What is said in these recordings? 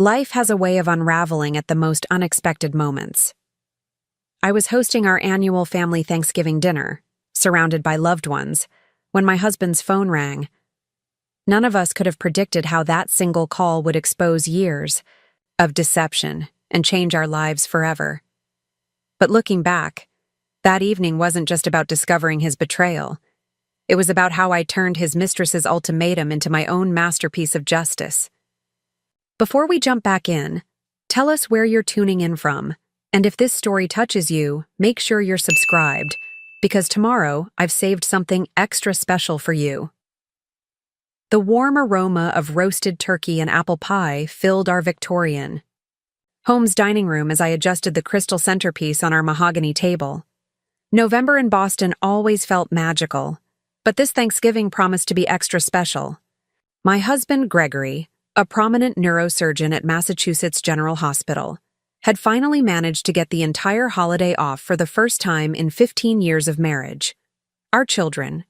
Life has a way of unraveling at the most unexpected moments. I was hosting our annual family Thanksgiving dinner, surrounded by loved ones, when my husband's phone rang. None of us could have predicted how that single call would expose years of deception and change our lives forever. But looking back, that evening wasn't just about discovering his betrayal. It was about how I turned his mistress's ultimatum into my own masterpiece of justice. Before we jump back in, tell us where you're tuning in from, and if this story touches you, make sure you're subscribed, because tomorrow I've saved something extra special for you. The warm aroma of roasted turkey and apple pie filled our Victorian home's dining room as I adjusted the crystal centerpiece on our mahogany table. November in Boston always felt magical, but this Thanksgiving promised to be extra special. My husband, Gregory, a prominent neurosurgeon at Massachusetts General Hospital, had finally managed to get the entire holiday off for the first time in 15 years of marriage. Our children,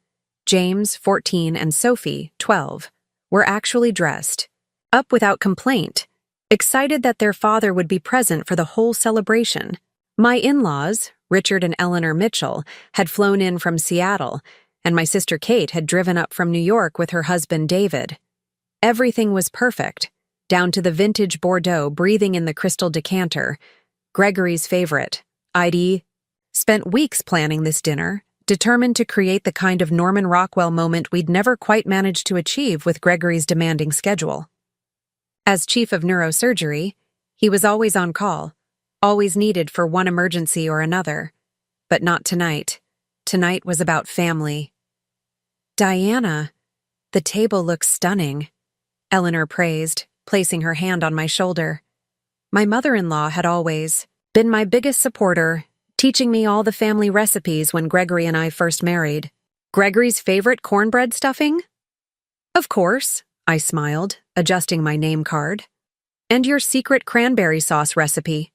James, 14, and Sophie, 12, were actually dressed, up without complaint, excited that their father would be present for the whole celebration. My in-laws, Richard and Eleanor Mitchell, had flown in from Seattle, and my sister Kate had driven up from New York with her husband David. Everything was perfect, down to the vintage Bordeaux breathing in the crystal decanter, Gregory's favorite. I'd spent weeks planning this dinner, determined to create the kind of Norman Rockwell moment we'd never quite managed to achieve with Gregory's demanding schedule. As chief of neurosurgery, he was always on call, always needed for one emergency or another. But not tonight. Tonight was about family. "Diana, the table looks stunning," Eleanor praised, placing her hand on my shoulder. My mother-in-law had always been my biggest supporter, teaching me all the family recipes when Gregory and I first married. "Gregory's favorite cornbread stuffing?" "Of course," I smiled, adjusting my name card. "And your secret cranberry sauce recipe."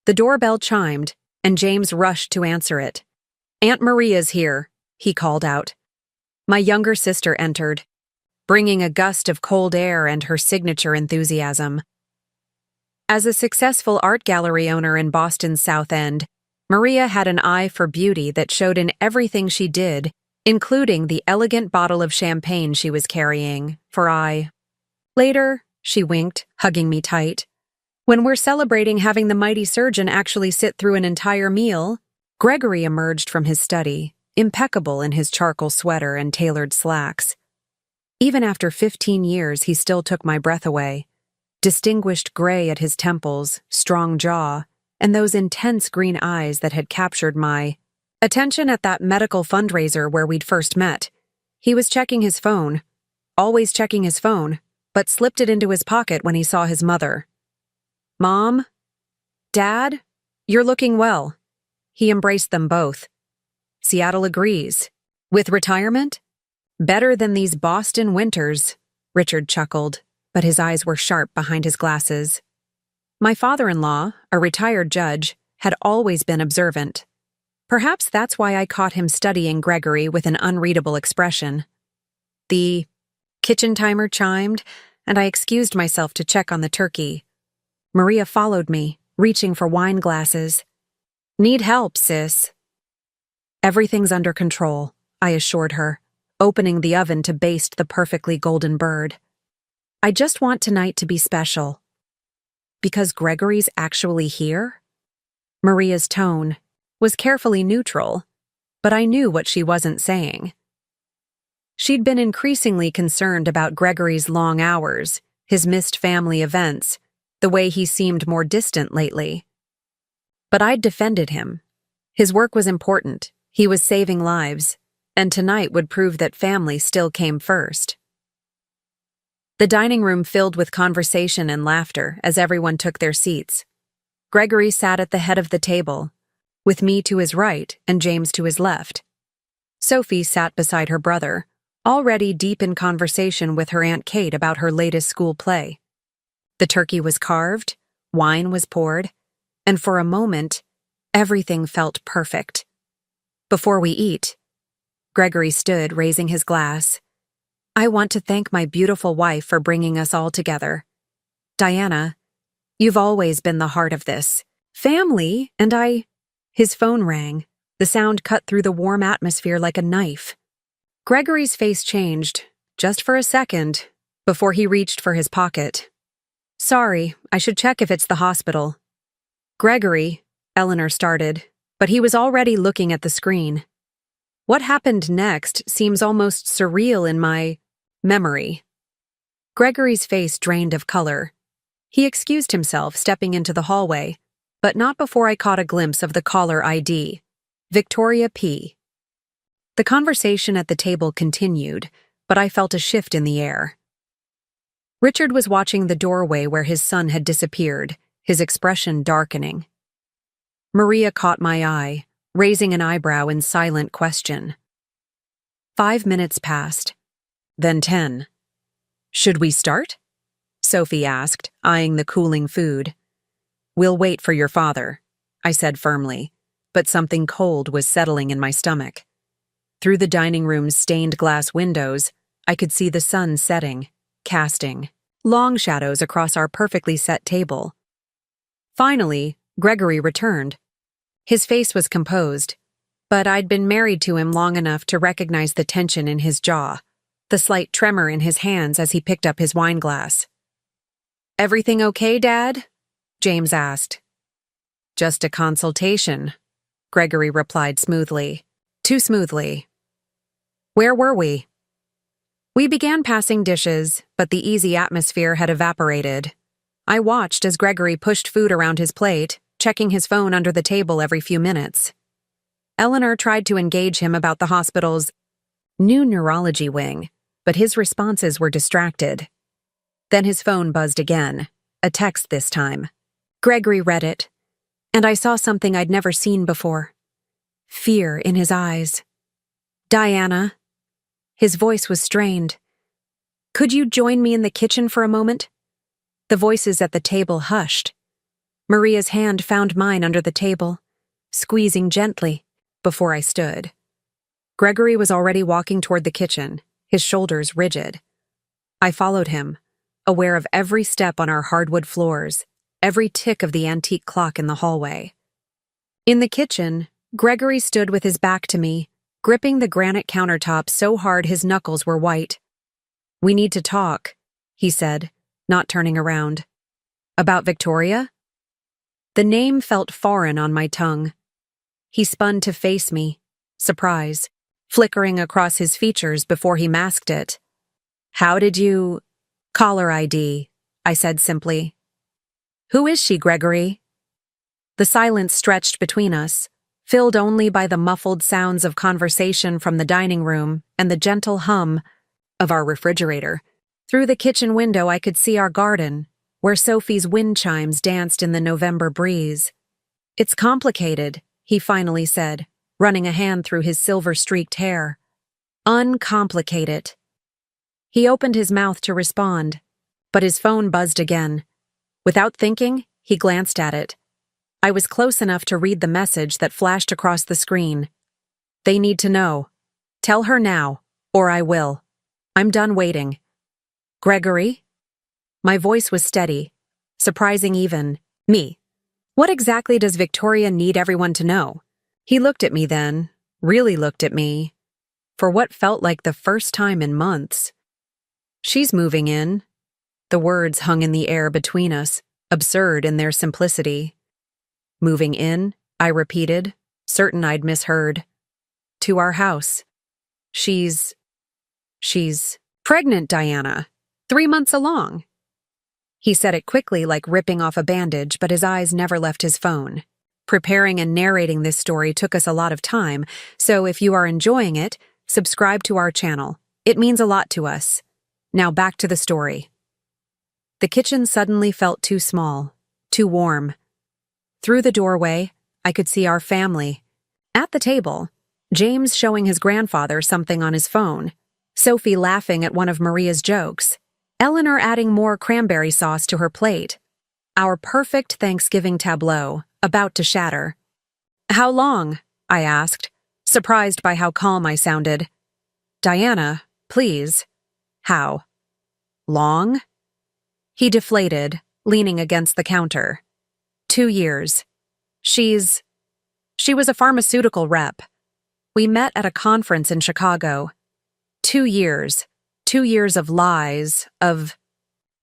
The doorbell chimed, and James rushed to answer it. "Aunt Maria's here," he called out. My younger sister entered, bringing a gust of cold air and her signature enthusiasm. As a successful art gallery owner in Boston's South End, Maria had an eye for beauty that showed in everything she did, including the elegant bottle of champagne she was carrying, for I. "Later," she winked, hugging me tight. "When we're celebrating having the mighty surgeon actually sit through an entire meal." Gregory emerged from his study, impeccable in his charcoal sweater and tailored slacks. Even after 15 years, he still took my breath away. Distinguished gray at his temples, strong jaw, and those intense green eyes that had captured my attention at that medical fundraiser where we'd first met. He was checking his phone, always checking his phone, but slipped it into his pocket when he saw his mother. "Mom? Dad? You're looking well." He embraced them both. "Seattle agrees. With retirement? Better than these Boston winters," Richard chuckled, but his eyes were sharp behind his glasses. My father-in-law, a retired judge, had always been observant. Perhaps that's why I caught him studying Gregory with an unreadable expression. The kitchen timer chimed, and I excused myself to check on the turkey. Maria followed me, reaching for wine glasses. "Need help, sis?" "Everything's under control," I assured her, opening the oven to baste the perfectly golden bird. "I just want tonight to be special." "Because Gregory's actually here?" Maria's tone was carefully neutral, but I knew what she wasn't saying. She'd been increasingly concerned about Gregory's long hours, his missed family events, the way he seemed more distant lately. But I'd defended him. His work was important, he was saving lives, and tonight would prove that family still came first. The dining room filled with conversation and laughter as everyone took their seats. Gregory sat at the head of the table, with me to his right and James to his left. Sophie sat beside her brother, already deep in conversation with her Aunt Kate about her latest school play. The turkey was carved, wine was poured, and for a moment, everything felt perfect. Before we eat, Gregory stood, raising his glass. "I want to thank my beautiful wife for bringing us all together. Diana, You've always been the heart of this family, and I. His phone rang. The sound cut through the warm atmosphere like a knife. Gregory's face changed, just for a second, before he reached for his pocket. Sorry, I should check if it's the hospital. Gregory, Eleanor started, but he was already looking at the screen. What happened next seems almost surreal in my memory. Gregory's face drained of color. He excused himself, stepping into the hallway, but not before I caught a glimpse of the caller ID, Victoria P. The conversation at the table continued, but I felt a shift in the air. Richard was watching the doorway where his son had disappeared, his expression darkening. Maria caught my eye, raising an eyebrow in silent question. 5 minutes passed, then 10. Should we start? Sophie asked, eyeing the cooling food. We'll wait for your father, I said firmly, but something cold was settling in my stomach. Through the dining room's stained glass windows, I could see the sun setting, casting long shadows across our perfectly set table. Finally, Gregory returned. His face was composed, but I'd been married to him long enough to recognize the tension in his jaw, the slight tremor in his hands as he picked up his wine glass. Everything okay, Dad? James asked. Just a consultation, Gregory replied smoothly. Too smoothly. Where were we? We began passing dishes, but the easy atmosphere had evaporated. I watched as Gregory pushed food around his plate, checking his phone under the table every few minutes. Eleanor tried to engage him about the hospital's new neurology wing, but his responses were distracted. Then his phone buzzed again, a text this time. Gregory read it, and I saw something I'd never seen before. Fear in his eyes. Diana. His voice was strained. Could you join me in the kitchen for a moment? The voices at the table hushed. Maria's hand found mine under the table, squeezing gently, before I stood. Gregory was already walking toward the kitchen, his shoulders rigid. I followed him, aware of every step on our hardwood floors, every tick of the antique clock in the hallway. In the kitchen, Gregory stood with his back to me, gripping the granite countertop so hard his knuckles were white. We need to talk, he said, not turning around. About Victoria? The name felt foreign on my tongue. He spun to face me, surprise, flickering across his features before he masked it. How did you... Caller ID, I said simply. Who is she, Gregory? The silence stretched between us, filled only by the muffled sounds of conversation from the dining room and the gentle hum of our refrigerator. Through the kitchen window I could see our garden, where Sophie's wind chimes danced in the November breeze. It's complicated, he finally said, running a hand through his silver-streaked hair. Uncomplicate it. He opened his mouth to respond, but his phone buzzed again. Without thinking, he glanced at it. I was close enough to read the message that flashed across the screen. They need to know. Tell her now, or I will. I'm done waiting. Gregory? My voice was steady, surprising even me. What exactly does Victoria need everyone to know? He looked at me then, really looked at me, for what felt like the first time in months. She's moving in. The words hung in the air between us, absurd in their simplicity. Moving in, I repeated, certain I'd misheard. To our house. She's pregnant, Diana. 3 months along. He said it quickly like ripping off a bandage, but his eyes never left his phone. Preparing and narrating this story took us a lot of time, so if you are enjoying it, subscribe to our channel. It means a lot to us. Now back to the story. The kitchen suddenly felt too small, too warm. Through the doorway, I could see our family. At the table, James showing his grandfather something on his phone, Sophie laughing at one of Maria's jokes, Eleanor adding more cranberry sauce to her plate. Our perfect Thanksgiving tableau, about to shatter. How long? I asked, surprised by how calm I sounded. Diana, please. How? Long? He deflated, leaning against the counter. 2 years. She was a pharmaceutical rep. We met at a conference in Chicago. 2 years. 2 years of lies, of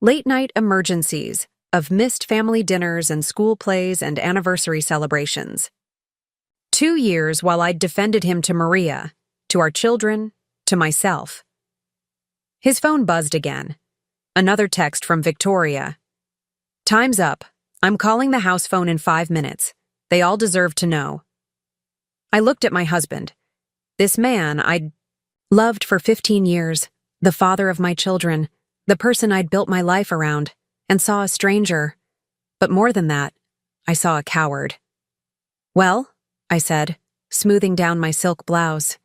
late-night emergencies, of missed family dinners and school plays and anniversary celebrations. 2 years while I'd defended him to Maria, to our children, to myself. His phone buzzed again. Another text from Victoria. "Time's up. I'm calling the house phone in 5 minutes. They all deserve to know." I looked at my husband. This man I'd loved for 15 years, the father of my children, the person I'd built my life around, and saw a stranger. But more than that, I saw a coward. "Well," I said, smoothing down my silk blouse,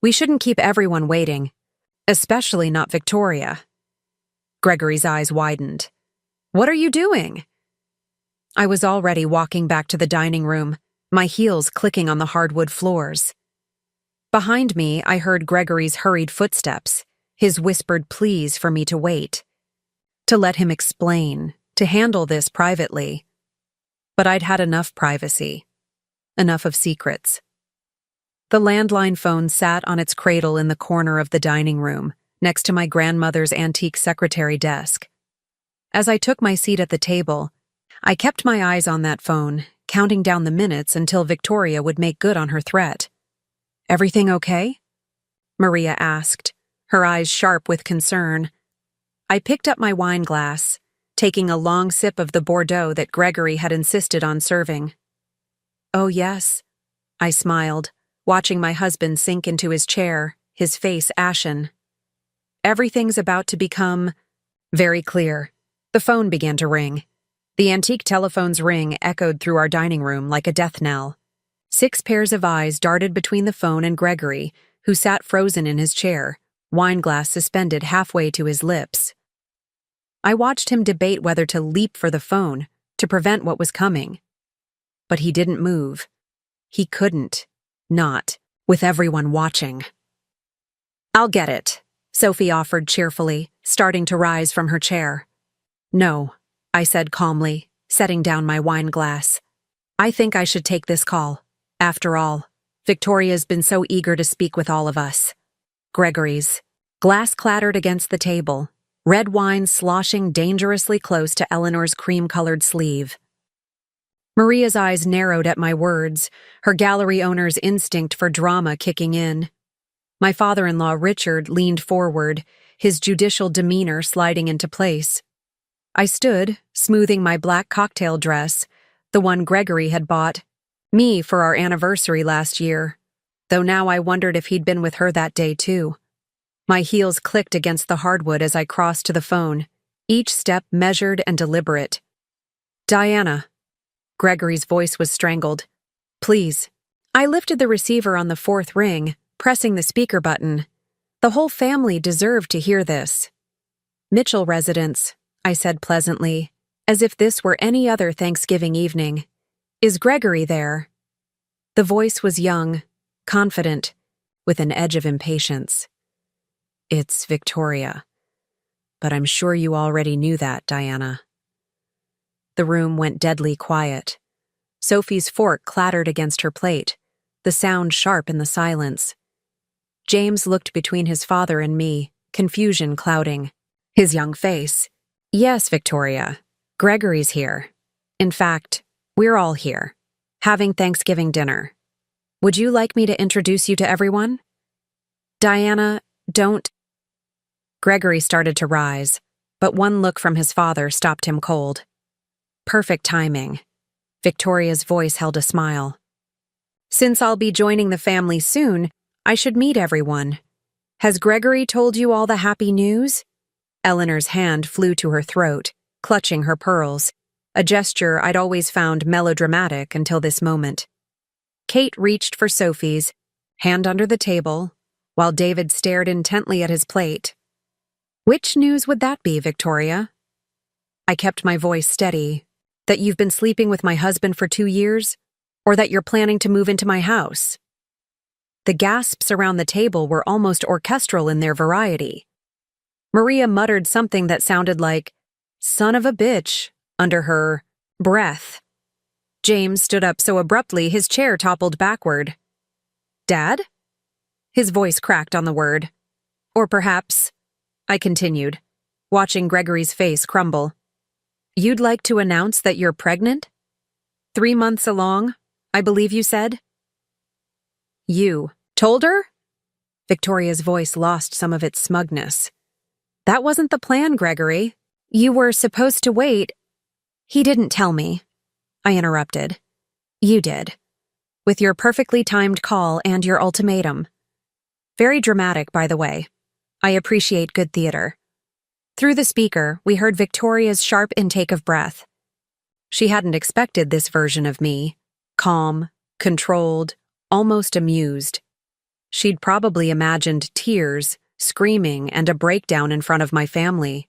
"we shouldn't keep everyone waiting, especially not Victoria." Gregory's eyes widened. "What are you doing?" I was already walking back to the dining room, my heels clicking on the hardwood floors. Behind me, I heard Gregory's hurried footsteps, his whispered pleas for me to wait, to let him explain, to handle this privately. But I'd had enough privacy, enough of secrets. The landline phone sat on its cradle in the corner of the dining room, next to my grandmother's antique secretary desk. As I took my seat at the table, I kept my eyes on that phone, counting down the minutes until Victoria would make good on her threat. "Everything okay?" Maria asked, her eyes sharp with concern. I picked up my wine glass, taking a long sip of the Bordeaux that Gregory had insisted on serving. "Oh, yes," I smiled, watching my husband sink into his chair, his face ashen. "Everything's about to become very clear." The phone began to ring. The antique telephone's ring echoed through our dining room like a death knell. 6 pairs of eyes darted between the phone and Gregory, who sat frozen in his chair, wineglass suspended halfway to his lips. I watched him debate whether to leap for the phone, to prevent what was coming. But he didn't move. He couldn't. Not with everyone watching. "I'll get it," Sophie offered cheerfully, starting to rise from her chair. "No," I said calmly, setting down my wine glass. "I think I should take this call. After all, Victoria's been so eager to speak with all of us." Gregory's glass clattered against the table, red wine sloshing dangerously close to Eleanor's cream-colored sleeve. Maria's eyes narrowed at my words, her gallery owner's instinct for drama kicking in. My father-in-law Richard leaned forward, his judicial demeanor sliding into place. I stood, smoothing my black cocktail dress, the one Gregory had bought me for our anniversary last year, though now I wondered if he'd been with her that day too. My heels clicked against the hardwood as I crossed to the phone, each step measured and deliberate. "Diana." Gregory's voice was strangled. "Please." I lifted the receiver on the 4th ring, pressing the speaker button. The whole family deserved to hear this. "Mitchell residence," I said pleasantly, as if this were any other Thanksgiving evening. "Is Gregory there?" The voice was young, confident, with an edge of impatience. "It's Victoria. But I'm sure you already knew that, Diana." The room went deadly quiet. Sophie's fork clattered against her plate, the sound sharp in the silence. James looked between his father and me, confusion clouding his young face. "Yes, Victoria. Gregory's here. In fact, we're all here, having Thanksgiving dinner. Would you like me to introduce you to everyone?" "Diana, don't—" Gregory started to rise, but one look from his father stopped him cold. Perfect timing. Victoria's voice held a smile. "Since I'll be joining the family soon, I should meet everyone. Has Gregory told you all the happy news?" Eleanor's hand flew to her throat, clutching her pearls, a gesture I'd always found melodramatic until this moment. Kate reached for Sophie's, hand under the table, while David stared intently at his plate. "Which news would that be, Victoria?" I kept my voice steady. "That you've been sleeping with my husband for 2 years? Or that you're planning to move into my house?" The gasps around the table were almost orchestral in their variety. Maria muttered something that sounded like, "Son of a bitch," under her breath. James stood up so abruptly his chair toppled backward. "Dad?" His voice cracked on the word. "Or perhaps," I continued, watching Gregory's face crumble, "you'd like to announce that you're pregnant? 3 months along, I believe you said?" "You told her?" Victoria's voice lost some of its smugness. "That wasn't the plan, Gregory. You were supposed to wait." "He didn't tell me," I interrupted. "You did. With your perfectly timed call and your ultimatum. Very dramatic, by the way. I appreciate good theater." Through the speaker, we heard Victoria's sharp intake of breath. She hadn't expected this version of me. Calm, controlled, almost amused. She'd probably imagined tears, screaming, and a breakdown in front of my family.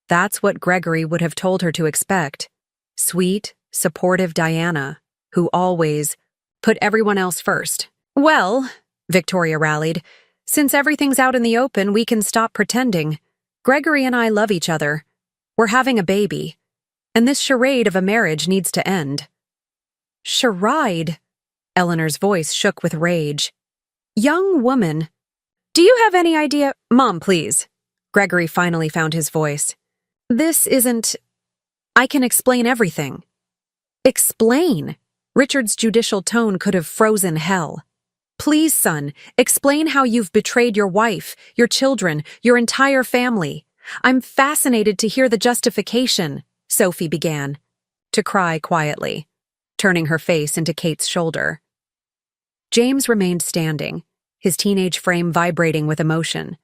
That's what Gregory would have told her to expect. Sweet, supportive Diana, who always put everyone else first. "Well," Victoria rallied, "since everything's out in the open, we can stop pretending. Gregory and I love each other. We're having a baby. And this charade of a marriage needs to end." "Charade?" Eleanor's voice shook with rage. "Young woman, do you have any idea—" "Mom, please." Gregory finally found his voice. "This isn't— I can explain everything." "Explain?" Richard's judicial tone could have frozen hell. "Please, son, explain how you've betrayed your wife, your children, your entire family. I'm fascinated to hear the justification," Sophie began, to cry quietly, turning her face into Kate's shoulder. James remained standing, his teenage frame vibrating with emotion.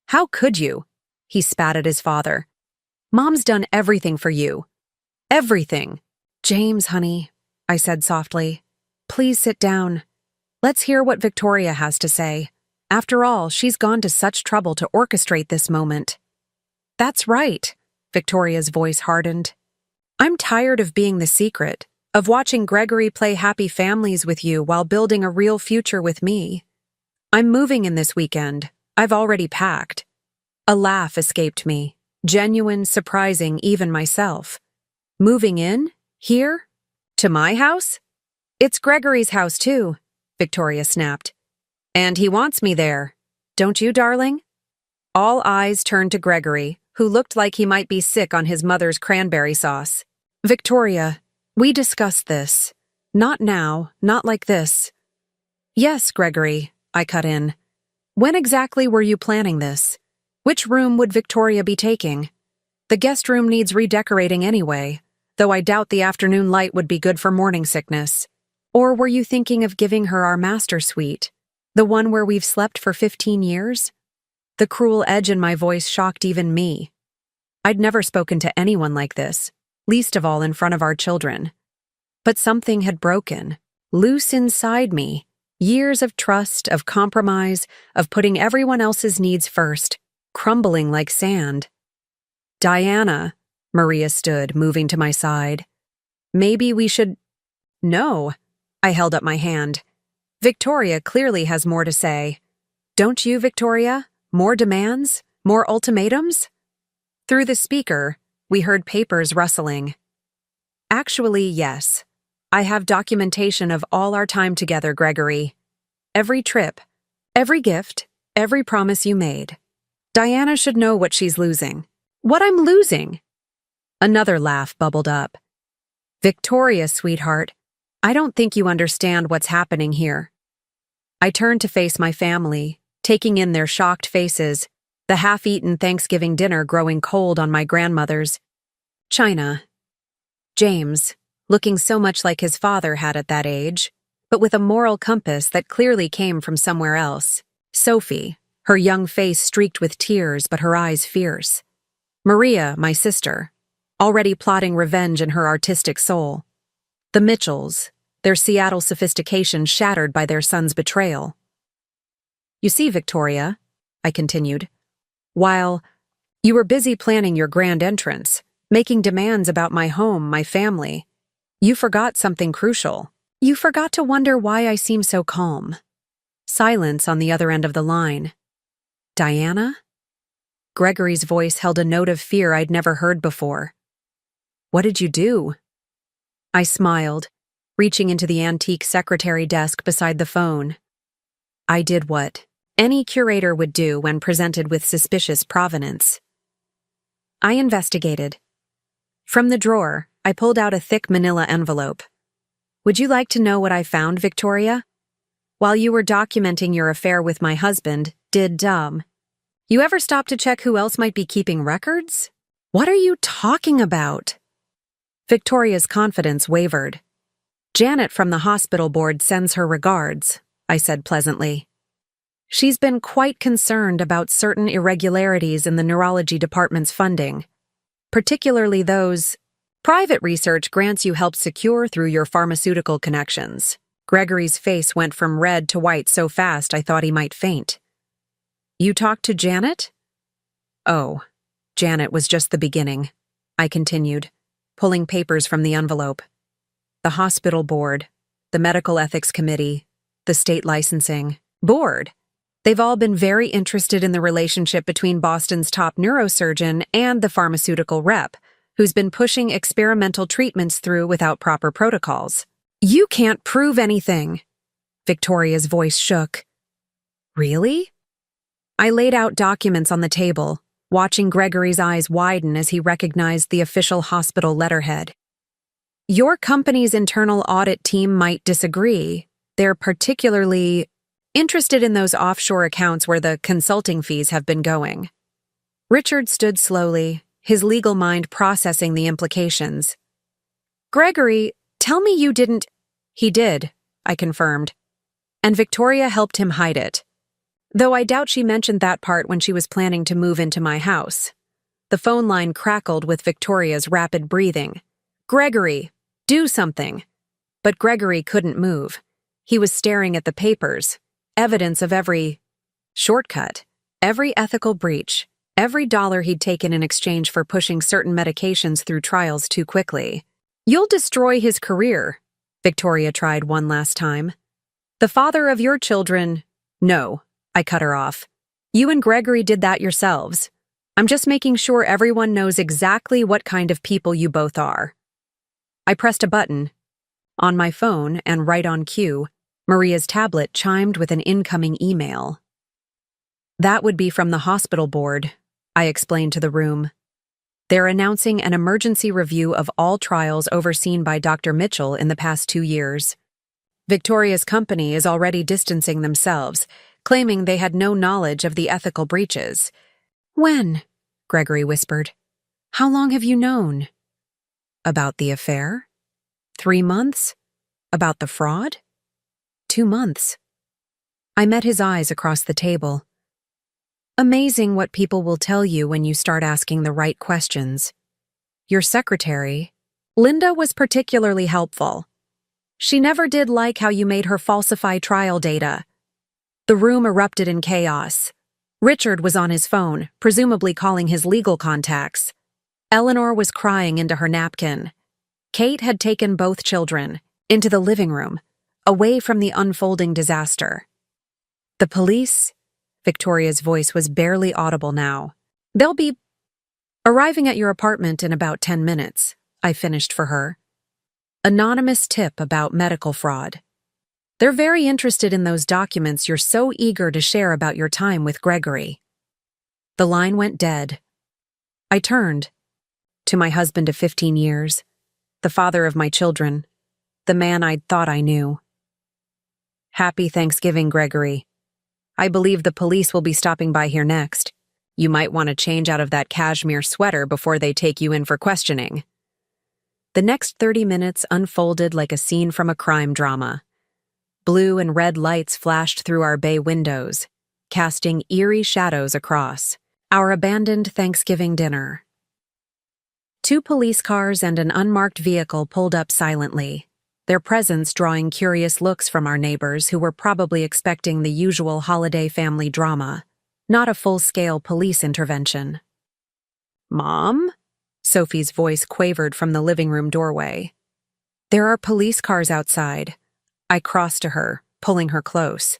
"How could you?" he spat at his father. "Mom's done everything for you. Everything." "James, honey," I said softly, "please sit down. Let's hear what Victoria has to say. After all, she's gone to such trouble to orchestrate this moment." "That's right," Victoria's voice hardened. "I'm tired of being the secret, of watching Gregory play happy families with you while building a real future with me. I'm moving in this weekend. I've already packed." A laugh escaped me, genuine, surprising even myself. "Moving in? Here? To my house?" "It's Gregory's house, too," Victoria snapped. "And he wants me there. Don't you, darling?" All eyes turned to Gregory, who looked like he might be sick on his mother's cranberry sauce. "Victoria, we discussed this. Not now, not like this." "Yes, Gregory," I cut in. "When exactly were you planning this? Which room would Victoria be taking? The guest room needs redecorating anyway, though I doubt the afternoon light would be good for morning sickness. Or were you thinking of giving her our master suite, the one where we've slept for 15 years? The cruel edge in my voice shocked even me. I'd never spoken to anyone like this, least of all in front of our children. But something had broken, loose inside me. Years of trust, of compromise, of putting everyone else's needs first, crumbling like sand. "Diana," Maria stood, moving to my side. "Maybe we should—" "No," I held up my hand. "Victoria clearly has more to say. Don't you, Victoria? More demands? More ultimatums?" Through the speaker, we heard papers rustling. "Actually, yes. I have documentation of all our time together, Gregory. Every trip, every gift, every promise you made. Diana should know what she's losing." "What I'm losing?" Another laugh bubbled up. "Victoria, sweetheart, I don't think you understand what's happening here." I turned to face my family, taking in their shocked faces, the half-eaten Thanksgiving dinner growing cold on my grandmother's china. James, looking so much like his father had at that age, but with a moral compass that clearly came from somewhere else. Sophie, her young face streaked with tears but her eyes fierce. Maria, my sister, already plotting revenge in her artistic soul. The Mitchells, their Seattle sophistication shattered by their son's betrayal. "You see, Victoria," I continued, "while you were busy planning your grand entrance, making demands about my home, my family, you forgot something crucial. You forgot to wonder why I seem so calm." Silence on the other end of the line. "Diana?" Gregory's voice held a note of fear I'd never heard before. What did you do? I smiled, reaching into the antique secretary desk beside the phone. I did what any curator would do when presented with suspicious provenance. I investigated. From the drawer, I pulled out a thick manila envelope. Would you like to know what I found, Victoria? While you were documenting your affair with my husband, you ever stop to check who else might be keeping records? What are you talking about? Victoria's confidence wavered. Janet from the hospital board sends her regards, I said pleasantly. She's been quite concerned about certain irregularities in the neurology department's funding, particularly those private research grants you helped secure through your pharmaceutical connections. Gregory's face went from red to white so fast I thought he might faint. You talked to Janet? Oh, Janet was just the beginning, I continued, pulling papers from the envelope. The hospital board, the medical ethics committee, the state licensing board. They've all been very interested in the relationship between Boston's top neurosurgeon and the pharmaceutical rep, who's been pushing experimental treatments through without proper protocols. You can't prove anything. Victoria's voice shook. Really? I laid out documents on the table, watching Gregory's eyes widen as he recognized the official hospital letterhead. Your company's internal audit team might disagree. They're particularly interested in those offshore accounts where the consulting fees have been going. Richard stood slowly, his legal mind processing the implications. Gregory, tell me you didn't— He did, I confirmed. And Victoria helped him hide it. Though I doubt she mentioned that part when she was planning to move into my house. The phone line crackled with Victoria's rapid breathing. Gregory, do something. But Gregory couldn't move. He was staring at the papers, evidence of every shortcut, every ethical breach, every dollar he'd taken in exchange for pushing certain medications through trials too quickly. You'll destroy his career, Victoria tried one last time. The father of your children— No, I cut her off. You and Gregory did that yourselves. I'm just making sure everyone knows exactly what kind of people you both are. I pressed a button. On my phone, and right on cue, Maria's tablet chimed with an incoming email. That would be from the hospital board, I explained to the room. They're announcing an emergency review of all trials overseen by Dr. Mitchell in the past 2 years. Victoria's company is already distancing themselves, claiming they had no knowledge of the ethical breaches. When? Gregory whispered. How long have you known? About the affair? 3 months? About the fraud? 2 months. I met his eyes across the table. Amazing what people will tell you when you start asking the right questions. Your secretary, Linda, was particularly helpful. She never did like how you made her falsify trial data. The room erupted in chaos. Richard was on his phone, presumably calling his legal contacts. Eleanor was crying into her napkin. Kate had taken both children into the living room, away from the unfolding disaster. The police? Victoria's voice was barely audible now. They'll be arriving at your apartment in about 10 minutes, I finished for her. Anonymous tip about medical fraud. They're very interested in those documents you're so eager to share about your time with Gregory. The line went dead. I turned to my husband of 15 years, the father of my children, the man I'd thought I knew. Happy Thanksgiving, Gregory. I believe the police will be stopping by here next. You might want to change out of that cashmere sweater before they take you in for questioning. The next 30 minutes unfolded like a scene from a crime drama. Blue and red lights flashed through our bay windows, casting eerie shadows across our abandoned Thanksgiving dinner. 2 police cars and an unmarked vehicle pulled up silently, their presence drawing curious looks from our neighbors who were probably expecting the usual holiday family drama, not a full-scale police intervention. Mom? Sophie's voice quavered from the living room doorway. There are police cars outside. I crossed to her, pulling her close.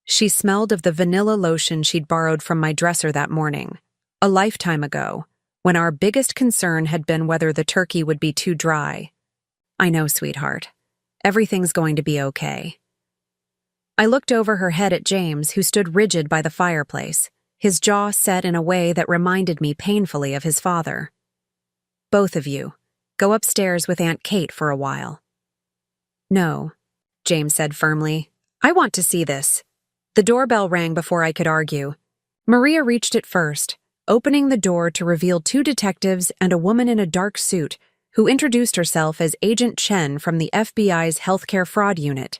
She smelled of the vanilla lotion she'd borrowed from my dresser that morning, a lifetime ago, when our biggest concern had been whether the turkey would be too dry. I know, sweetheart. Everything's going to be okay. I looked over her head at James, who stood rigid by the fireplace, his jaw set in a way that reminded me painfully of his father. Both of you, go upstairs with Aunt Kate for a while. No, James said firmly. I want to see this. The doorbell rang before I could argue. Maria reached it first, opening the door to reveal 2 detectives and a woman in a dark suit who introduced herself as Agent Chen from the FBI's Healthcare Fraud Unit.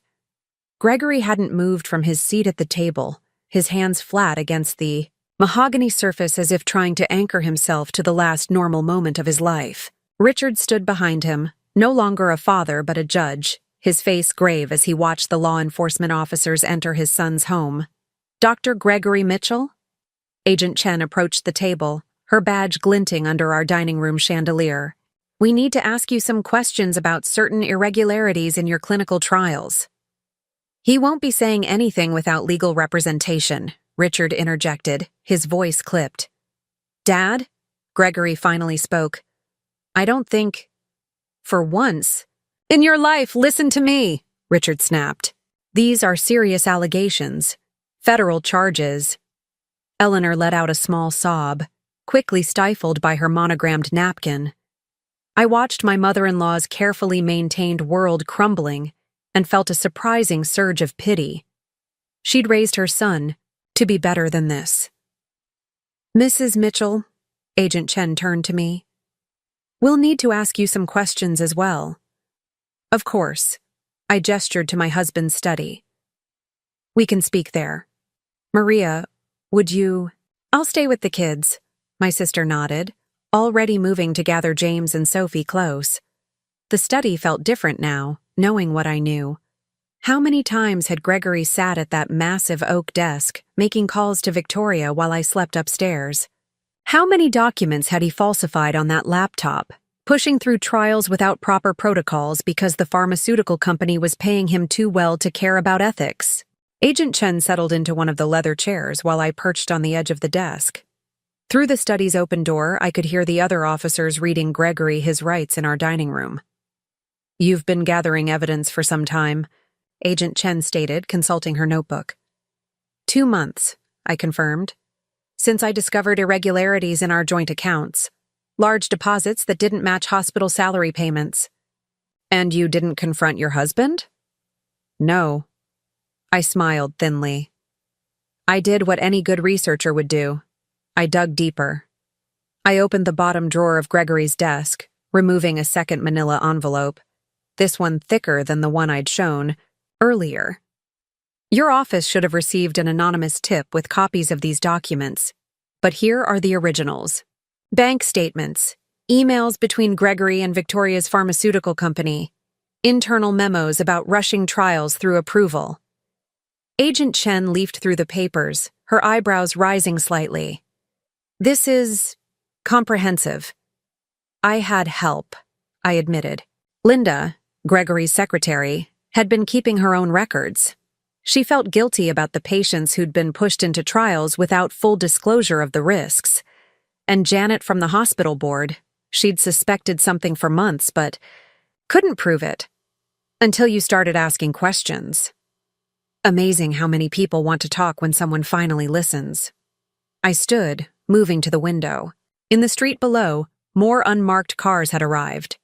Gregory hadn't moved from his seat at the table, his hands flat against the mahogany surface as if trying to anchor himself to the last normal moment of his life. Richard stood behind him, no longer a father but a judge, his face grave as he watched the law enforcement officers enter his son's home. Dr. Gregory Mitchell? Agent Chen approached the table, her badge glinting under our dining room chandelier. We need to ask you some questions about certain irregularities in your clinical trials. He won't be saying anything without legal representation, Richard interjected, his voice clipped. Dad? Gregory finally spoke. I don't think... For once... In your life, listen to me, Richard snapped. These are serious allegations. Federal charges. Eleanor let out a small sob, quickly stifled by her monogrammed napkin. I watched my mother-in-law's carefully maintained world crumbling and felt a surprising surge of pity. She'd raised her son to be better than this. Mrs. Mitchell, Agent Chen turned to me. We'll need to ask you some questions as well. Of course. I gestured to my husband's study. We can speak there. Maria, would you... I'll stay with the kids, my sister nodded, already moving to gather James and Sophie close. The study felt different now, knowing what I knew. How many times had Gregory sat at that massive oak desk, making calls to Victoria while I slept upstairs? How many documents had he falsified on that laptop, pushing through trials without proper protocols because the pharmaceutical company was paying him too well to care about ethics? Agent Chen settled into one of the leather chairs while I perched on the edge of the desk. Through the study's open door, I could hear the other officers reading Gregory his rights in our dining room. You've been gathering evidence for some time, Agent Chen stated, consulting her notebook. 2 months, I confirmed. Since I discovered irregularities in our joint accounts. Large deposits that didn't match hospital salary payments. And you didn't confront your husband? No. I smiled thinly. I did what any good researcher would do. I dug deeper. I opened the bottom drawer of Gregory's desk, removing a second manila envelope, this one thicker than the one I'd shown earlier. Your office should have received an anonymous tip with copies of these documents, but here are the originals. Bank statements, emails between Gregory and Victoria's pharmaceutical company, internal memos about rushing trials through approval. Agent Chen leafed through the papers, her eyebrows rising slightly. This is comprehensive. I had help, I admitted. Linda, Gregory's secretary, had been keeping her own records. She felt guilty about the patients who'd been pushed into trials without full disclosure of the risks. And Janet from the hospital board, she'd suspected something for months, but couldn't prove it. Until you started asking questions. Amazing how many people want to talk when someone finally listens. I stood, moving to the window. In the street below, more unmarked cars had arrived.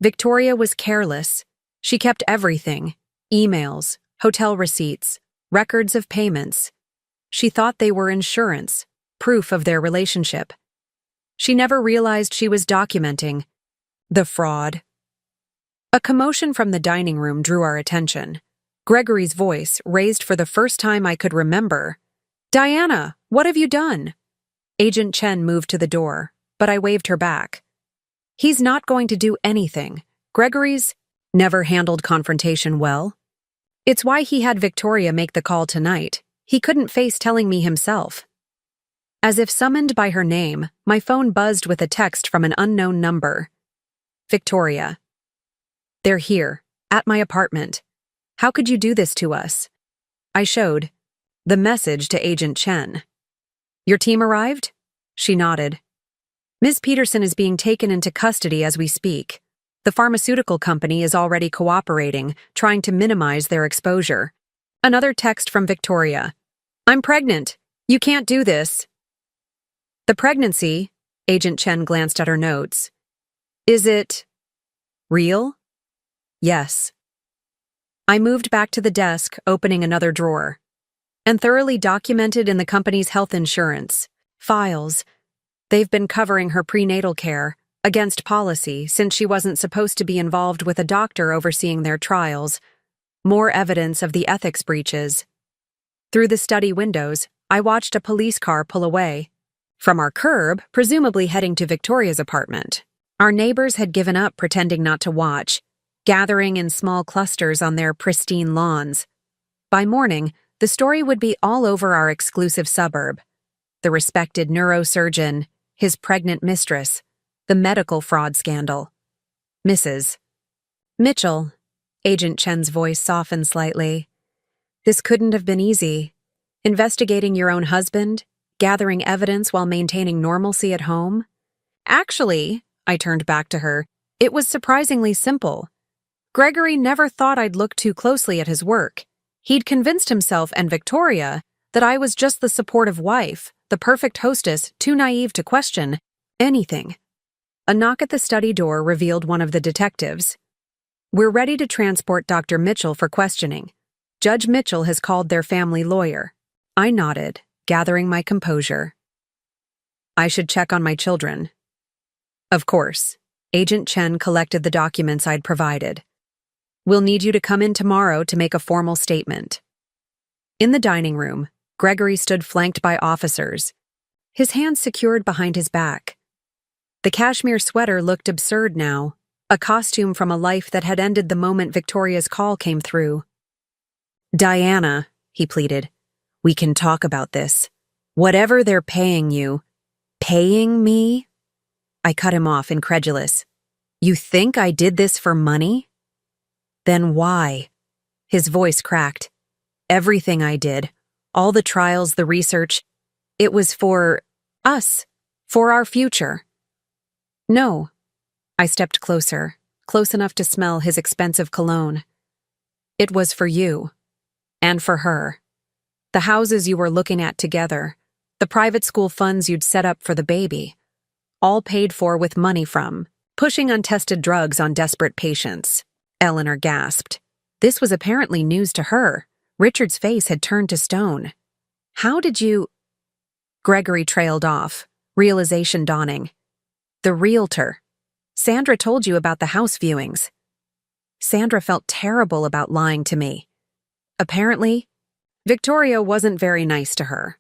Victoria was careless. She kept everything, emails, hotel receipts, records of payments. She thought they were insurance, proof of their relationship. She never realized she was documenting the fraud. A commotion from the dining room drew our attention. Gregory's voice, raised for the first time I could remember. Diana, what have you done? Agent Chen moved to the door, but I waved her back. He's not going to do anything. Gregory's never handled confrontation well. It's why he had Victoria make the call tonight. He couldn't face telling me himself. As if summoned by her name, my phone buzzed with a text from an unknown number. Victoria. They're here, at my apartment. How could you do this to us? I showed the message to Agent Chen. Your team arrived? She nodded. Ms. Peterson is being taken into custody as we speak. The pharmaceutical company is already cooperating, trying to minimize their exposure. Another text from Victoria. I'm pregnant. You can't do this. The pregnancy, Agent Chen glanced at her notes. Is it real? Yes. I moved back to the desk, opening another drawer. And thoroughly documented in the company's health insurance files. They've been covering her prenatal care, against policy, since she wasn't supposed to be involved with a doctor overseeing their trials. More evidence of the ethics breaches. Through the study windows, I watched a police car pull away. From our curb, presumably heading to Victoria's apartment. Our neighbors had given up pretending not to watch, gathering in small clusters on their pristine lawns. By morning, the story would be all over our exclusive suburb. The respected neurosurgeon, his pregnant mistress, the medical fraud scandal. Mrs. Mitchell, Agent Chen's voice softened slightly. This couldn't have been easy. Investigating your own husband, gathering evidence while maintaining normalcy at home. Actually, I turned back to her, it was surprisingly simple. Gregory never thought I'd look too closely at his work. He'd convinced himself and Victoria that I was just the supportive wife, the perfect hostess, too naive to question anything. A knock at the study door revealed one of the detectives. We're ready to transport Dr. Mitchell for questioning. Judge Mitchell has called their family lawyer. I nodded, gathering my composure. I should check on my children. Of course. Agent Chen collected the documents I'd provided. We'll need you to come in tomorrow to make a formal statement. In the dining room, Gregory stood flanked by officers, his hands secured behind his back. The cashmere sweater looked absurd now, a costume from a life that had ended the moment Victoria's call came through. Diana, he pleaded, we can talk about this. Whatever they're paying you. Paying me? I cut him off, incredulous. You think I did this for money? Then why? His voice cracked. Everything I did, all the trials, the research, it was for us, for our future. No. I stepped closer, close enough to smell his expensive cologne. It was for you. And for her. The houses you were looking at together, the private school funds you'd set up for the baby, all paid for with money from pushing untested drugs on desperate patients. Eleanor gasped. This was apparently news to her. Richard's face had turned to stone. How did you... Gregory trailed off, realization dawning. The realtor. Sandra told you about the house viewings. Sandra felt terrible about lying to me. Apparently, Victoria wasn't very nice to her.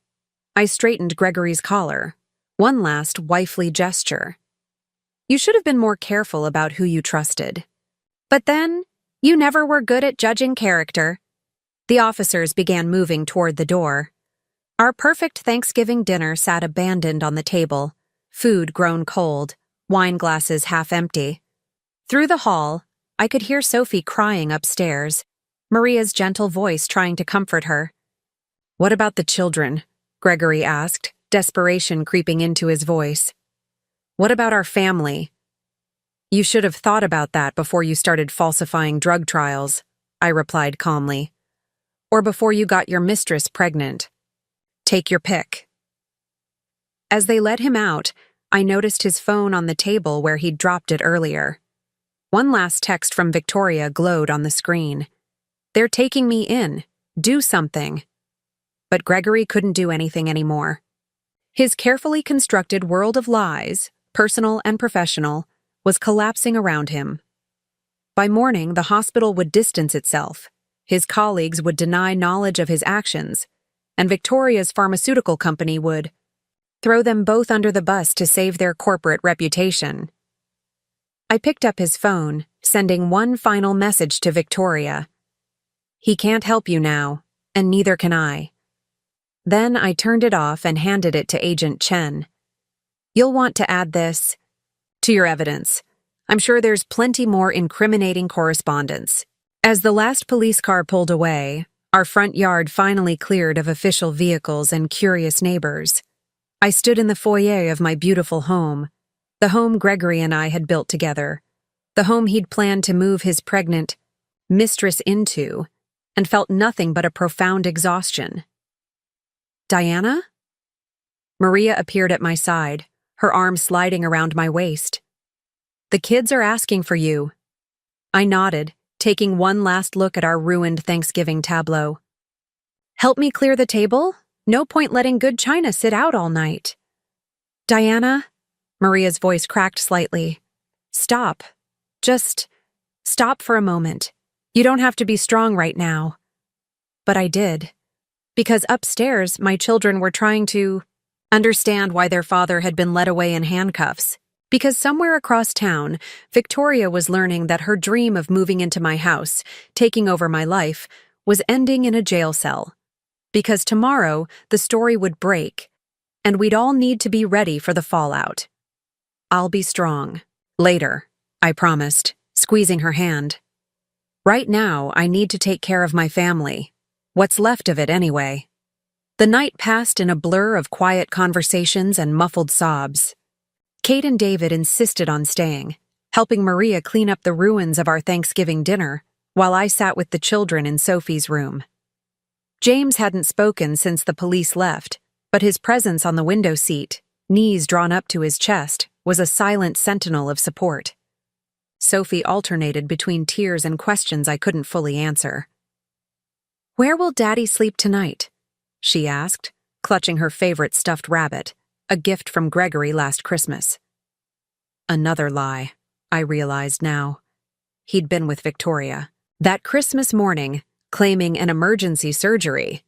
I straightened Gregory's collar. One last wifely gesture. You should have been more careful about who you trusted. But then, you never were good at judging character. The officers began moving toward the door. Our perfect Thanksgiving dinner sat abandoned on the table, food grown cold, wine glasses half empty. Through the hall, I could hear Sophie crying upstairs, Maria's gentle voice trying to comfort her. What about the children? Gregory asked, desperation creeping into his voice. What about our family? You should have thought about that before you started falsifying drug trials, I replied calmly. Or before you got your mistress pregnant. Take your pick. As they let him out, I noticed his phone on the table where he'd dropped it earlier. One last text from Victoria glowed on the screen. They're taking me in. Do something. But Gregory couldn't do anything anymore. His carefully constructed world of lies, personal and professional, was collapsing around him. By morning, the hospital would distance itself. His colleagues would deny knowledge of his actions, and Victoria's pharmaceutical company would throw them both under the bus to save their corporate reputation. I picked up his phone, sending one final message to Victoria. He can't help you now, and neither can I. Then I turned it off and handed it to Agent Chen. You'll want to add this to your evidence. I'm sure there's plenty more incriminating correspondence. As the last police car pulled away, our front yard finally cleared of official vehicles and curious neighbors. I stood in the foyer of my beautiful home, The home Gregory and I had built together. The home he'd planned to move his pregnant mistress into, and felt nothing but a profound exhaustion. Diana? Maria appeared at my side, her arm sliding around my waist. The kids are asking for you. I nodded, taking one last look at our ruined Thanksgiving tableau. Help me clear the table? No point letting good china sit out all night. Diana? Maria's voice cracked slightly. Stop. Just stop for a moment. You don't have to be strong right now. But I did. Because upstairs, my children were trying to understand why their father had been led away in handcuffs. Because somewhere across town, Victoria was learning that her dream of moving into my house, taking over my life, was ending in a jail cell. Because tomorrow, the story would break, and we'd all need to be ready for the fallout. I'll be strong. Later, I promised, squeezing her hand. Right now, I need to take care of my family. What's left of it anyway. The night passed in a blur of quiet conversations and muffled sobs. Kate and David insisted on staying, helping Maria clean up the ruins of our Thanksgiving dinner, while I sat with the children in Sophie's room. James hadn't spoken since the police left, but his presence on the window seat, knees drawn up to his chest, was a silent sentinel of support. Sophie alternated between tears and questions I couldn't fully answer. "Where will Daddy sleep tonight?" she asked, clutching her favorite stuffed rabbit, a gift from Gregory last Christmas. Another lie, I realized now. He'd been with Victoria. That Christmas morning, claiming an emergency surgery.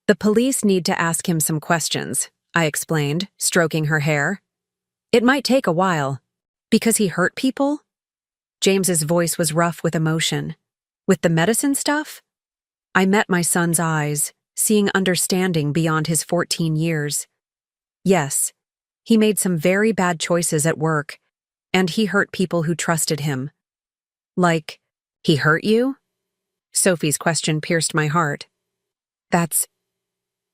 The police need to ask him some questions, I explained, stroking her hair. It might take a while. Because he hurt people? James's voice was rough with emotion. With the medicine stuff? I met my son's eyes, seeing understanding beyond his 14 years. Yes, he made some very bad choices at work, and he hurt people who trusted him. Like, he hurt you? Sophie's question pierced my heart. That's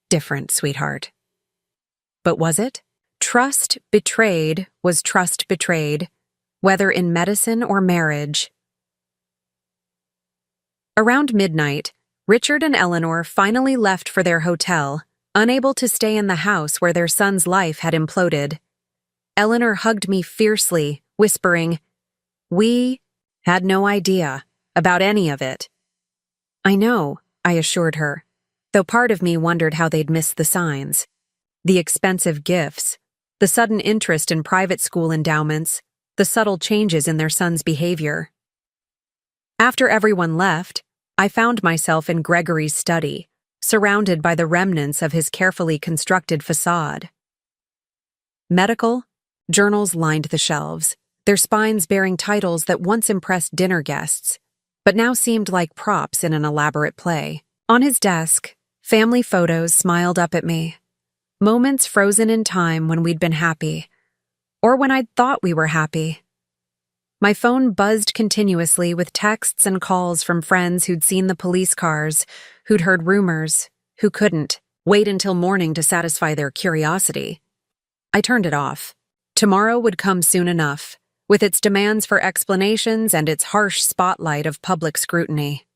different, sweetheart. But was it? Trust betrayed was trust betrayed, whether in medicine or marriage. Around midnight, Richard and Eleanor finally left for their hotel, unable to stay in the house where their son's life had imploded. Eleanor hugged me fiercely, whispering, "We had no idea about any of it." "I know," I assured her, though part of me wondered how they'd missed the signs. The expensive gifts, the sudden interest in private school endowments, the subtle changes in their son's behavior. After everyone left, I found myself in Gregory's study, surrounded by the remnants of his carefully constructed facade. Medical journals lined the shelves, their spines bearing titles that once impressed dinner guests, but now seemed like props in an elaborate play. On his desk, family photos smiled up at me. Moments frozen in time when we'd been happy, or when I'd thought we were happy. My phone buzzed continuously with texts and calls from friends who'd seen the police cars, who'd heard rumors, who couldn't wait until morning to satisfy their curiosity. I turned it off. Tomorrow would come soon enough, with its demands for explanations and its harsh spotlight of public scrutiny.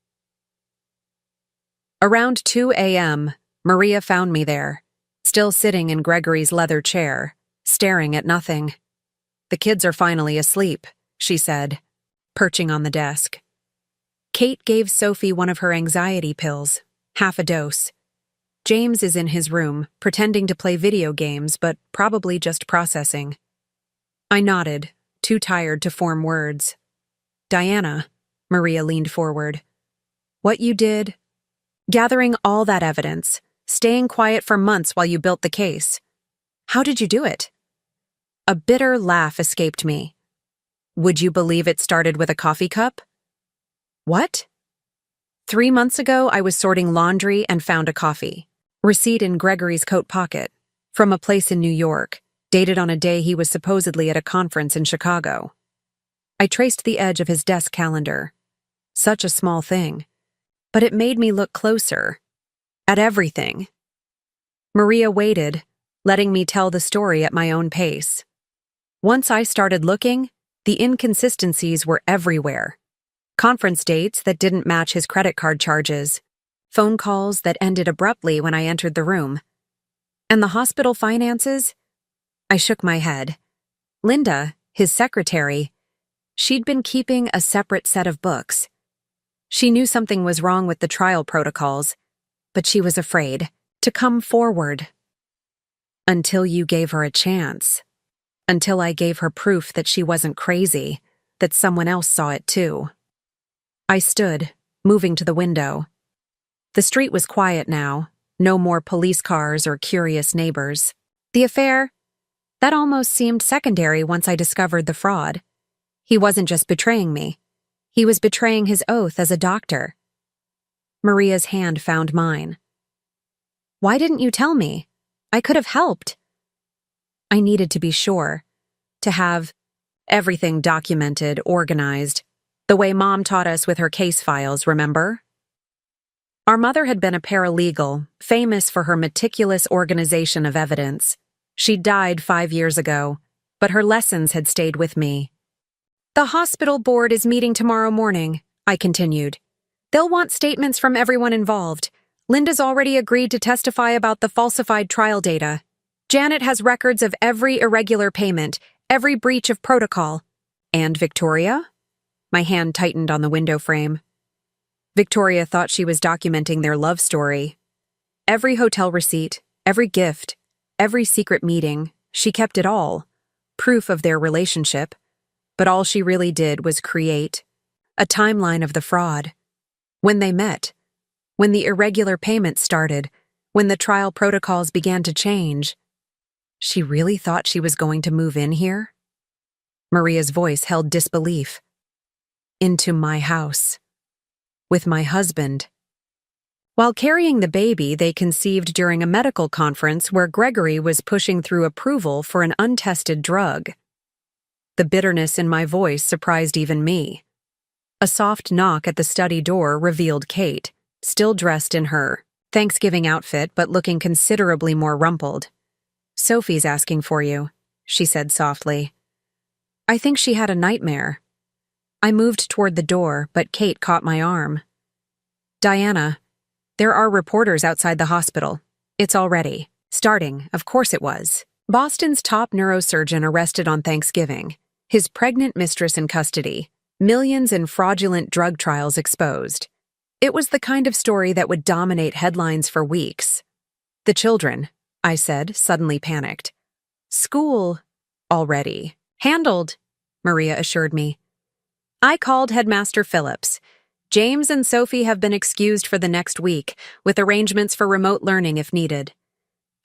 Around 2 a.m., Maria found me there, still sitting in Gregory's leather chair, staring at nothing. "The kids are finally asleep," she said, perching on the desk. Kate gave Sophie one of her anxiety pills, half a dose. James is in his room, pretending to play video games, but probably just processing. I nodded, too tired to form words. "Diana," Maria leaned forward. "What you did? Gathering all that evidence, staying quiet for months while you built the case. How did you do it?" A bitter laugh escaped me. "Would you believe it started with a coffee cup?" "What?" 3 months ago, I was sorting laundry and found a coffee. Receipt in Gregory's coat pocket, from a place in New York, dated on a day he was supposedly at a conference in Chicago. I traced the edge of his desk calendar. Such a small thing. But it made me look closer. At everything. Maria waited, letting me tell the story at my own pace. Once I started looking, the inconsistencies were everywhere. Conference dates that didn't match his credit card charges, phone calls that ended abruptly when I entered the room. And the hospital finances? I shook my head. Linda, his secretary, she'd been keeping a separate set of books. She knew something was wrong with the trial protocols, but she was afraid to come forward. Until you gave her a chance. Until I gave her proof that she wasn't crazy, that someone else saw it too. I stood, moving to the window. The street was quiet now, no more police cars or curious neighbors. The affair, that almost seemed secondary once I discovered the fraud. He wasn't just betraying me. He was betraying his oath as a doctor. Maria's hand found mine. Why didn't you tell me? I could have helped. I needed to be sure, to have everything documented, organized, the way Mom taught us with her case files, remember? Our mother had been a paralegal, famous for her meticulous organization of evidence. She died 5 years ago, but her lessons had stayed with me. The hospital board is meeting tomorrow morning, I continued. They'll want statements from everyone involved. Linda's already agreed to testify about the falsified trial data. Janet has records of every irregular payment, every breach of protocol. And Victoria? My hand tightened on the window frame. Victoria thought she was documenting their love story. Every hotel receipt, every gift, every secret meeting, she kept it all. Proof of their relationship. But all she really did was create a timeline of the fraud. When they met, when the irregular payments started, when the trial protocols began to change. She really thought she was going to move in here? Maria's voice held disbelief. Into my house. With my husband. While carrying the baby they conceived during a medical conference where Gregory was pushing through approval for an untested drug. The bitterness in my voice surprised even me. A soft knock at the study door revealed Kate, still dressed in her Thanksgiving outfit but looking considerably more rumpled. Sophie's asking for you, she said softly. I think she had a nightmare. I moved toward the door, but Kate caught my arm. Diana, there are reporters outside the hospital. It's already starting, of course it was. Boston's top neurosurgeon arrested on Thanksgiving. His pregnant mistress in custody. Millions in fraudulent drug trials exposed. It was the kind of story that would dominate headlines for weeks. The children, I said, suddenly panicked. School. Already. Handled, Maria assured me. I called Headmaster Phillips. James and Sophie have been excused for the next week, with arrangements for remote learning if needed.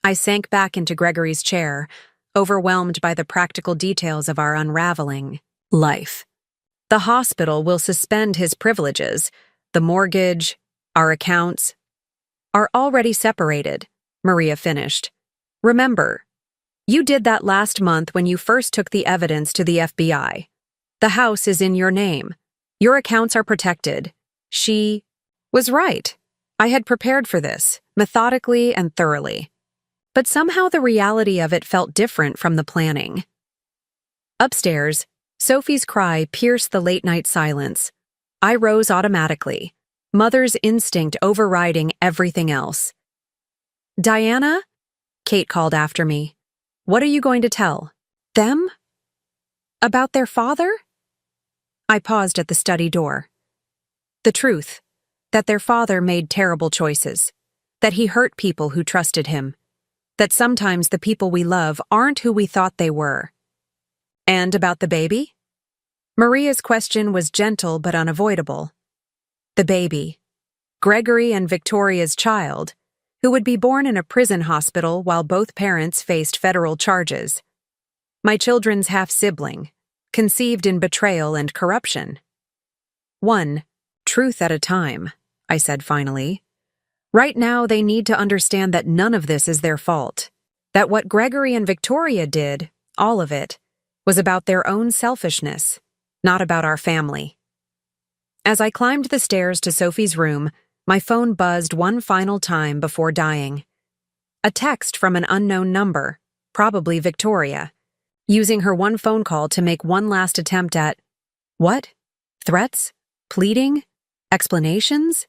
I sank back into Gregory's chair, overwhelmed by the practical details of our unraveling life. The hospital will suspend his privileges. The mortgage, our accounts, are already separated, Maria finished. Remember, you did that last month when you first took the evidence to the FBI. The house is in your name. Your accounts are protected. She was right. I had prepared for this, methodically and thoroughly. But somehow the reality of it felt different from the planning. Upstairs, Sophie's cry pierced the late-night silence. I rose automatically, mother's instinct overriding everything else. Diana? Kate called after me. What are you going to tell? Them? About their father? I paused at the study door. The truth, that their father made terrible choices, that he hurt people who trusted him, that sometimes the people we love aren't who we thought they were. And about the baby? Maria's question was gentle but unavoidable. The baby, Gregory and Victoria's child, who would be born in a prison hospital while both parents faced federal charges. My children's half-sibling, conceived in betrayal and corruption. One truth at a time, I said finally. Right now they need to understand that none of this is their fault, that what Gregory and Victoria did, all of it, was about their own selfishness, not about our family. As I climbed the stairs to Sophie's room, my phone buzzed one final time before dying. A text from an unknown number, probably Victoria. using her one phone call to make one last attempt at what? Threats? Pleading? Explanations?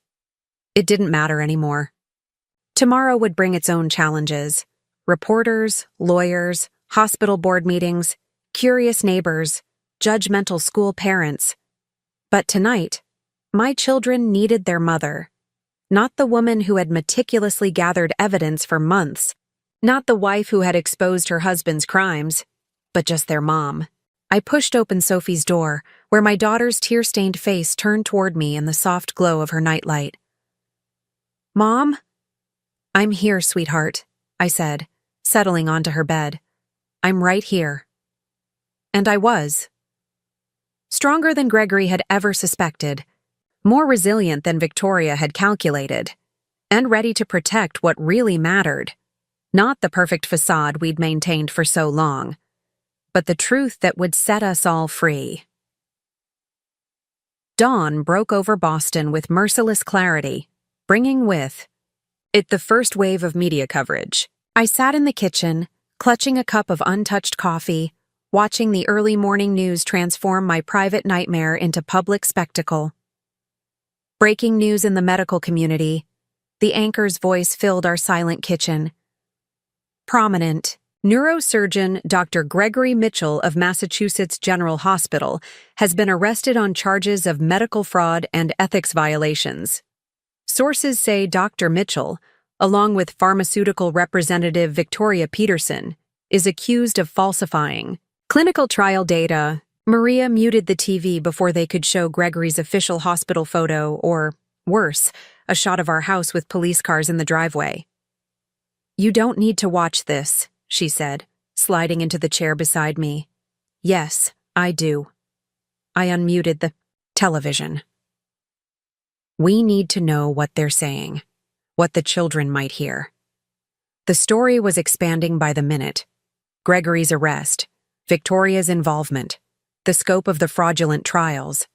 It didn't matter anymore. Tomorrow would bring its own challenges. Reporters, lawyers, hospital board meetings, curious neighbors, judgmental school parents. But tonight, my children needed their mother. Not the woman who had meticulously gathered evidence for months. Not the wife who had exposed her husband's crimes, but just their mom. I pushed open Sophie's door, where my daughter's tear-stained face turned toward me in the soft glow of her nightlight. "Mom?" "I'm here, sweetheart," I said, settling onto her bed. "I'm right here." And I was. Stronger than Gregory had ever suspected, more resilient than Victoria had calculated, and ready to protect what really mattered. Not the perfect facade we'd maintained for so long, but the truth that would set us all free. Dawn broke over Boston with merciless clarity, bringing with it the first wave of media coverage. I sat in the kitchen, clutching a cup of untouched coffee, watching the early morning news transform my private nightmare into public spectacle. Breaking news in the medical community, the anchor's voice filled our silent kitchen. Prominent neurosurgeon Dr. Gregory Mitchell of Massachusetts General Hospital has been arrested on charges of medical fraud and ethics violations. Sources say Dr. Mitchell, along with pharmaceutical representative Victoria Peterson, is accused of falsifying clinical trial data. Maria muted the TV before they could show Gregory's official hospital photo, or, worse, a shot of our house with police cars in the driveway. "You don't need to watch this," she said, sliding into the chair beside me. "Yes, I do." I unmuted the television. "We need to know what they're saying, what the children might hear." The story was expanding by the minute. Gregory's arrest, Victoria's involvement, the scope of the fraudulent trials.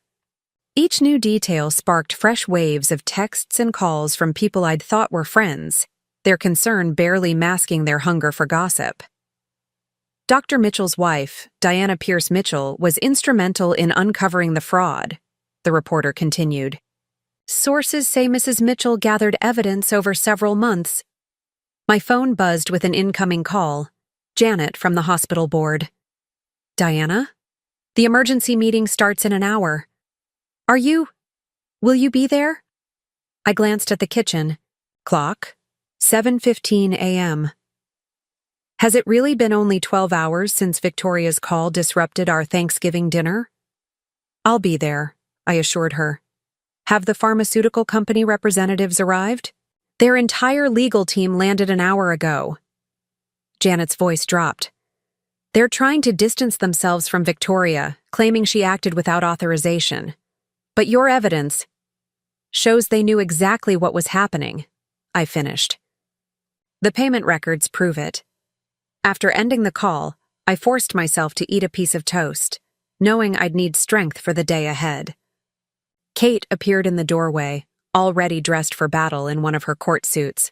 Each new detail sparked fresh waves of texts and calls from people I'd thought were friends, their concern barely masking their hunger for gossip. Dr. Mitchell's wife, Diana Pierce Mitchell, was instrumental in uncovering the fraud, the reporter continued. Sources say Mrs. Mitchell gathered evidence over several months. My phone buzzed with an incoming call. Janet from the hospital board. "Diana? The emergency meeting starts in an hour. Will you be there?" I glanced at the kitchen. Clock, 7:15 a.m. Has it really been only 12 hours since Victoria's call disrupted our Thanksgiving dinner? "I'll be there," I assured her. "Have the pharmaceutical company representatives arrived?" "Their entire legal team landed an hour ago." Janet's voice dropped. "They're trying to distance themselves from Victoria, claiming she acted without authorization. But your evidence shows they knew exactly what was happening," I finished. "The payment records prove it." After ending the call, I forced myself to eat a piece of toast, knowing I'd need strength for the day ahead. Kate appeared in the doorway, already dressed for battle in one of her court suits.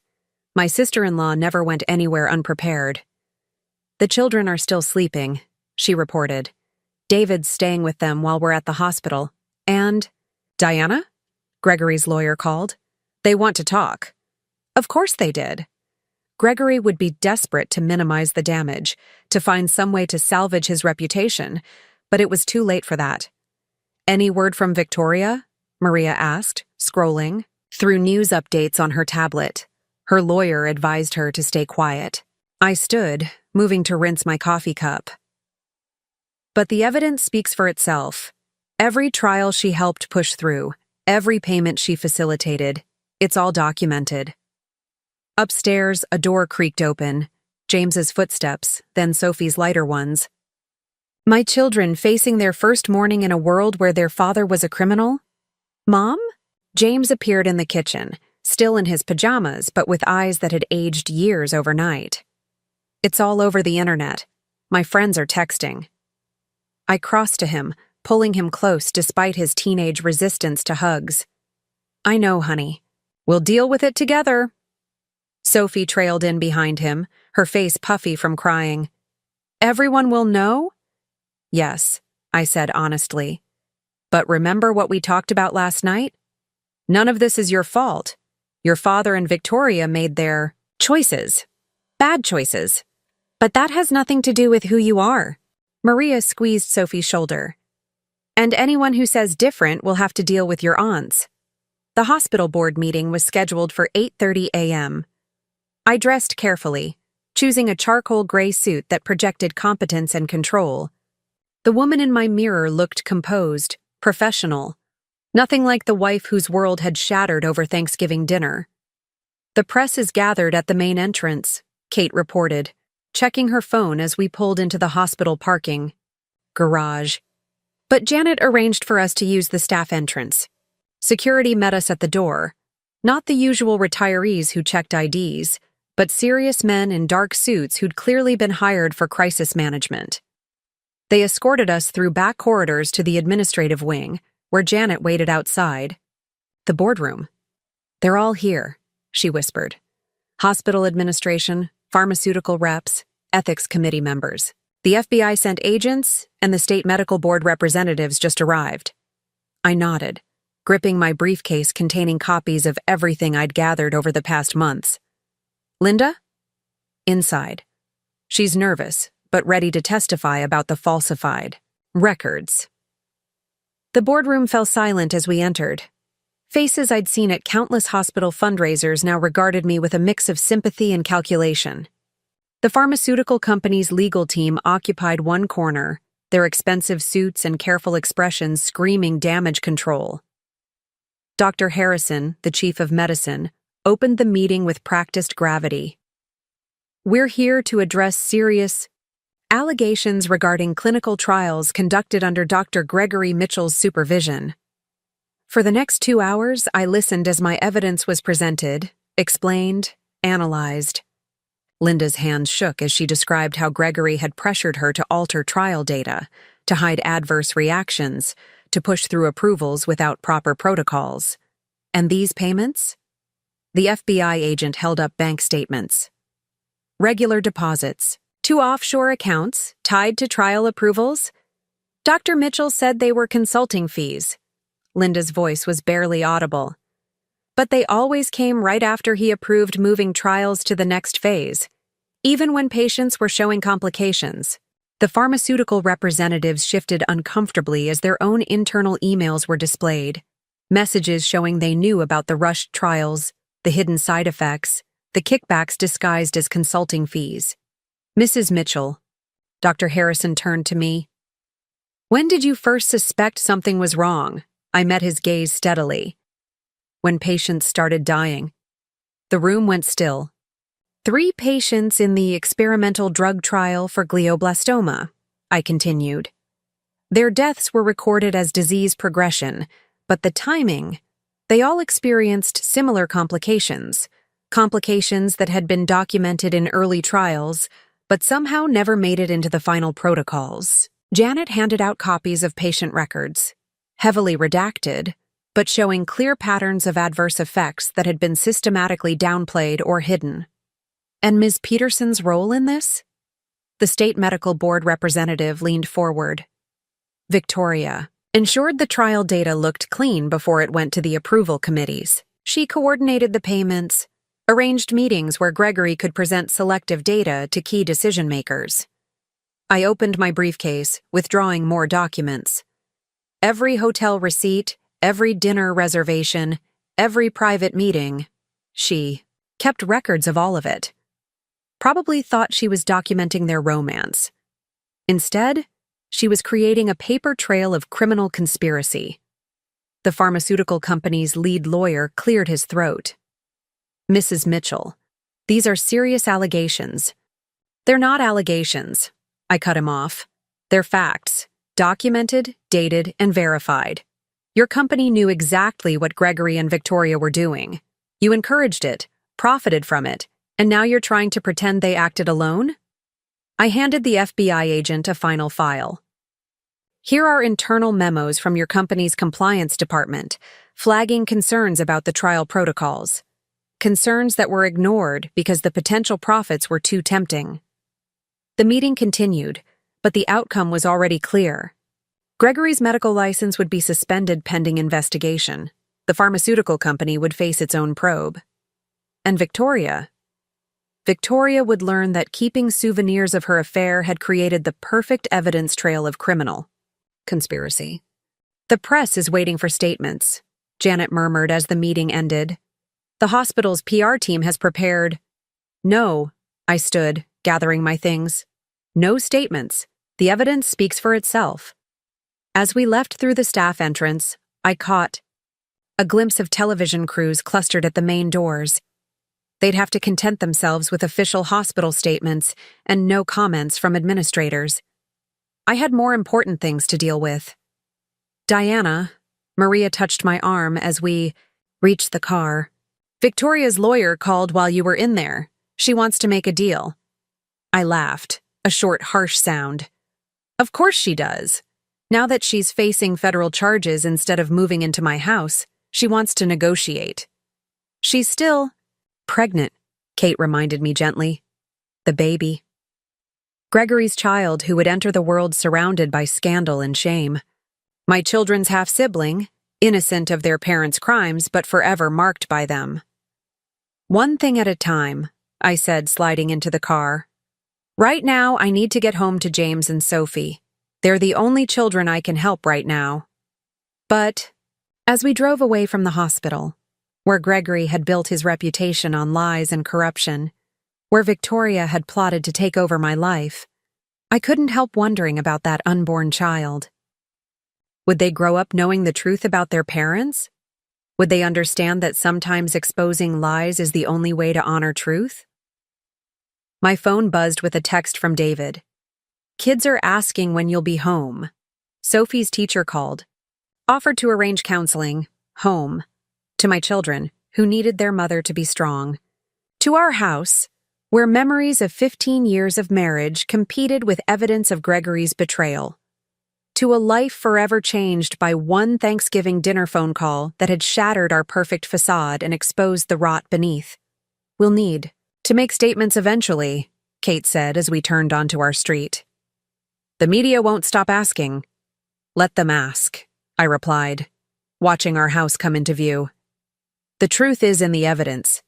My sister-in-law never went anywhere unprepared. "The children are still sleeping," she reported. "David's staying with them while we're at the hospital. And Diana?" Gregory's lawyer called. "They want to talk." Of course they did. Gregory would be desperate to minimize the damage, to find some way to salvage his reputation, but it was too late for that. "Any word from Victoria?" Maria asked, scrolling through news updates on her tablet. Her lawyer advised her to stay quiet. I stood, moving to rinse my coffee cup. But the evidence speaks for itself. Every trial she helped push through, every payment she facilitated, it's all documented. Upstairs, a door creaked open. James's footsteps, then Sophie's lighter ones. My children facing their first morning in a world where their father was a criminal? "Mom?" James appeared in the kitchen, still in his pajamas, but with eyes that had aged years overnight. "It's all over the internet. My friends are texting." I crossed to him, pulling him close despite his teenage resistance to hugs. "I know, honey. We'll deal with it together." Sophie trailed in behind him, her face puffy from crying. Everyone will know? Yes, I said honestly. But remember what we talked about last night? None of this is your fault. Your father and Victoria made their choices. Bad choices. But that has nothing to do with who you are. Maria squeezed Sophie's shoulder. And anyone who says different will have to deal with your aunts. The hospital board meeting was scheduled for 8:30 a.m. I dressed carefully, choosing a charcoal gray suit that projected competence and control. The woman in my mirror looked composed, professional, nothing like the wife whose world had shattered over Thanksgiving dinner. The press is gathered at the main entrance, Kate reported, checking her phone as we pulled into the hospital parking garage. But Janet arranged for us to use the staff entrance. Security met us at the door, not the usual retirees who checked IDs, but serious men in dark suits who'd clearly been hired for crisis management. They escorted us through back corridors to the administrative wing, where Janet waited outside. The boardroom. They're all here, she whispered. Hospital administration, pharmaceutical reps, ethics committee members. The FBI sent agents, and the state medical board representatives just arrived. I nodded, gripping my briefcase containing copies of everything I'd gathered over the past months. Linda? Inside. She's nervous, but ready to testify about the falsified records. The boardroom fell silent as we entered. Faces I'd seen at countless hospital fundraisers now regarded me with a mix of sympathy and calculation. The pharmaceutical company's legal team occupied one corner, their expensive suits and careful expressions screaming damage control. Dr. Harrison, the chief of medicine, opened the meeting with practiced gravity. We're here to address serious allegations regarding clinical trials conducted under Dr. Gregory Mitchell's supervision. For the next 2 hours, I listened as my evidence was presented, explained, analyzed. Linda's hands shook as she described how Gregory had pressured her to alter trial data, to hide adverse reactions, to push through approvals without proper protocols. And these payments? The FBI agent held up bank statements. Regular deposits, 2 offshore accounts tied to trial approvals. Dr. Mitchell said they were consulting fees. Linda's voice was barely audible. But they always came right after he approved moving trials to the next phase, even when patients were showing complications. The pharmaceutical representatives shifted uncomfortably as their own internal emails were displayed, messages showing they knew about the rushed trials, the hidden side effects, the kickbacks disguised as consulting fees. Mrs. Mitchell, Dr. Harrison turned to me. When did you first suspect something was wrong? I met his gaze steadily. When patients started dying. The room went still. 3 patients in the experimental drug trial for glioblastoma, I continued. Their deaths were recorded as disease progression, but the timing, they all experienced similar complications that had been documented in early trials, but somehow never made it into the final protocols. Janet handed out copies of patient records, heavily redacted, but showing clear patterns of adverse effects that had been systematically downplayed or hidden. And Ms. Peterson's role in this? The state medical board representative leaned forward. Victoria ensured the trial data looked clean before it went to the approval committees. She coordinated the payments, arranged meetings where Gregory could present selective data to key decision-makers. I opened my briefcase, withdrawing more documents. Every hotel receipt, every dinner reservation, every private meeting, she kept records of all of it. Probably thought she was documenting their romance. Instead, she was creating a paper trail of criminal conspiracy. The pharmaceutical company's lead lawyer cleared his throat. Mrs. Mitchell, these are serious allegations. They're not allegations. I cut him off. They're facts, documented, dated, and verified. Your company knew exactly what Gregory and Victoria were doing. You encouraged it, profited from it, and now you're trying to pretend they acted alone? I handed the FBI agent a final file. Here are internal memos from your company's compliance department, flagging concerns about the trial protocols. Concerns that were ignored because the potential profits were too tempting. The meeting continued, but the outcome was already clear. Gregory's medical license would be suspended pending investigation. The pharmaceutical company would face its own probe. And Victoria would learn that keeping souvenirs of her affair had created the perfect evidence trail of criminal conspiracy. "The press is waiting for statements," Janet murmured as the meeting ended. "The hospital's PR team has prepared—" "No," I stood, gathering my things. "No statements. The evidence speaks for itself." As we left through the staff entrance, I caught a glimpse of television crews clustered at the main doors. They'd have to content themselves with official hospital statements and no comments from administrators. I had more important things to deal with. "Diana," Maria touched my arm as we reached the car. "Victoria's lawyer called while you were in there. She wants to make a deal." I laughed, a short, harsh sound. "Of course she does. Now that she's facing federal charges instead of moving into my house, she wants to negotiate." "She's still pregnant," Kate reminded me gently. "The baby. Gregory's child who would enter the world surrounded by scandal and shame. My children's half-sibling, innocent of their parents' crimes but forever marked by them." "One thing at a time," I said, sliding into the car. "Right now, I need to get home to James and Sophie. They're the only children I can help right now." But as we drove away from the hospital, where Gregory had built his reputation on lies and corruption, where Victoria had plotted to take over my life, I couldn't help wondering about that unborn child. Would they grow up knowing the truth about their parents? Would they understand that sometimes exposing lies is the only way to honor truth? My phone buzzed with a text from David. "Kids are asking when you'll be home." Sophie's teacher called, offered to arrange counseling, home, to my children, who needed their mother to be strong. To our house, where memories of 15 years of marriage competed with evidence of Gregory's betrayal. To a life forever changed by one Thanksgiving dinner phone call that had shattered our perfect facade and exposed the rot beneath. "We'll need to make statements eventually," Kate said as we turned onto our street. "The media won't stop asking." "Let them ask," I replied, watching our house come into view. "The truth is in the evidence.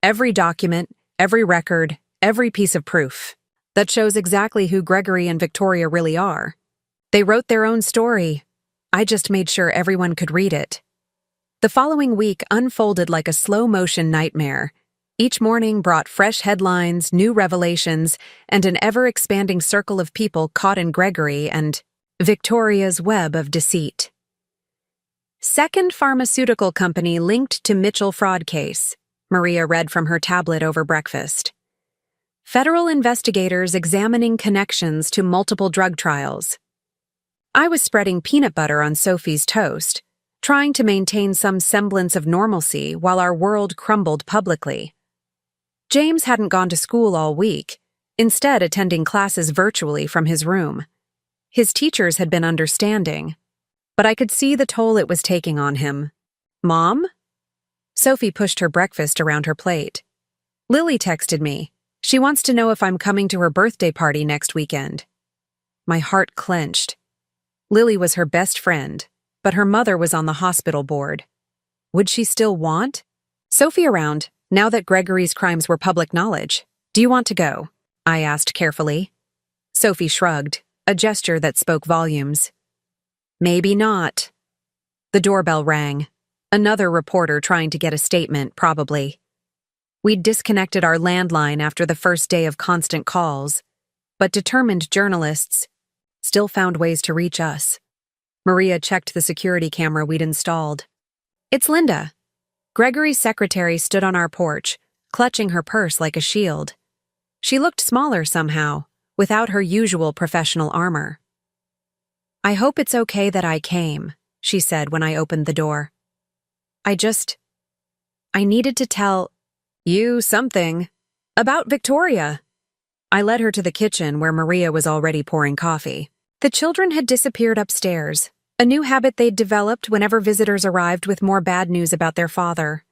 Every document, every record, every piece of proof that shows exactly who Gregory and Victoria really are. They wrote their own story. I just made sure everyone could read it." The following week unfolded like a slow-motion nightmare. Each morning brought fresh headlines, new revelations, and an ever-expanding circle of people caught in Gregory and Victoria's web of deceit. "Second pharmaceutical company linked to Mitchell fraud case," Maria read from her tablet over breakfast. "Federal investigators examining connections to multiple drug trials." I was spreading peanut butter on Sophie's toast, trying to maintain some semblance of normalcy while our world crumbled publicly. James hadn't gone to school all week, instead attending classes virtually from his room. His teachers had been understanding, but I could see the toll it was taking on him. "Mom?" Sophie pushed her breakfast around her plate. "Lily texted me. She wants to know if I'm coming to her birthday party next weekend." My heart clenched. Lily was her best friend, but her mother was on the hospital board. Would she still want Sophie around, now that Gregory's crimes were public knowledge? "Do you want to go?" I asked carefully. Sophie shrugged, a gesture that spoke volumes. "Maybe not." The doorbell rang. Another reporter trying to get a statement, probably. We'd disconnected our landline after the first day of constant calls, but determined journalists still found ways to reach us. Maria checked the security camera we'd installed. "It's Linda." Gregory's secretary stood on our porch, clutching her purse like a shield. She looked smaller somehow, without her usual professional armor. "I hope it's okay that I came," she said when I opened the door. I needed to tell you something about Victoria." I led her to the kitchen where Maria was already pouring coffee. The children had disappeared upstairs, a new habit they'd developed whenever visitors arrived with more bad news about their father.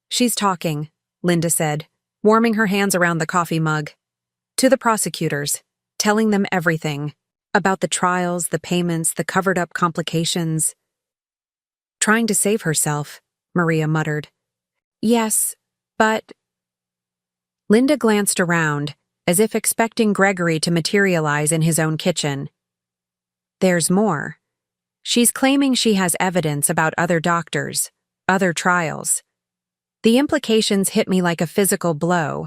"She's talking," Linda said, warming her hands around the coffee mug. "To the prosecutors. telling them everything about the trials, the payments, the covered-up complications. Trying to save herself, Maria muttered. Yes, but... Linda glanced around, as if expecting Gregory to materialize in his own kitchen. There's more. She's claiming she has evidence about other doctors, other trials. The implications hit me like a physical blow.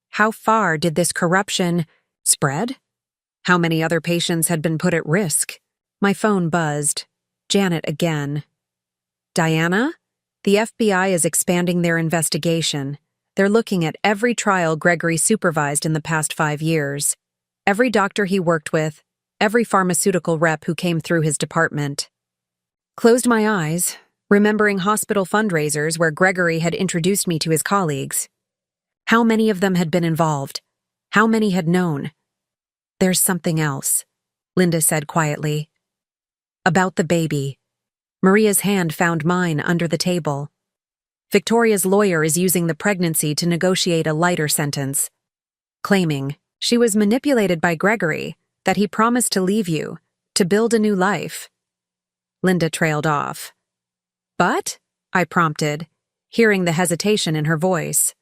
How far did this corruption spread? How many other patients had been put at risk? My phone buzzed. Janet again. Diana? The FBI is expanding their investigation. They're looking at every trial Gregory supervised in the past 5 years. Every doctor he worked with, every pharmaceutical rep who came through his department. Closed my eyes, remembering hospital fundraisers where Gregory had introduced me to his colleagues. How many of them had been involved? How many had known? There's something else, Linda said quietly. About the baby. Maria's hand found mine under the table. Victoria's lawyer is using the pregnancy to negotiate a lighter sentence, claiming she was manipulated by Gregory, that he promised to leave you, to build a new life. Linda trailed off. But, I prompted, hearing the hesitation in her voice.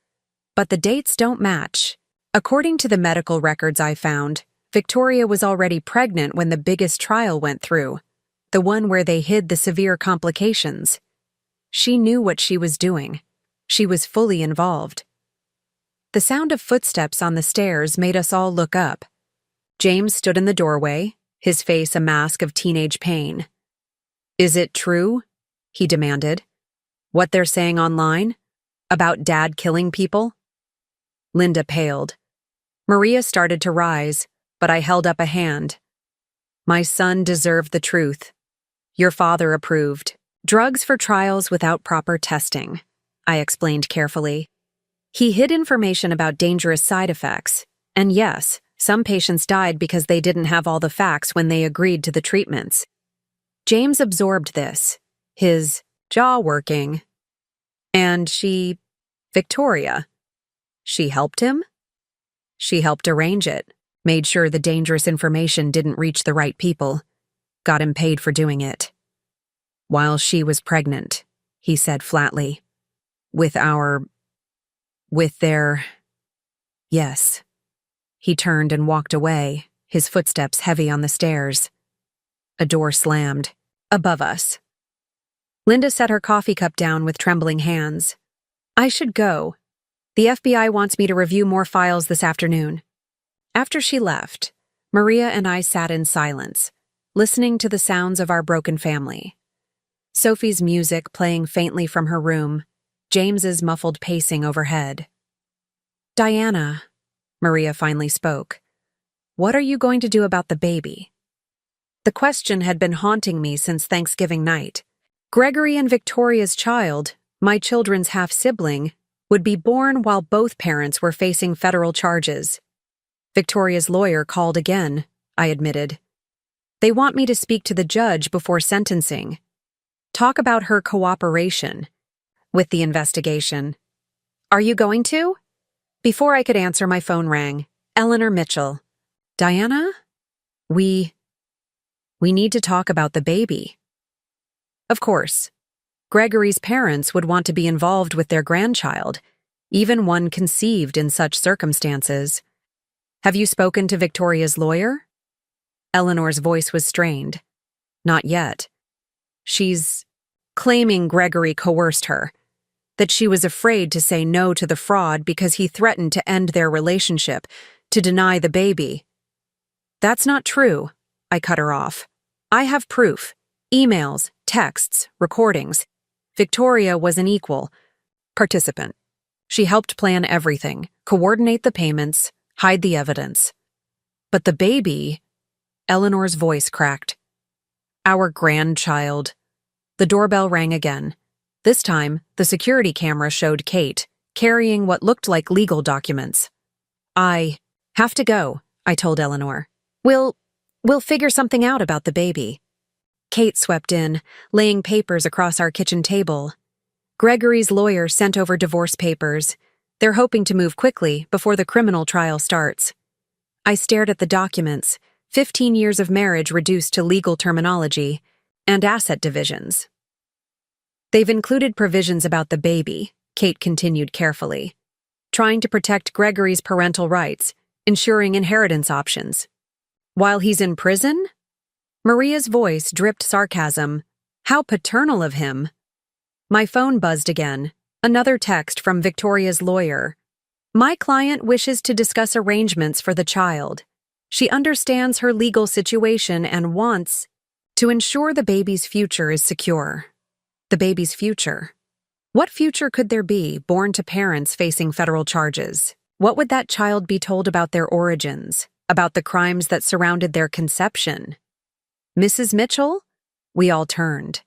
But the dates don't match. According to the medical records I found, Victoria was already pregnant when the biggest trial went through, the one where they hid the severe complications. She knew what she was doing. She was fully involved. The sound of footsteps on the stairs made us all look up. James stood in the doorway, his face a mask of teenage pain. Is it true? He demanded. What they're saying online? About Dad killing people? Linda paled. Maria started to rise, but I held up a hand. My son deserved the truth. Your father approved. Drugs for trials without proper testing, I explained carefully. He hid information about dangerous side effects, and yes, some patients died because they didn't have all the facts when they agreed to the treatments. James absorbed this, his jaw working. And Victoria, she helped him? She helped arrange it, made sure the dangerous information didn't reach the right people, got him paid for doing it. While she was pregnant, he said flatly. With their... Yes. He turned and walked away, his footsteps heavy on the stairs. A door slammed. Above us. Linda set her coffee cup down with trembling hands. I should go. The FBI wants me to review more files this afternoon. After she left, Maria and I sat in silence, listening to the sounds of our broken family. Sophie's music playing faintly from her room, James's muffled pacing overhead. Diana, Maria finally spoke, what are you going to do about the baby? The question had been haunting me since Thanksgiving night. Gregory and Victoria's child, my children's half-sibling, would be born while both parents were facing federal charges. Victoria's lawyer called again, I admitted. They want me to speak to the judge before sentencing. Talk about her cooperation with the investigation. Are you going to? Before I could answer, my phone rang. Eleanor Mitchell. Diana? We need to talk about the baby. Of course. Gregory's parents would want to be involved with their grandchild, even one conceived in such circumstances. Have you spoken to Victoria's lawyer? Eleanor's voice was strained. Not yet. She's claiming Gregory coerced her, that she was afraid to say no to the fraud because he threatened to end their relationship, to deny the baby. That's not true, I cut her off. I have proof. Emails, texts, recordings. Victoria was an equal participant. She helped plan everything, coordinate the payments, hide the evidence. But the baby... Eleanor's voice cracked. Our grandchild. The doorbell rang again. This time, the security camera showed Kate, carrying what looked like legal documents. I have to go, I told Eleanor. We'll figure something out about the baby. Kate swept in, laying papers across our kitchen table. Gregory's lawyer sent over divorce papers. They're hoping to move quickly before the criminal trial starts. I stared at the documents, 15 years of marriage reduced to legal terminology, and asset divisions. They've included provisions about the baby, Kate continued carefully, trying to protect Gregory's parental rights, ensuring inheritance options. While he's in prison? Maria's voice dripped sarcasm. How paternal of him. My phone buzzed again. Another text from Victoria's lawyer. My client wishes to discuss arrangements for the child. She understands her legal situation and wants to ensure the baby's future is secure. The baby's future. What future could there be born to parents facing federal charges? What would that child be told about their origins, about the crimes that surrounded their conception? Mrs. Mitchell? We all turned.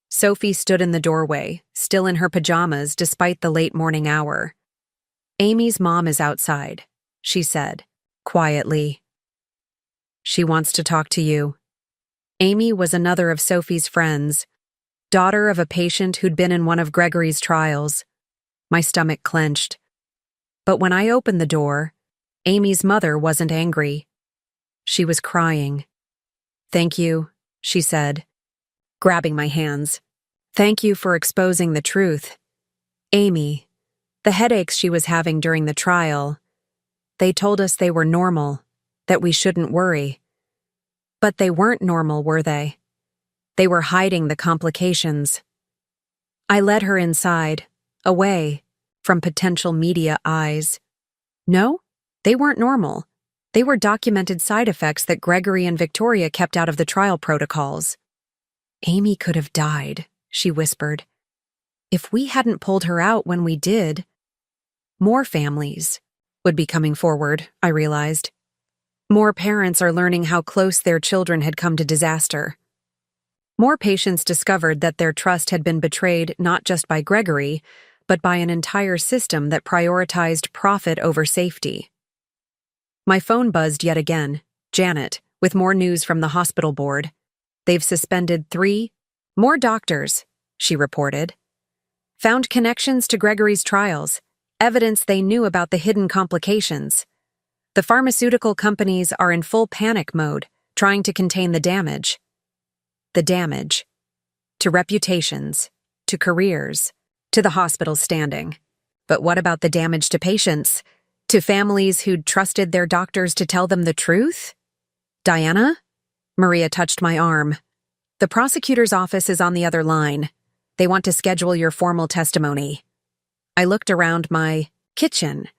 Sophie stood in the doorway, still in her pajamas despite the late morning hour. Amy's mom is outside, she said, quietly. She wants to talk to you. Amy was another of Sophie's friends, daughter of a patient who'd been in one of Gregory's trials. My stomach clenched. But when I opened the door, Amy's mother wasn't angry. She was crying. Thank you, she said, grabbing my hands. Thank you for exposing the truth. Amy, the headaches she was having during the trial, they told us they were normal, that we shouldn't worry. But they weren't normal, were they? They were hiding the complications. I led her inside, away from potential media eyes. No, they weren't normal. They were documented side effects that Gregory and Victoria kept out of the trial protocols. Amy could have died, she whispered. If we hadn't pulled her out when we did, more families would be coming forward, I realized. More parents are learning how close their children had come to disaster. More patients discovered that their trust had been betrayed not just by Gregory, but by an entire system that prioritized profit over safety. My phone buzzed yet again. Janet, with more news from the hospital board. They've suspended 3 more doctors, she reported. Found connections to Gregory's trials, evidence they knew about the hidden complications. The pharmaceutical companies are in full panic mode, trying to contain the damage. The damage. To reputations, to careers, to the hospital's standing. But what about the damage to patients? To families who'd trusted their doctors to tell them the truth? Diana? Maria touched my arm. The prosecutor's office is on the other line. They want to schedule your formal testimony. I looked around my kitchen,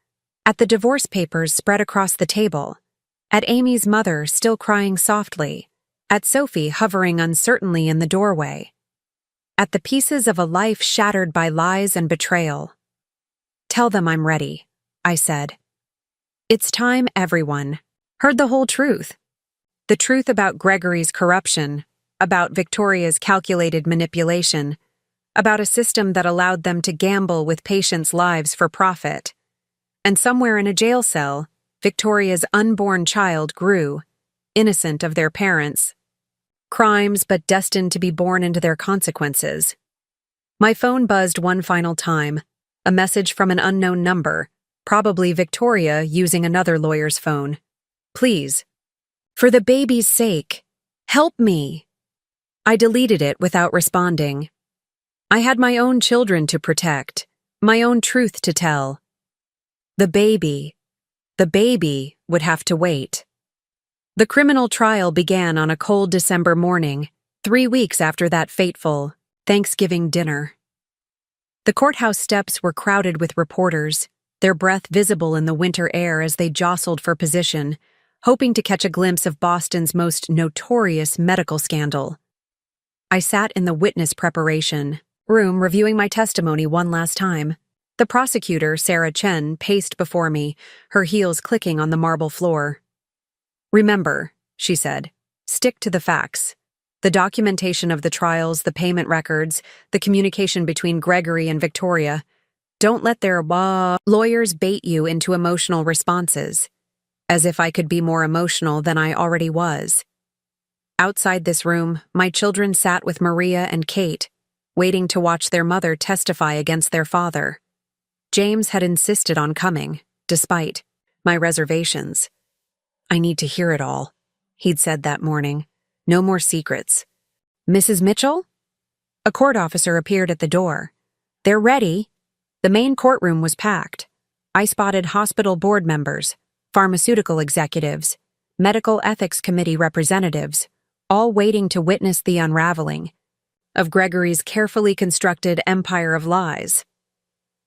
at the divorce papers spread across the table, at Amy's mother still crying softly, at Sophie hovering uncertainly in the doorway, at the pieces of a life shattered by lies and betrayal. Tell them I'm ready, I said. It's time everyone heard the whole truth. The truth about Gregory's corruption, about Victoria's calculated manipulation, about a system that allowed them to gamble with patients' lives for profit. And somewhere in a jail cell, Victoria's unborn child grew, innocent of their parents. Crimes but destined to be born into their consequences. My phone buzzed one final time, a message from an unknown number, probably Victoria using another lawyer's phone. Please. For the baby's sake, help me. I deleted it without responding. I had my own children to protect, my own truth to tell. The baby would have to wait. The criminal trial began on a cold December morning, 3 weeks after that fateful Thanksgiving dinner. The courthouse steps were crowded with reporters, their breath visible in the winter air as they jostled for position, hoping to catch a glimpse of Boston's most notorious medical scandal. I sat in the witness preparation room reviewing my testimony one last time. The prosecutor, Sarah Chen, paced before me, her heels clicking on the marble floor. Remember, she said, stick to the facts. The documentation of the trials, the payment records, the communication between Gregory and Victoria. Don't let their lawyers bait you into emotional responses, as if I could be more emotional than I already was. Outside this room, my children sat with Maria and Kate, waiting to watch their mother testify against their father. James had insisted on coming, despite my reservations. I need to hear it all, he'd said that morning. No more secrets. Mrs. Mitchell? A court officer appeared at the door. They're ready. The main courtroom was packed. I spotted hospital board members, pharmaceutical executives, medical ethics committee representatives, all waiting to witness the unraveling of Gregory's carefully constructed empire of lies.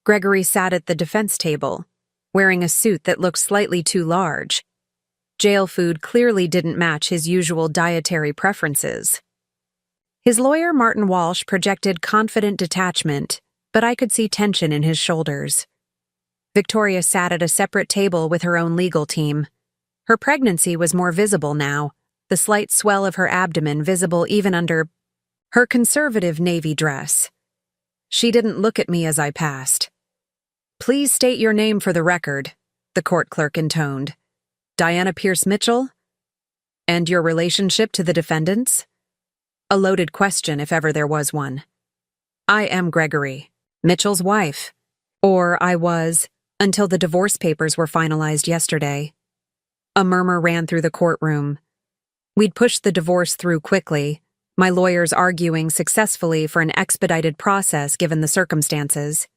Gregory sat at the defense table, wearing a suit that looked slightly too large. Jail food clearly didn't match his usual dietary preferences. His lawyer, Martin Walsh, projected confident detachment, but I could see tension in his shoulders. Victoria sat at a separate table with her own legal team. Her pregnancy was more visible now, the slight swell of her abdomen visible even under her conservative navy dress. She didn't look at me as I passed. Please state your name for the record, the court clerk intoned. Diana Pierce Mitchell? And your relationship to the defendants? A loaded question if ever there was one. I am Gregory, Mitchell's wife. Or I was, until the divorce papers were finalized yesterday. A murmur ran through the courtroom. We'd pushed the divorce through quickly, my lawyers arguing successfully for an expedited process given the circumstances.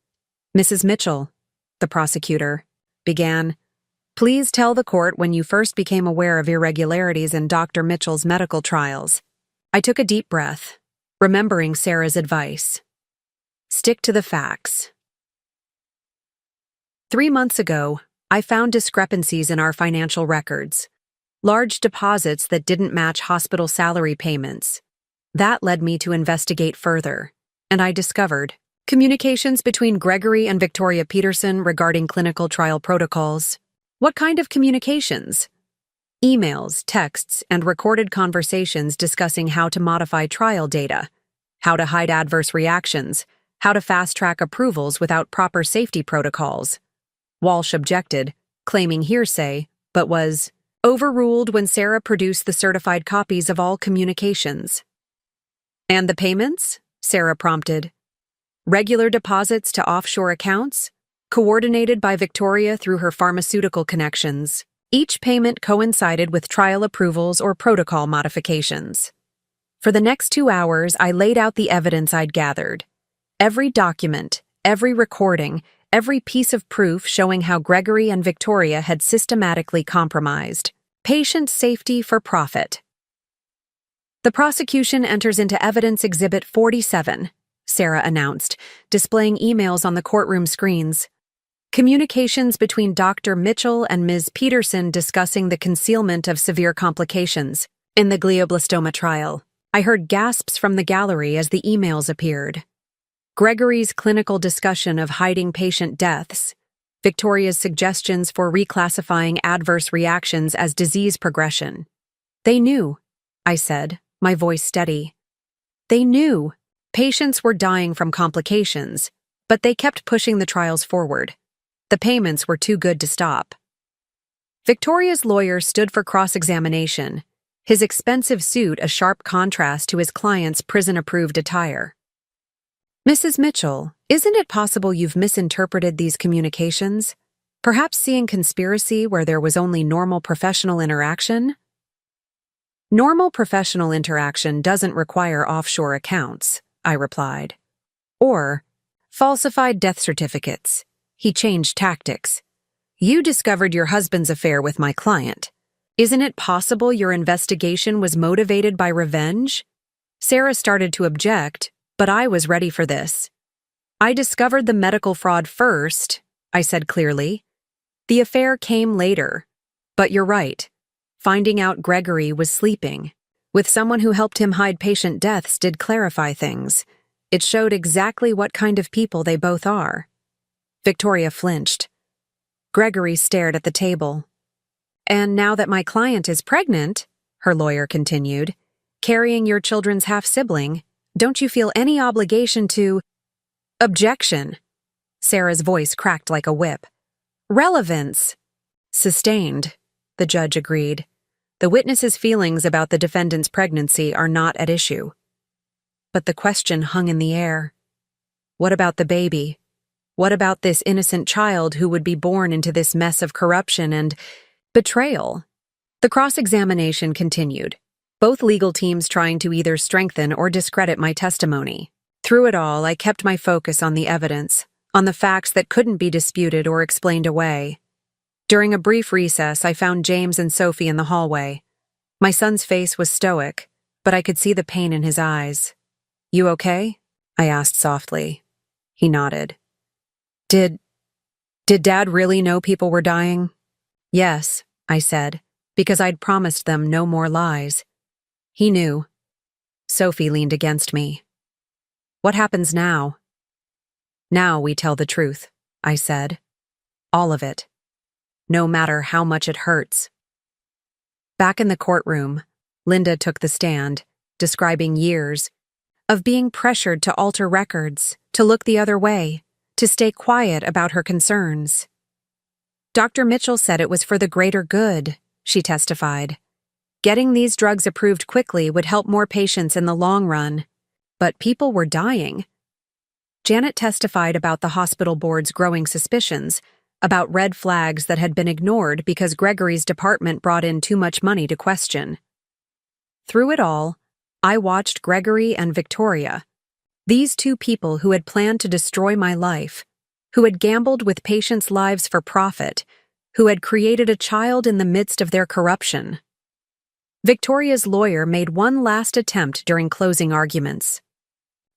Mrs. Mitchell, the prosecutor, began, please tell the court when you first became aware of irregularities in Dr. Mitchell's medical trials. I took a deep breath, remembering Sarah's advice. Stick to the facts. 3 months ago, I found discrepancies in our financial records. Large deposits that didn't match hospital salary payments. That led me to investigate further, and I discovered communications between Gregory and Victoria Peterson regarding clinical trial protocols. What kind of communications? Emails, texts, and recorded conversations discussing how to modify trial data, how to hide adverse reactions, how to fast-track approvals without proper safety protocols. Walsh objected, claiming hearsay, but was overruled when Sarah produced the certified copies of all communications. And the payments? Sarah prompted. Regular deposits to offshore accounts, coordinated by Victoria through her pharmaceutical connections. Each payment coincided with trial approvals or protocol modifications. For the next 2 hours, I laid out the evidence I'd gathered. Every document, every recording, every piece of proof showing how Gregory and Victoria had systematically compromised patient safety for profit. The prosecution enters into Evidence Exhibit 47, Sarah announced, displaying emails on the courtroom screens. Communications between Dr. Mitchell and Ms. Peterson discussing the concealment of severe complications in the glioblastoma trial. I heard gasps from the gallery as the emails appeared. Gregory's clinical discussion of hiding patient deaths, Victoria's suggestions for reclassifying adverse reactions as disease progression. They knew, I said, my voice steady. They knew patients were dying from complications, but they kept pushing the trials forward. The payments were too good to stop. Victoria's lawyer stood for cross-examination, his expensive suit a sharp contrast to his client's prison-approved attire. Mrs. Mitchell, isn't it possible you've misinterpreted these communications? Perhaps seeing conspiracy where there was only normal professional interaction? Normal professional interaction doesn't require offshore accounts, I replied. Or falsified death certificates. He changed tactics. You discovered your husband's affair with my client. Isn't it possible your investigation was motivated by revenge? Sarah started to object, but I was ready for this. I discovered the medical fraud first, I said clearly. The affair came later. But you're right. Finding out Gregory was sleeping with someone who helped him hide patient deaths did clarify things. It showed exactly what kind of people they both are. Victoria flinched. Gregory stared at the table. And now that my client is pregnant, her lawyer continued, carrying your children's half-sibling, don't you feel any obligation to— Objection. Sarah's voice cracked like a whip. Relevance. Sustained, the judge agreed. The witness's feelings about the defendant's pregnancy are not at issue. But the question hung in the air. What about the baby? What about this innocent child who would be born into this mess of corruption and betrayal? The cross-examination continued, both legal teams trying to either strengthen or discredit my testimony. Through it all, I kept my focus on the evidence, on the facts that couldn't be disputed or explained away. During a brief recess, I found James and Sophie in the hallway. My son's face was stoic, but I could see the pain in his eyes. "You okay?" I asked softly. He nodded. Did Dad really know people were dying?" "Yes," I said, because I'd promised them no more lies. He knew. Sophie leaned against me. "What happens now?" "Now we tell the truth," I said. "All of it. No matter how much it hurts." Back in the courtroom, Linda took the stand, describing years of being pressured to alter records, to look the other way, to stay quiet about her concerns. "Dr. Mitchell said it was for the greater good," she testified. "Getting these drugs approved quickly would help more patients in the long run. But people were dying." Janet testified about the hospital board's growing suspicions, about red flags that had been ignored because Gregory's department brought in too much money to question. Through it all, I watched Gregory and Victoria, these two people who had planned to destroy my life, who had gambled with patients' lives for profit, who had created a child in the midst of their corruption. Victoria's lawyer made one last attempt during closing arguments.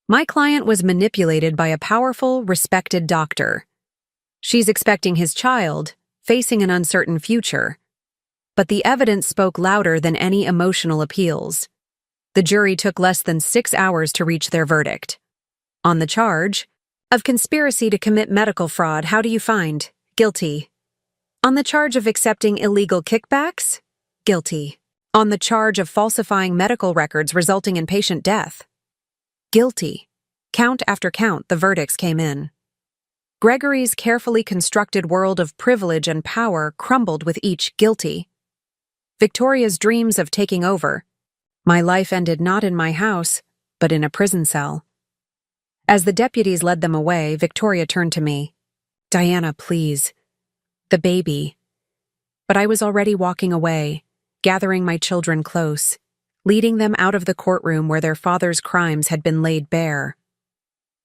My client was manipulated by a powerful, respected doctor. She's expecting his child, facing an uncertain future. But the evidence spoke louder than any emotional appeals. The jury took less than 6 hours to reach their verdict. On the charge of conspiracy to commit medical fraud, how do you find? Guilty. On the charge of accepting illegal kickbacks? Guilty. On the charge of falsifying medical records resulting in patient death? Guilty. Count after count, the verdicts came in. Gregory's carefully constructed world of privilege and power crumbled with each guilty. Victoria's dreams of taking over. My life ended not in my house, but in a prison cell. As the deputies led them away, Victoria turned to me. "Diana, please. The baby." But I was already walking away, gathering my children close, leading them out of the courtroom where their father's crimes had been laid bare.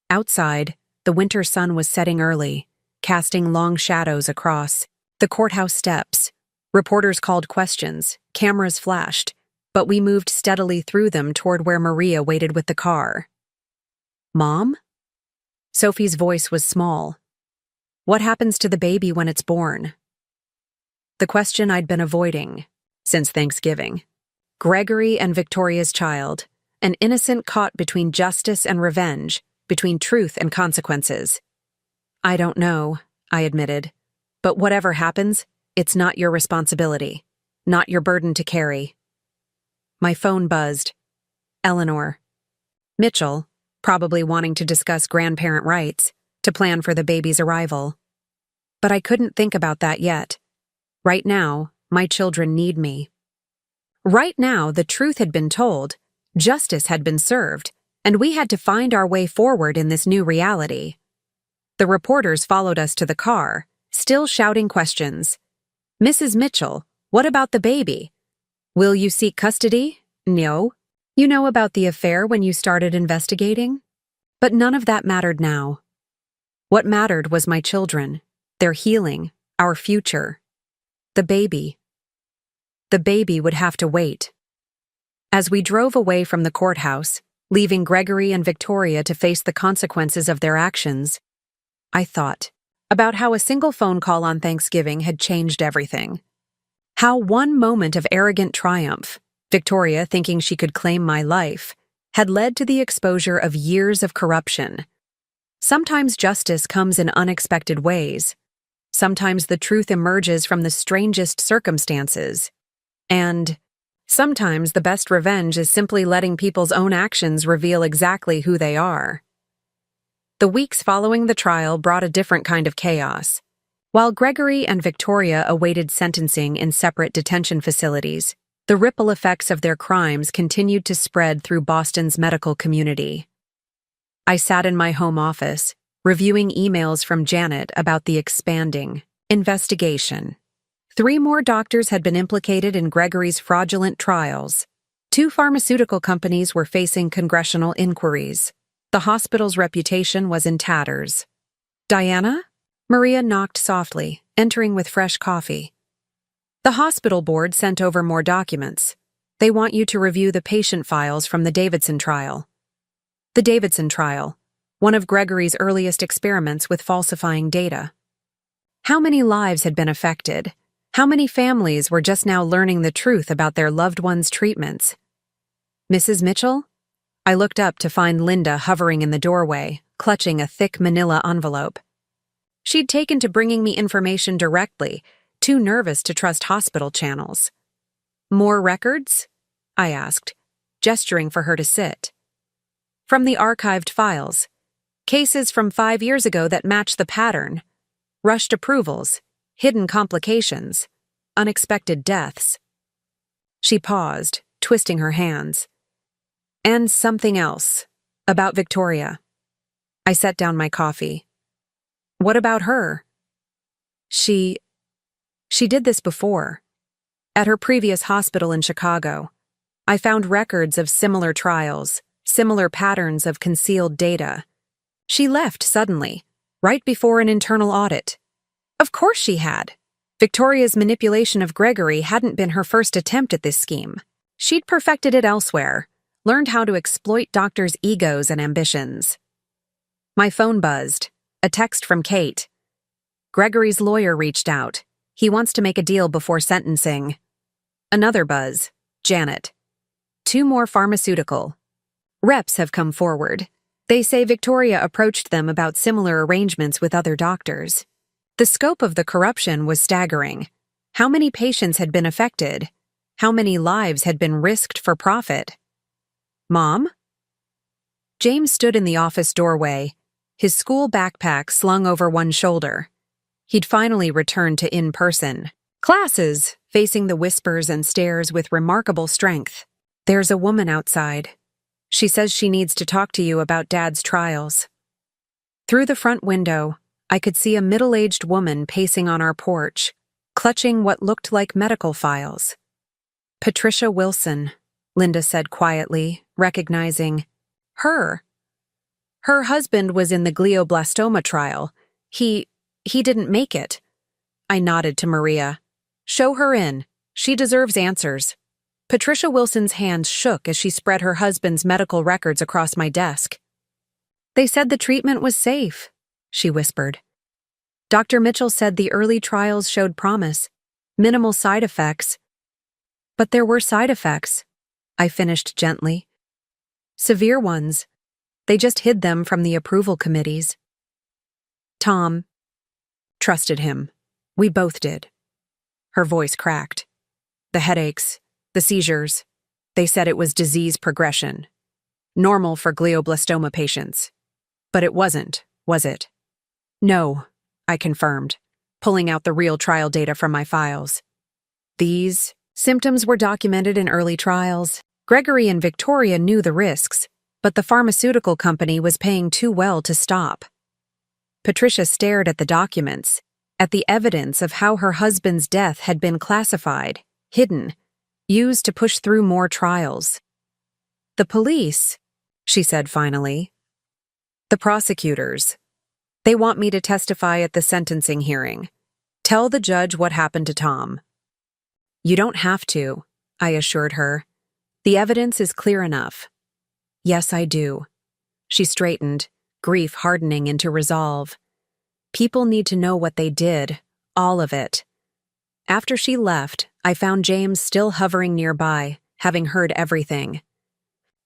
Outside, the winter sun was setting early, casting long shadows across the courthouse steps. Reporters called questions, cameras flashed, but we moved steadily through them toward where Maria waited with the car. "Mom?" Sophie's voice was small. "What happens to the baby when it's born?" The question I'd been avoiding since Thanksgiving. Gregory and Victoria's child, an innocent caught between justice and revenge, between truth and consequences. "I don't know," I admitted. "But whatever happens, it's not your responsibility, not your burden to carry." My phone buzzed. Eleanor. Mitchell, probably wanting to discuss grandparent rights, to plan for the baby's arrival. But I couldn't think about that yet. Right now, my children need me. Right now, the truth had been told, justice had been served, and we had to find our way forward in this new reality. The reporters followed us to the car, still shouting questions. "Mrs. Mitchell, what about the baby? Will you seek custody? No. You know about the affair when you started investigating?" But none of that mattered now. What mattered was my children, their healing, our future. The baby. The baby would have to wait. As we drove away from the courthouse, leaving Gregory and Victoria to face the consequences of their actions, I thought about how a single phone call on Thanksgiving had changed everything. How one moment of arrogant triumph, Victoria thinking she could claim my life, had led to the exposure of years of corruption. Sometimes justice comes in unexpected ways. Sometimes the truth emerges from the strangest circumstances. And sometimes the best revenge is simply letting people's own actions reveal exactly who they are. The weeks following the trial brought a different kind of chaos. While Gregory and Victoria awaited sentencing in separate detention facilities, the ripple effects of their crimes continued to spread through Boston's medical community. I sat in my home office, reviewing emails from Janet about the expanding investigation. 3 more doctors had been implicated in Gregory's fraudulent trials. 2 pharmaceutical companies were facing congressional inquiries. The hospital's reputation was in tatters. "Diana?" Maria knocked softly, entering with fresh coffee. "The hospital board sent over more documents. They want you to review the patient files from the Davidson trial." The Davidson trial, one of Gregory's earliest experiments with falsifying data. How many lives had been affected? How many families were just now learning the truth about their loved ones' treatments? "Mrs. Mitchell?" I looked up to find Linda hovering in the doorway, clutching a thick manila envelope. She'd taken to bringing me information directly, too nervous to trust hospital channels. "More records?" I asked, gesturing for her to sit. "From the archived files. Cases from 5 years ago that match the pattern. Rushed approvals, hidden complications, unexpected deaths." She paused, twisting her hands. "And something else. About Victoria." I set down my coffee. "What about her?" She did this before. At her previous hospital in Chicago, I found records of similar trials, similar patterns of concealed data. She left suddenly, right before an internal audit. Of course she had. Victoria's manipulation of Gregory hadn't been her first attempt at this scheme. She'd perfected it elsewhere, learned how to exploit doctors' egos and ambitions. My phone buzzed. A text from Kate. "Gregory's lawyer reached out. He wants to make a deal before sentencing." Another buzz. Janet. 2 more pharmaceutical reps have come forward. They say Victoria approached them about similar arrangements with other doctors. The scope of the corruption was staggering. How many patients had been affected? How many lives had been risked for profit? "Mom?" James stood in the office doorway, his school backpack slung over one shoulder. He'd finally returned to in-person classes, facing the whispers and stares with remarkable strength. "There's a woman outside. She says she needs to talk to you about Dad's trials." Through the front window, I could see a middle-aged woman pacing on our porch, clutching what looked like medical files. "Patricia Wilson," Linda said quietly, recognizing her. "Her husband was in the glioblastoma trial. He didn't make it." I nodded to Maria. "Show her in. She deserves answers." Patricia Wilson's hands shook as she spread her husband's medical records across my desk. "They said the treatment was safe," she whispered. "Dr. Mitchell said the early trials showed promise, minimal side effects." "But there were side effects," I finished gently. "Severe ones. They just hid them from the approval committees." "Tom trusted him. We both did." Her voice cracked. "The headaches, the seizures, they said it was disease progression. Normal for glioblastoma patients. But it wasn't, was it?" "No," I confirmed, pulling out the real trial data from my files. "These symptoms were documented in early trials. Gregory and Victoria knew the risks, but the pharmaceutical company was paying too well to stop." Patricia stared at the documents, at the evidence of how her husband's death had been classified, hidden, used to push through more trials. "The police," she said finally. "The prosecutors. They want me to testify at the sentencing hearing. Tell the judge what happened to Tom." "You don't have to," I assured her. "The evidence is clear enough." "Yes, I do." She straightened, grief hardening into resolve. "People need to know what they did, all of it." After she left, I found James still hovering nearby, having heard everything.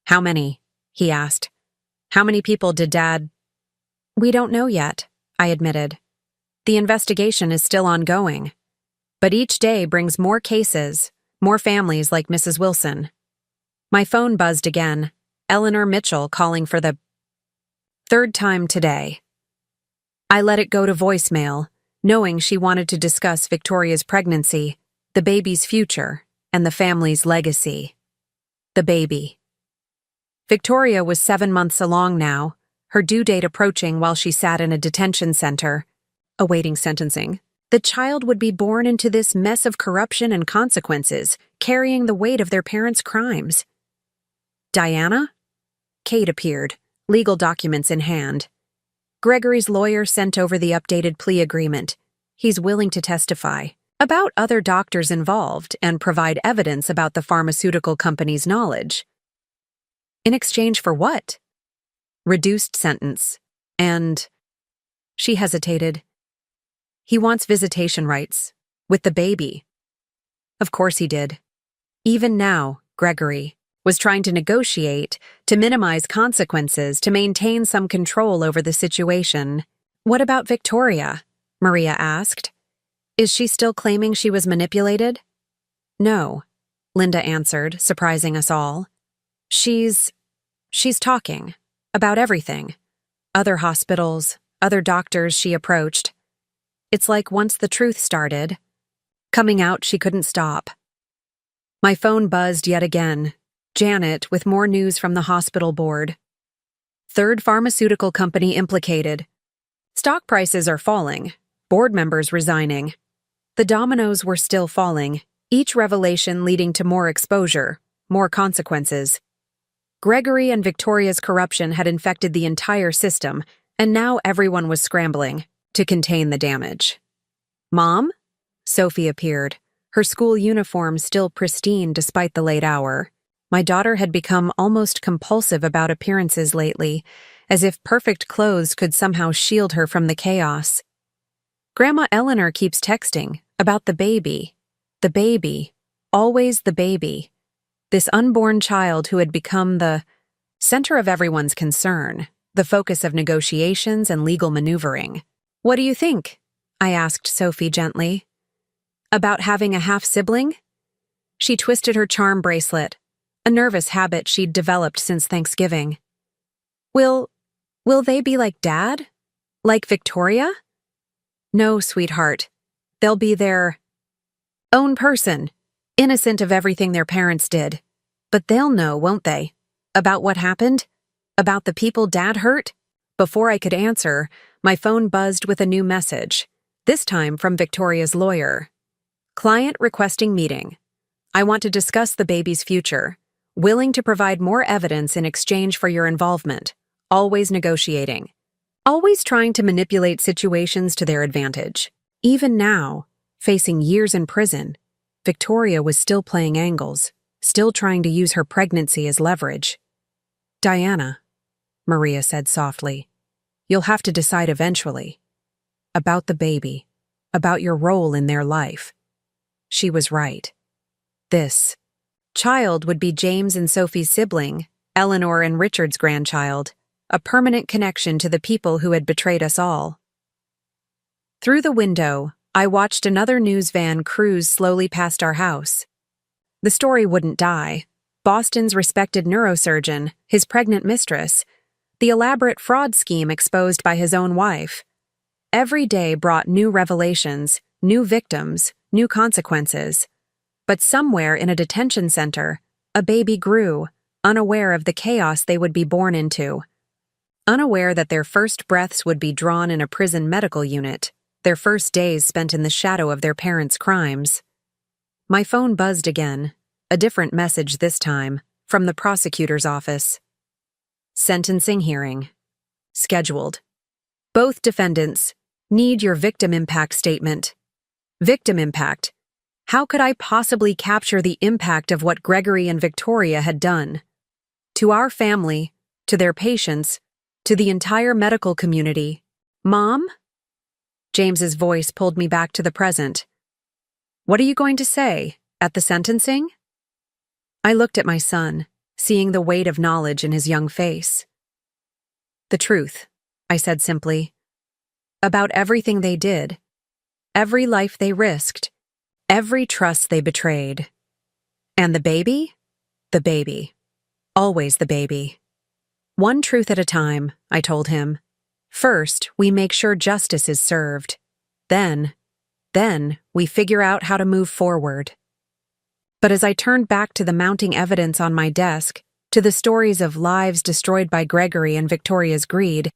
"How many?" he asked. "How many people did Dad—" "We don't know yet," I admitted. "The investigation is still ongoing. But each day brings more cases, more families like Mrs. Wilson." My phone buzzed again, Eleanor Mitchell calling for the 3rd time today. I let it go to voicemail, knowing she wanted to discuss Victoria's pregnancy, the baby's future, and the family's legacy. The baby. Victoria was 7 months along now, her due date approaching while she sat in a detention center, awaiting sentencing. The child would be born into this mess of corruption and consequences, carrying the weight of their parents' crimes. Diana? Kate appeared, legal documents in hand. Gregory's lawyer sent over the updated plea agreement. He's willing to testify about other doctors involved and provide evidence about the pharmaceutical company's knowledge. In exchange for what? Reduced sentence. And she hesitated. He wants visitation rights. With the baby. Of course he did. Even now, Gregory was trying to negotiate, to minimize consequences, to maintain some control over the situation. What about Victoria? Maria asked. Is she still claiming she was manipulated? No, Linda answered, surprising us all. She's talking. About everything. Other hospitals, other doctors she approached. It's like once the truth started, coming out she couldn't stop. My phone buzzed yet again. Janet with more news from the hospital board. Third pharmaceutical company implicated. Stock prices are falling. Board members resigning. The dominoes were still falling, each revelation leading to more exposure, more consequences. Gregory and Victoria's corruption had infected the entire system, and now everyone was scrambling to contain the damage. Mom? Sophie appeared, her school uniform still pristine despite the late hour. My daughter had become almost compulsive about appearances lately, as if perfect clothes could somehow shield her from the chaos. Grandma Eleanor keeps texting about the baby, always the baby. This unborn child who had become the center of everyone's concern, the focus of negotiations and legal maneuvering. What do you think? I asked Sophie gently. About having a half-sibling? She twisted her charm bracelet, a nervous habit she'd developed since Thanksgiving. Will they be like Dad? Like Victoria? No, sweetheart. They'll be their own person, innocent of everything their parents did. But they'll know, won't they? About what happened? About the people Dad hurt? Before I could answer, my phone buzzed with a new message, this time from Victoria's lawyer. Client requesting meeting. I want to discuss the baby's future. Willing to provide more evidence in exchange for your involvement. Always negotiating. Always trying to manipulate situations to their advantage. Even now, facing years in prison, Victoria was still playing angles, still trying to use her pregnancy as leverage. Diana, Maria said softly, you'll have to decide eventually. About the baby, about your role in their life. She was right. This child would be James and Sophie's sibling, Eleanor and Richard's grandchild, a permanent connection to the people who had betrayed us all. Through the window, I watched another news van cruise slowly past our house. The story wouldn't die. Boston's respected neurosurgeon, his pregnant mistress, the elaborate fraud scheme exposed by his own wife. Every day brought new revelations, new victims, new consequences. But somewhere in a detention center, a baby grew, unaware of the chaos they would be born into. Unaware that their first breaths would be drawn in a prison medical unit, their first days spent in the shadow of their parents' crimes. My phone buzzed again, a different message this time, from the prosecutor's office. Sentencing hearing. Scheduled. Both defendants need your victim impact statement. Victim impact. How could I possibly capture the impact of what Gregory and Victoria had done? To our family, to their patients, to the entire medical community. Mom? James's voice pulled me back to the present. What are you going to say? At the sentencing? I looked at my son, seeing the weight of knowledge in his young face. The truth, I said simply. About everything they did. Every life they risked. Every trust they betrayed. And the baby? The baby. Always the baby. One truth at a time, I told him. First, we make sure justice is served. Then we figure out how to move forward. But as I turned back to the mounting evidence on my desk, to the stories of lives destroyed by Gregory and Victoria's greed,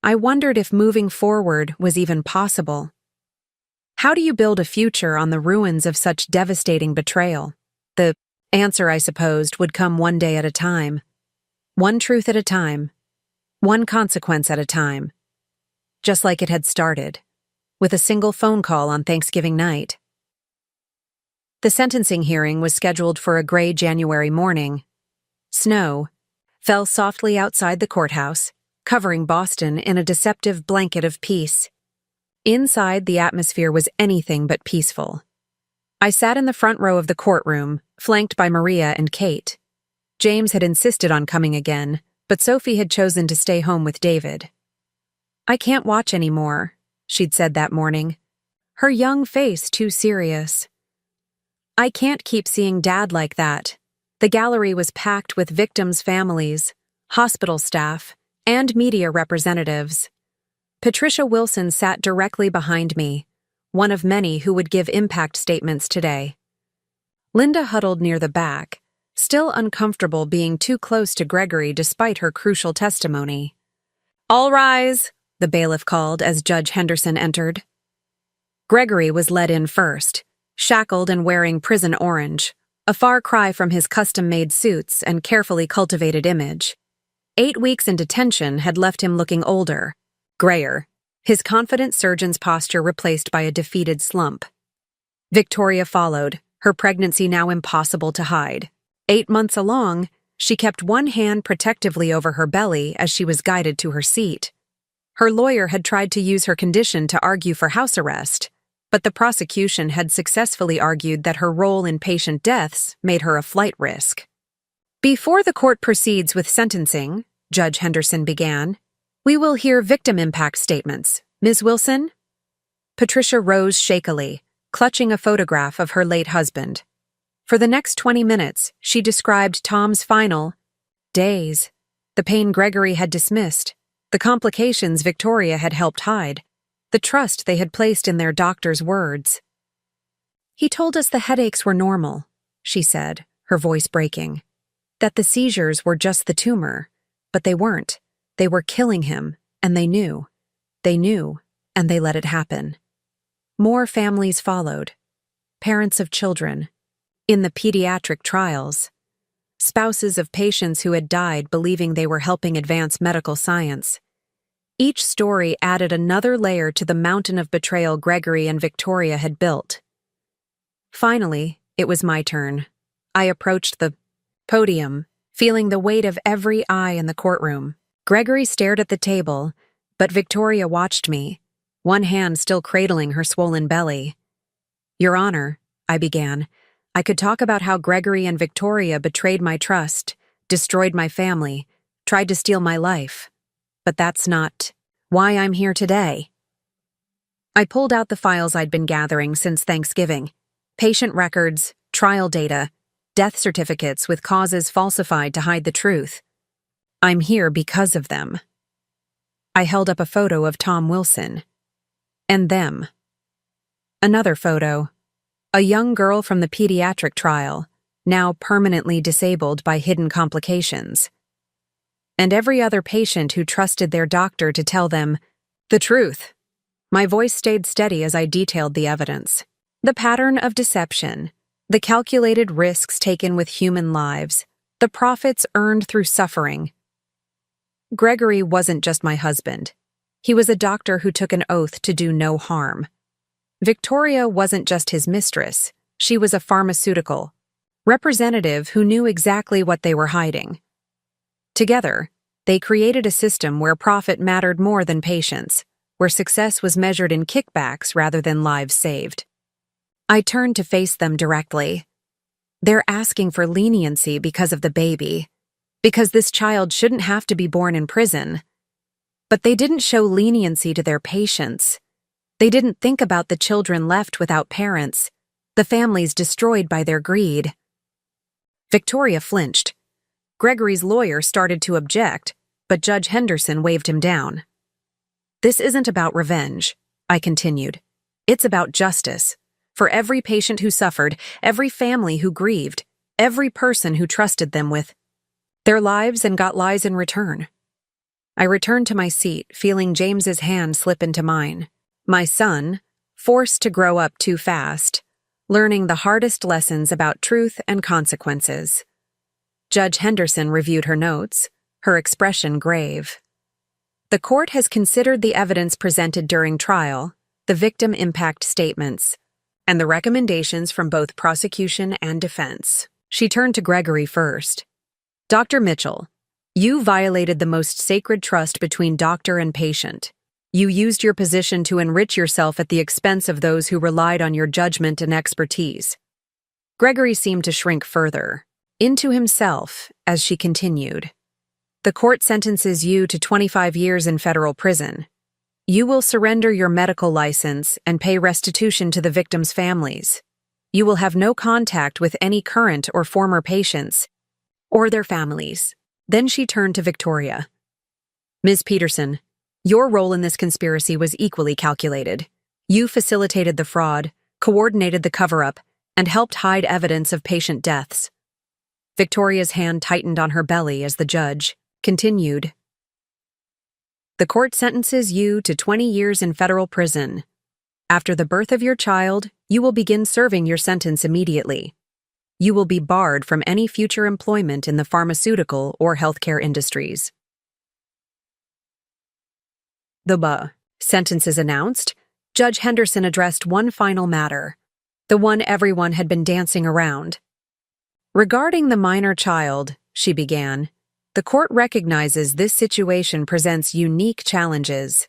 I wondered if moving forward was even possible. How do you build a future on the ruins of such devastating betrayal? The answer, I supposed, would come one day at a time. One truth at a time. One consequence at a time. Just like it had started, with a single phone call on Thanksgiving night. The sentencing hearing was scheduled for a gray January morning. Snow fell softly outside the courthouse, covering Boston in a deceptive blanket of peace. Inside, the atmosphere was anything but peaceful. I sat in the front row of the courtroom, flanked by Maria and Kate. James had insisted on coming again, but Sophie had chosen to stay home with David. "I can't watch anymore," she'd said that morning, her young face too serious. "I can't keep seeing Dad like that." The gallery was packed with victims' families, hospital staff, and media representatives. Patricia Wilson sat directly behind me, one of many who would give impact statements today. Linda huddled near the back, still uncomfortable being too close to Gregory despite her crucial testimony. "All rise," the bailiff called as Judge Henderson entered. Gregory was led in first, shackled and wearing prison orange, a far cry from his custom-made suits and carefully cultivated image. 8 weeks in detention had left him looking older, grayer, his confident surgeon's posture replaced by a defeated slump. Victoria followed, her pregnancy now impossible to hide. 8 months along, she kept one hand protectively over her belly as she was guided to her seat. Her lawyer had tried to use her condition to argue for house arrest, but the prosecution had successfully argued that her role in patient deaths made her a flight risk. "Before the court proceeds with sentencing," Judge Henderson began, "we will hear victim impact statements. Ms. Wilson?" Patricia rose shakily, clutching a photograph of her late husband. For the next 20 minutes, she described Tom's final days, the pain Gregory had dismissed, the complications Victoria had helped hide, the trust they had placed in their doctor's words. "He told us the headaches were normal," she said, her voice breaking, "that the seizures were just the tumor, but they weren't. They were killing him, and they knew. They knew, and they let it happen." More families followed. Parents of children. In the pediatric trials. Spouses of patients who had died believing they were helping advance medical science. Each story added another layer to the mountain of betrayal Gregory and Victoria had built. Finally, it was my turn. I approached the podium, feeling the weight of every eye in the courtroom. Gregory stared at the table, but Victoria watched me, one hand still cradling her swollen belly. "Your Honor," I began, "I could talk about how Gregory and Victoria betrayed my trust, destroyed my family, tried to steal my life. But that's not why I'm here today." I pulled out the files I'd been gathering since Thanksgiving. Patient records, trial data, death certificates with causes falsified to hide the truth. I'm here because of them. I held up a photo of Tom Wilson. And them. Another photo. A young girl from the pediatric trial, now permanently disabled by hidden complications. And every other patient who trusted their doctor to tell them the truth. My voice stayed steady as I detailed the evidence. The pattern of deception, the calculated risks taken with human lives, the profits earned through suffering. Gregory wasn't just my husband. He was a doctor who took an oath to do no harm. Victoria wasn't just his mistress. She was a pharmaceutical representative who knew exactly what they were hiding. Together, they created a system where profit mattered more than patients, where success was measured in kickbacks rather than lives saved. I turned to face them directly. They're asking for leniency because of the baby, because this child shouldn't have to be born in prison. But they didn't show leniency to their patients. They didn't think about the children left without parents, the families destroyed by their greed. Victoria flinched. Gregory's lawyer started to object, but Judge Henderson waved him down. "This isn't about revenge," I continued. "It's about justice. For every patient who suffered, every family who grieved, every person who trusted them with their lives and got lies in return." I returned to my seat, feeling James's hand slip into mine. My son, forced to grow up too fast, learning the hardest lessons about truth and consequences. Judge Henderson reviewed her notes, her expression grave. The court has considered the evidence presented during trial, the victim impact statements, and the recommendations from both prosecution and defense. She turned to Gregory first. Dr. Mitchell, you violated the most sacred trust between doctor and patient. You used your position to enrich yourself at the expense of those who relied on your judgment and expertise. Gregory seemed to shrink further, into himself, as she continued. The court sentences you to 25 years in federal prison. You will surrender your medical license and pay restitution to the victims' families. You will have no contact with any current or former patients or their families. Then she turned to Victoria. Ms. Peterson, your role in this conspiracy was equally calculated. You facilitated the fraud, coordinated the cover-up, and helped hide evidence of patient deaths. Victoria's hand tightened on her belly as the judge continued. The court sentences you to 20 years in federal prison. After the birth of your child, you will begin serving your sentence immediately. You will be barred from any future employment in the pharmaceutical or healthcare industries. The sentence is announced. Judge Henderson addressed one final matter, the one everyone had been dancing around. Regarding the minor child, she began, the court recognizes this situation presents unique challenges.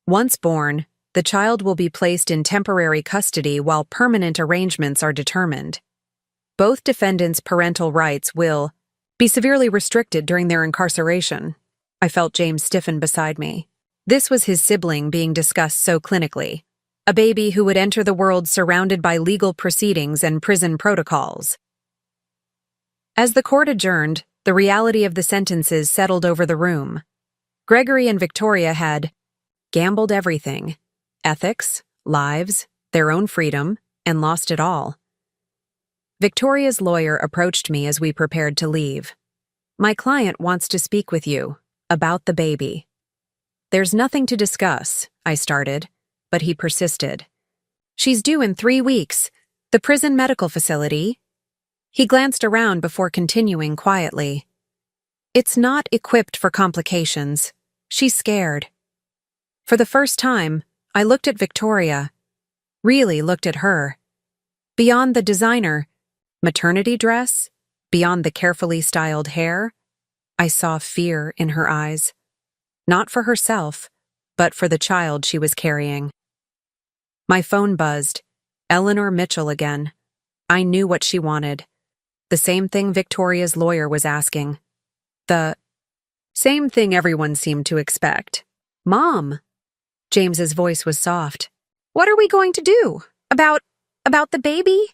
Once born, the child will be placed in temporary custody while permanent arrangements are determined. Both defendants' parental rights will be severely restricted during their incarceration. I felt James stiffen beside me. This was his sibling being discussed so clinically, a baby who would enter the world surrounded by legal proceedings and prison protocols. As the court adjourned, the reality of the sentences settled over the room. Gregory and Victoria had gambled everything: ethics, lives, their own freedom, and lost it all. Victoria's lawyer approached me as we prepared to leave. My client wants to speak with you about the baby. There's nothing to discuss, I started, but he persisted. She's due in 3 weeks. The prison medical facility. He glanced around before continuing quietly. It's not equipped for complications. She's scared. For the first time, I looked at Victoria. Really looked at her. Beyond the designer maternity dress, beyond the carefully styled hair, I saw fear in her eyes. Not for herself, but for the child she was carrying. My phone buzzed. Eleanor Mitchell again. I knew what she wanted. The same thing Victoria's lawyer was asking. The same thing everyone seemed to expect. Mom. James's voice was soft. What are we going to do? About the baby?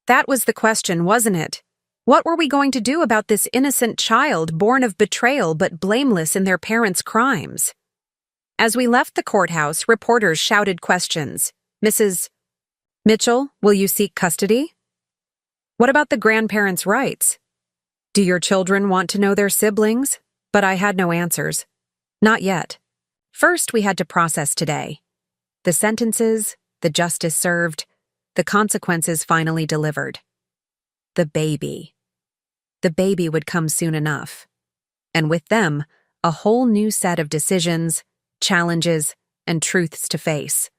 That was the question, wasn't it? What were we going to do about this innocent child born of betrayal but blameless in their parents' crimes? As we left the courthouse, reporters shouted questions. Mrs. Mitchell, will you seek custody? What about the grandparents' rights? Do your children want to know their siblings? But I had no answers. Not yet. First, we had to process today. The sentences, the justice served, the consequences finally delivered. The baby. The baby would come soon enough. And with them, a whole new set of decisions, challenges, and truths to face.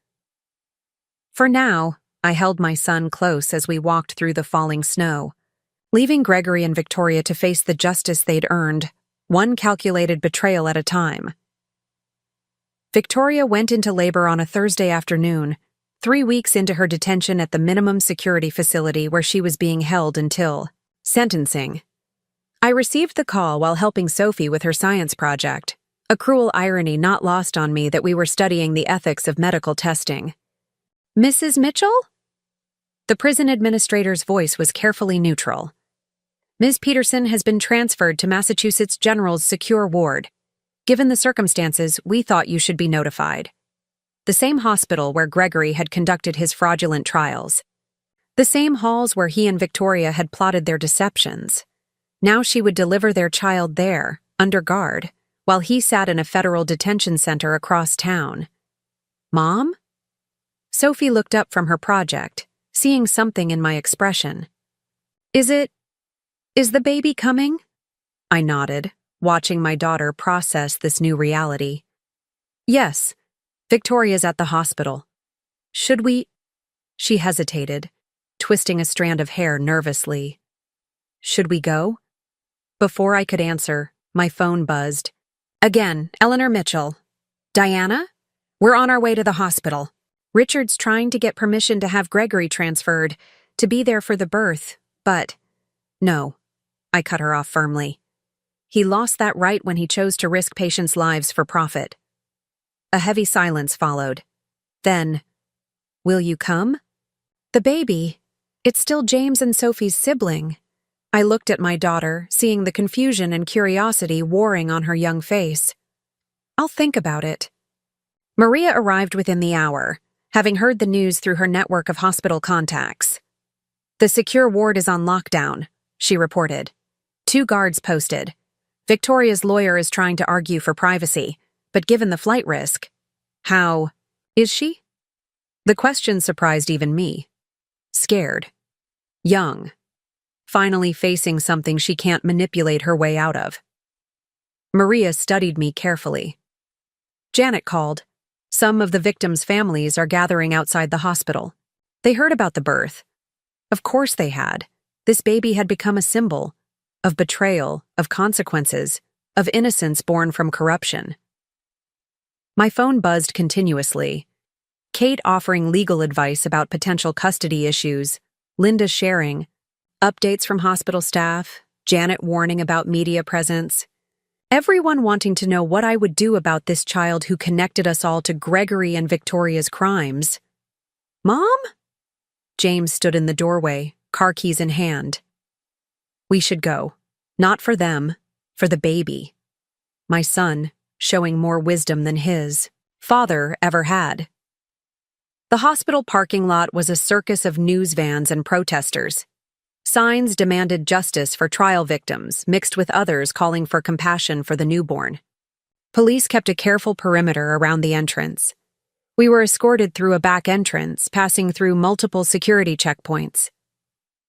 For now, I held my son close as we walked through the falling snow, leaving Gregory and Victoria to face the justice they'd earned, one calculated betrayal at a time. Victoria went into labor on a Thursday afternoon, 3 weeks into her detention at the minimum security facility where she was being held until sentencing. I received the call while helping Sophie with her science project, a cruel irony not lost on me that we were studying the ethics of medical testing. Mrs. Mitchell? The prison administrator's voice was carefully neutral. Ms. Peterson has been transferred to Massachusetts General's secure ward. Given the circumstances, we thought you should be notified. The same hospital where Gregory had conducted his fraudulent trials. The same halls where he and Victoria had plotted their deceptions. Now she would deliver their child there, under guard, while he sat in a federal detention center across town. Mom? Sophie looked up from her project, seeing something in my expression. Is the baby coming? I nodded, watching my daughter process this new reality. Yes, Victoria's at the hospital. Should we? She hesitated, twisting a strand of hair nervously. Should we go? Before I could answer, my phone buzzed. Again, Eleanor Mitchell. Diana? We're on our way to the hospital. Richard's trying to get permission to have Gregory transferred, to be there for the birth, but… No, I cut her off firmly. He lost that right when he chose to risk patients' lives for profit. A heavy silence followed. Then, will you come? The baby. It's still James and Sophie's sibling. I looked at my daughter, seeing the confusion and curiosity warring on her young face. I'll think about it. Maria arrived within the hour, having heard the news through her network of hospital contacts. The secure ward is on lockdown, she reported. 2 guards posted. Victoria's lawyer is trying to argue for privacy, but given the flight risk… How… is she? The question surprised even me. Scared. Young. Finally facing something she can't manipulate her way out of. Maria studied me carefully. Janet called. Some of the victims' families are gathering outside the hospital. They heard about the birth. Of course they had. This baby had become a symbol of betrayal, of consequences, of innocence born from corruption. My phone buzzed continuously. Kate offering legal advice about potential custody issues, Linda sharing, updates from hospital staff, Janet warning about media presence. Everyone wanting to know what I would do about this child who connected us all to Gregory and Victoria's crimes. Mom? James stood in the doorway, car keys in hand. We should go. Not for them, for the baby. My son, showing more wisdom than his father ever had. The hospital parking lot was a circus of news vans and protesters. Signs demanded justice for trial victims, mixed with others calling for compassion for the newborn. Police kept a careful perimeter around the entrance. We were escorted through a back entrance, passing through multiple security checkpoints.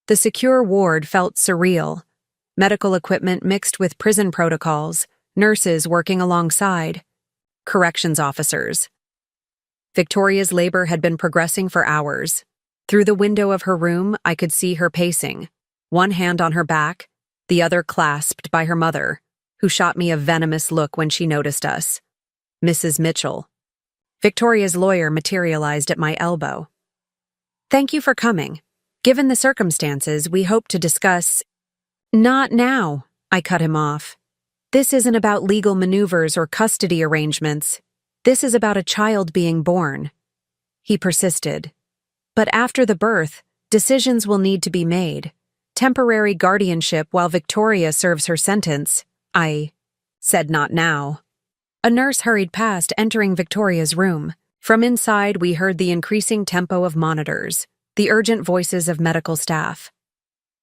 The secure ward felt surreal. Medical equipment mixed with prison protocols, nurses working alongside, corrections officers. Victoria's labor had been progressing for hours. Through the window of her room, I could see her pacing, one hand on her back, the other clasped by her mother, who shot me a venomous look when she noticed us. Mrs. Mitchell. Victoria's lawyer materialized at my elbow. Thank you for coming. Given the circumstances, we hope to discuss… Not now, I cut him off. This isn't about legal maneuvers or custody arrangements. This is about a child being born. He persisted. But after the birth, decisions will need to be made. Temporary guardianship while Victoria serves her sentence. I said not now. A nurse hurried past, entering Victoria's room. From inside, we heard the increasing tempo of monitors, the urgent voices of medical staff.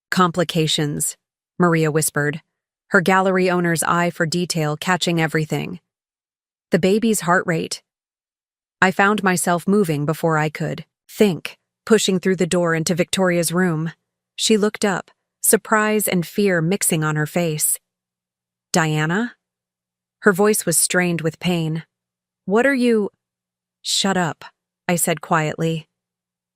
Complications, Maria whispered, her gallery owner's eye for detail catching everything. The baby's heart rate. I found myself moving before I could think, pushing through the door into Victoria's room. She looked up, surprise and fear mixing on her face. Diana? Her voice was strained with pain. What are you… Shut up, I said quietly.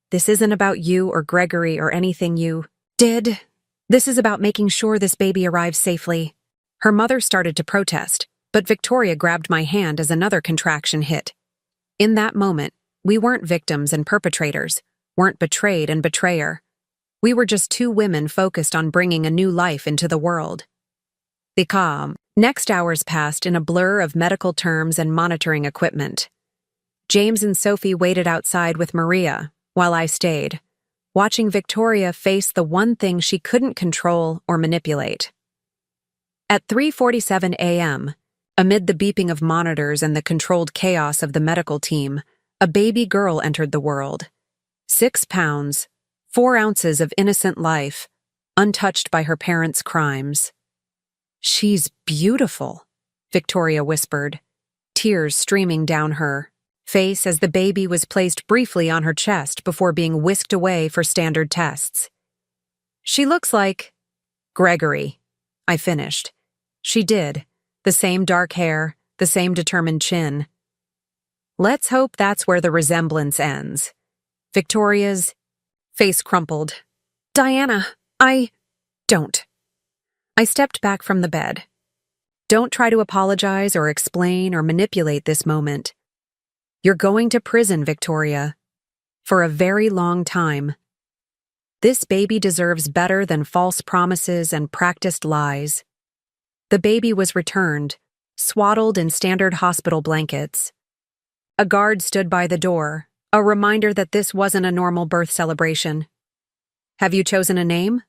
This isn't about you or Gregory or anything you did. This is about making sure this baby arrives safely. Her mother started to protest, but Victoria grabbed my hand as another contraction hit. In that moment, we weren't victims and perpetrators, weren't betrayed and betrayer. We were just 2 women focused on bringing a new life into the world. The next hours passed in a blur of medical terms and monitoring equipment. James and Sophie waited outside with Maria, while I stayed, watching Victoria face the one thing she couldn't control or manipulate. At 3:47 a.m., amid the beeping of monitors and the controlled chaos of the medical team, a baby girl entered the world. 6 pounds, 4 ounces of innocent life, untouched by her parents' crimes. She's beautiful, Victoria whispered, tears streaming down her face as the baby was placed briefly on her chest before being whisked away for standard tests. "She looks like Gregory," I finished. She did. The same dark hair, the same determined chin. Let's hope that's where the resemblance ends. Victoria's face crumpled. "Diana, don't." I stepped back from the bed. "Don't try to apologize or explain or manipulate this moment. You're going to prison, Victoria. For a very long time. This baby deserves better than false promises and practiced lies." The baby was returned, swaddled in standard hospital blankets. A guard stood by the door, a reminder that this wasn't a normal birth celebration. "Have you chosen a name?"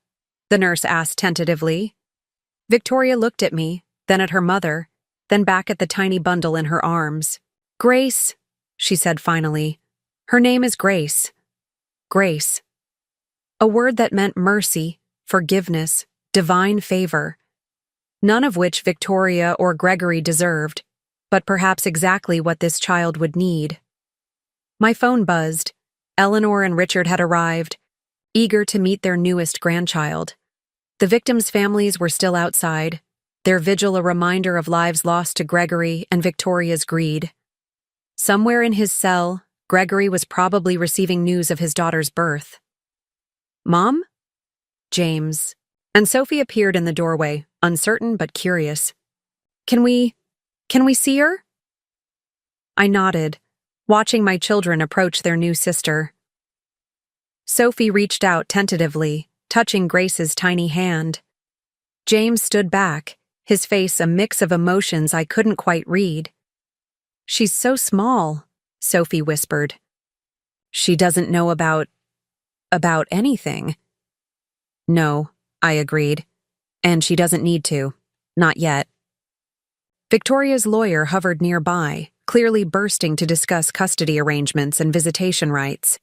the nurse asked tentatively. Victoria looked at me, then at her mother, then back at the tiny bundle in her arms. "Grace," she said finally. "Her name is Grace." Grace. A word that meant mercy, forgiveness, divine favor. None of which Victoria or Gregory deserved, but perhaps exactly what this child would need. My phone buzzed. Eleanor and Richard had arrived, eager to meet their newest grandchild. The victims' families were still outside, their vigil a reminder of lives lost to Gregory and Victoria's greed. Somewhere in his cell, Gregory was probably receiving news of his daughter's birth. "Mom?" James. And Sophie appeared in the doorway, uncertain but curious. Can we see her?" I nodded, watching my children approach their new sister. Sophie reached out tentatively, touching Grace's tiny hand. James stood back, his face a mix of emotions I couldn't quite read. "She's so small," Sophie whispered. "She doesn't know about anything." "No," I agreed. "And she doesn't need to. Not yet." Victoria's lawyer hovered nearby, clearly bursting to discuss custody arrangements and visitation rights.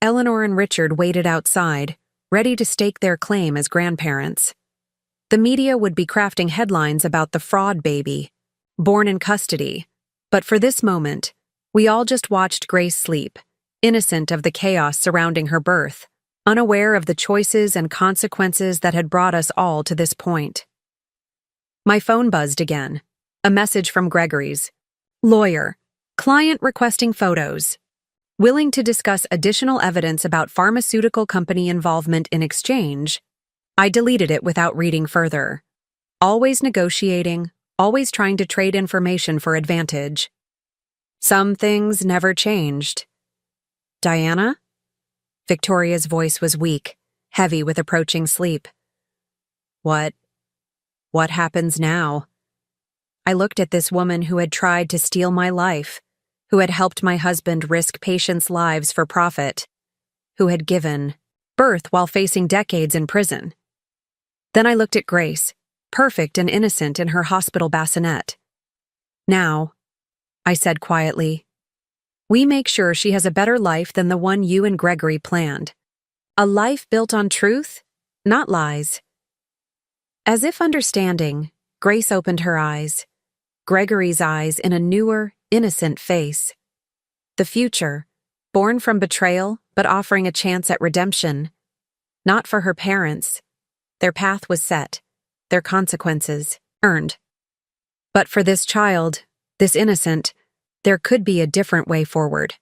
Eleanor and Richard waited outside, ready to stake their claim as grandparents. The media would be crafting headlines about the fraud baby, born in custody, but for this moment, we all just watched Grace sleep, innocent of the chaos surrounding her birth, unaware of the choices and consequences that had brought us all to this point. My phone buzzed again. A message from Gregory's. "Lawyer. Client requesting photos. Willing to discuss additional evidence about pharmaceutical company involvement in exchange." I deleted it without reading further. Always negotiating, always trying to trade information for advantage. Some things never changed. "Diana?" Victoria's voice was weak, heavy with approaching sleep. What happens now?" I looked at this woman who had tried to steal my life, who had helped my husband risk patients' lives for profit, who had given birth while facing decades in prison. Then I looked at Grace, perfect and innocent in her hospital bassinet. "Now," I said quietly, "we make sure she has a better life than the one you and Gregory planned. A life built on truth, not lies." As if understanding, Grace opened her eyes, Gregory's eyes in a newer, innocent face. The future, born from betrayal but offering a chance at redemption. Not for her parents. Their path was set, their consequences earned. But for this child, this innocent, there could be a different way forward.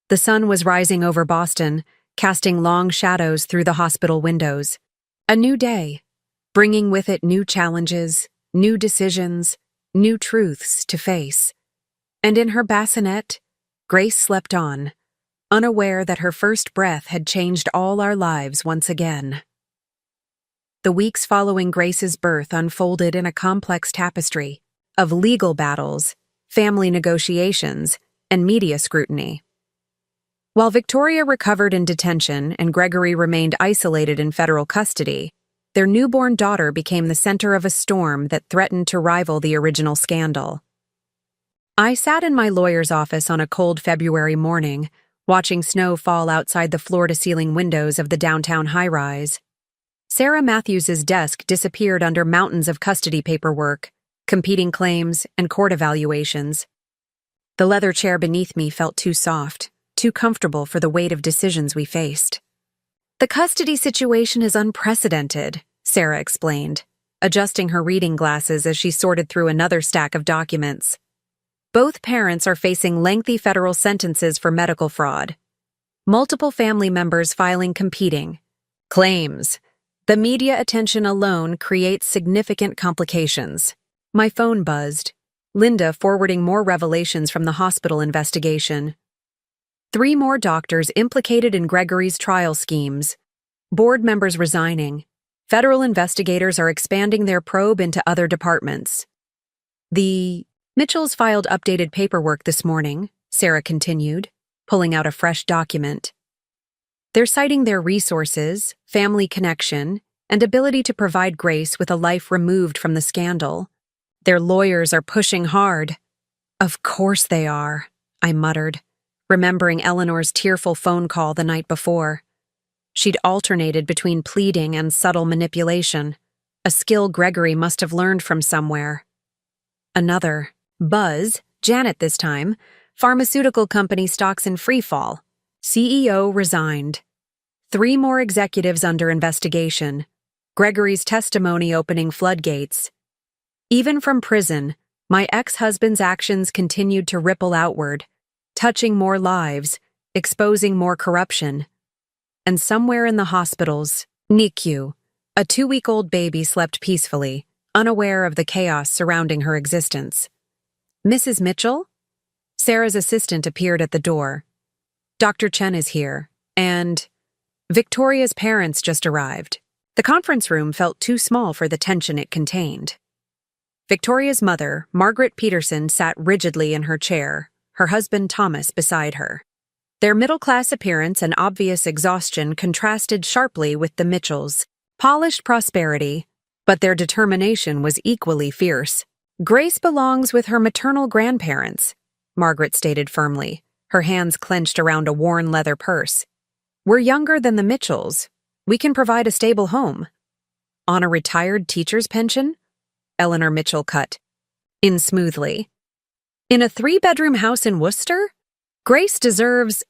The sun was rising over Boston, casting long shadows through the hospital windows. A new day, bringing with it new challenges, new decisions, new truths to face. And in her bassinet, Grace slept on, unaware that her first breath had changed all our lives once again. The weeks following Grace's birth unfolded in a complex tapestry of legal battles, family negotiations, and media scrutiny. While Victoria recovered in detention and Gregory remained isolated in federal custody, their newborn daughter became the center of a storm that threatened to rival the original scandal. I sat in my lawyer's office on a cold February morning, watching snow fall outside the floor-to-ceiling windows of the downtown high-rise. Sarah Matthews's desk disappeared under mountains of custody paperwork, competing claims, and court evaluations. The leather chair beneath me felt too soft, too comfortable for the weight of decisions we faced. The custody situation is unprecedented, Sarah explained, adjusting her reading glasses as she sorted through another stack of documents. Both parents are facing lengthy federal sentences for medical fraud. Multiple family members filing competing claims. The media attention alone creates significant complications. My phone buzzed, Linda forwarding more revelations from the hospital investigation. 3 more doctors implicated in Gregory's trial schemes. Board members resigning. Federal investigators are expanding their probe into other departments. The Mitchells filed updated paperwork this morning, Sarah continued, pulling out a fresh document. They're citing their resources, family connection, and ability to provide Grace with a life removed from the scandal. Their lawyers are pushing hard. Of course they are, I muttered, remembering Eleanor's tearful phone call the night before. She'd alternated between pleading and subtle manipulation, a skill Gregory must have learned from somewhere. Another. Buzz, Janet this time, pharmaceutical company stocks in freefall. CEO resigned. 3 more executives under investigation. Gregory's testimony opening floodgates. Even from prison, my ex-husband's actions continued to ripple outward, touching more lives, exposing more corruption. And somewhere in the hospital's NICU, a 2-week-old baby slept peacefully, unaware of the chaos surrounding her existence. Mrs. Mitchell? Sarah's assistant appeared at the door. Dr. Chen is here, and Victoria's parents just arrived. The conference room felt too small for the tension it contained. Victoria's mother, Margaret Peterson, sat rigidly in her chair, her husband Thomas beside her. Their middle-class appearance and obvious exhaustion contrasted sharply with the Mitchells' polished prosperity, but their determination was equally fierce. Grace belongs with her maternal grandparents, Margaret stated firmly, her hands clenched around a worn leather purse. We're younger than the Mitchells. We can provide a stable home. On a retired teacher's pension? Eleanor Mitchell cut in smoothly. In a 3-bedroom house in Worcester? Grace deserves—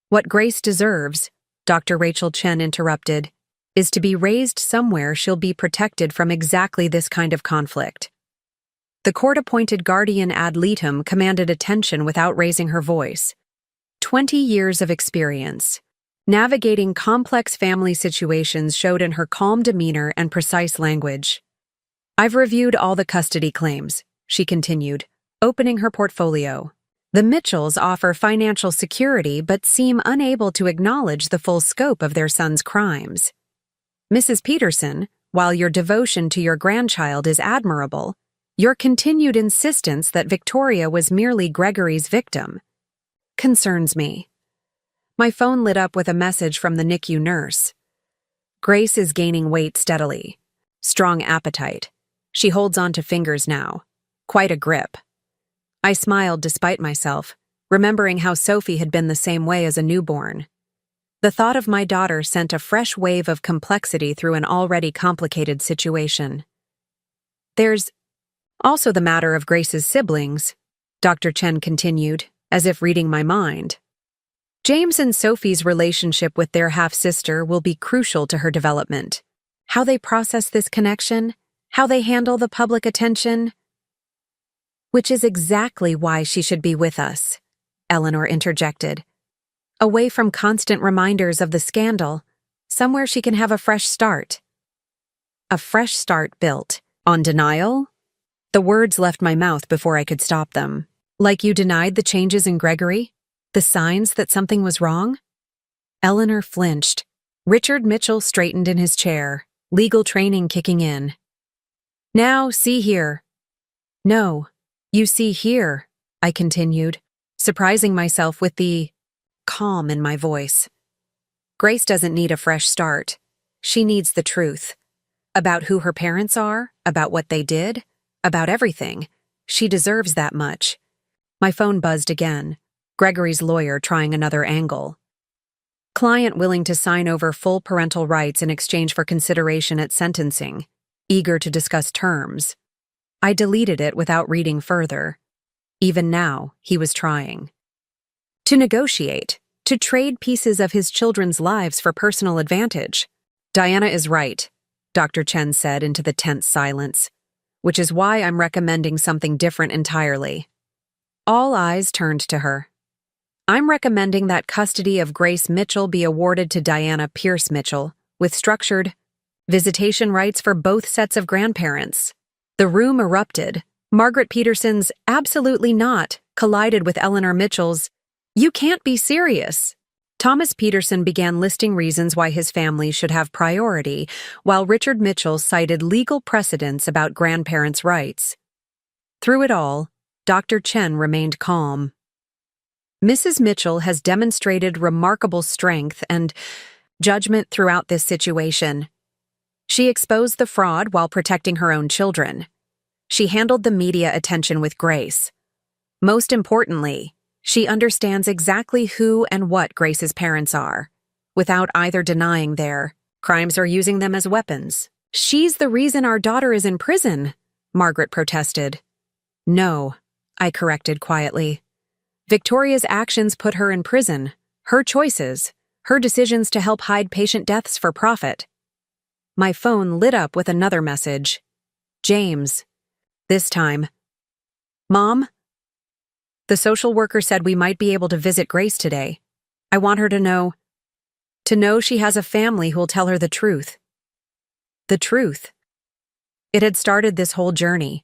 What Grace deserves, Dr. Rachel Chen interrupted, is to be raised somewhere she'll be protected from exactly this kind of conflict. The court-appointed guardian ad litem commanded attention without raising her voice. 20 years of experience. Navigating complex family situations showed in her calm demeanor and precise language. I've reviewed all the custody claims, she continued, opening her portfolio. The Mitchells offer financial security but seem unable to acknowledge the full scope of their son's crimes. Mrs. Peterson, while your devotion to your grandchild is admirable, your continued insistence that Victoria was merely Gregory's victim concerns me. My phone lit up with a message from the NICU nurse. Grace is gaining weight steadily. Strong appetite. She holds on to fingers now. Quite a grip. I smiled despite myself, remembering how Sophie had been the same way as a newborn. The thought of my daughter sent a fresh wave of complexity through an already complicated situation. There's also the matter of Grace's siblings, Dr. Chen continued, as if reading my mind. James and Sophie's relationship with their half-sister will be crucial to her development. How they process this connection, how they handle the public attention. Which is exactly why she should be with us, Eleanor interjected. Away from constant reminders of the scandal, somewhere she can have a fresh start. A fresh start built on denial? The words left my mouth before I could stop them. Like you denied the changes in Gregory? The signs that something was wrong? Eleanor flinched. Richard Mitchell straightened in his chair, legal training kicking in. Now, see here. No, you see here, I continued, surprising myself with the calm in my voice. Grace doesn't need a fresh start. She needs the truth. About who her parents are, about what they did, about everything. She deserves that much. My phone buzzed again. Gregory's lawyer trying another angle. Client willing to sign over full parental rights in exchange for consideration at sentencing, eager to discuss terms. I deleted it without reading further. Even now, he was trying. To negotiate, to trade pieces of his children's lives for personal advantage. Diana is right, Dr. Chen said into the tense silence, which is why I'm recommending something different entirely. All eyes turned to her. I'm recommending that custody of Grace Mitchell be awarded to Diana Pierce Mitchell, with structured visitation rights for both sets of grandparents. The room erupted. Margaret Peterson's "absolutely not" collided with Eleanor Mitchell's "you can't be serious." Thomas Peterson began listing reasons why his family should have priority, while Richard Mitchell cited legal precedents about grandparents' rights. Through it all, Dr. Chen remained calm. Mrs. Mitchell has demonstrated remarkable strength and judgment throughout this situation. She exposed the fraud while protecting her own children. She handled the media attention with grace. Most importantly, she understands exactly who and what Grace's parents are, without either denying their crimes or using them as weapons. She's the reason our daughter is in prison, Margaret protested. No, I corrected quietly. Victoria's actions put her in prison, her choices, her decisions to help hide patient deaths for profit. My phone lit up with another message. James. This time. Mom? The social worker said we might be able to visit Grace today. I want her to know she has a family who'll tell her the truth. The truth. It had started this whole journey.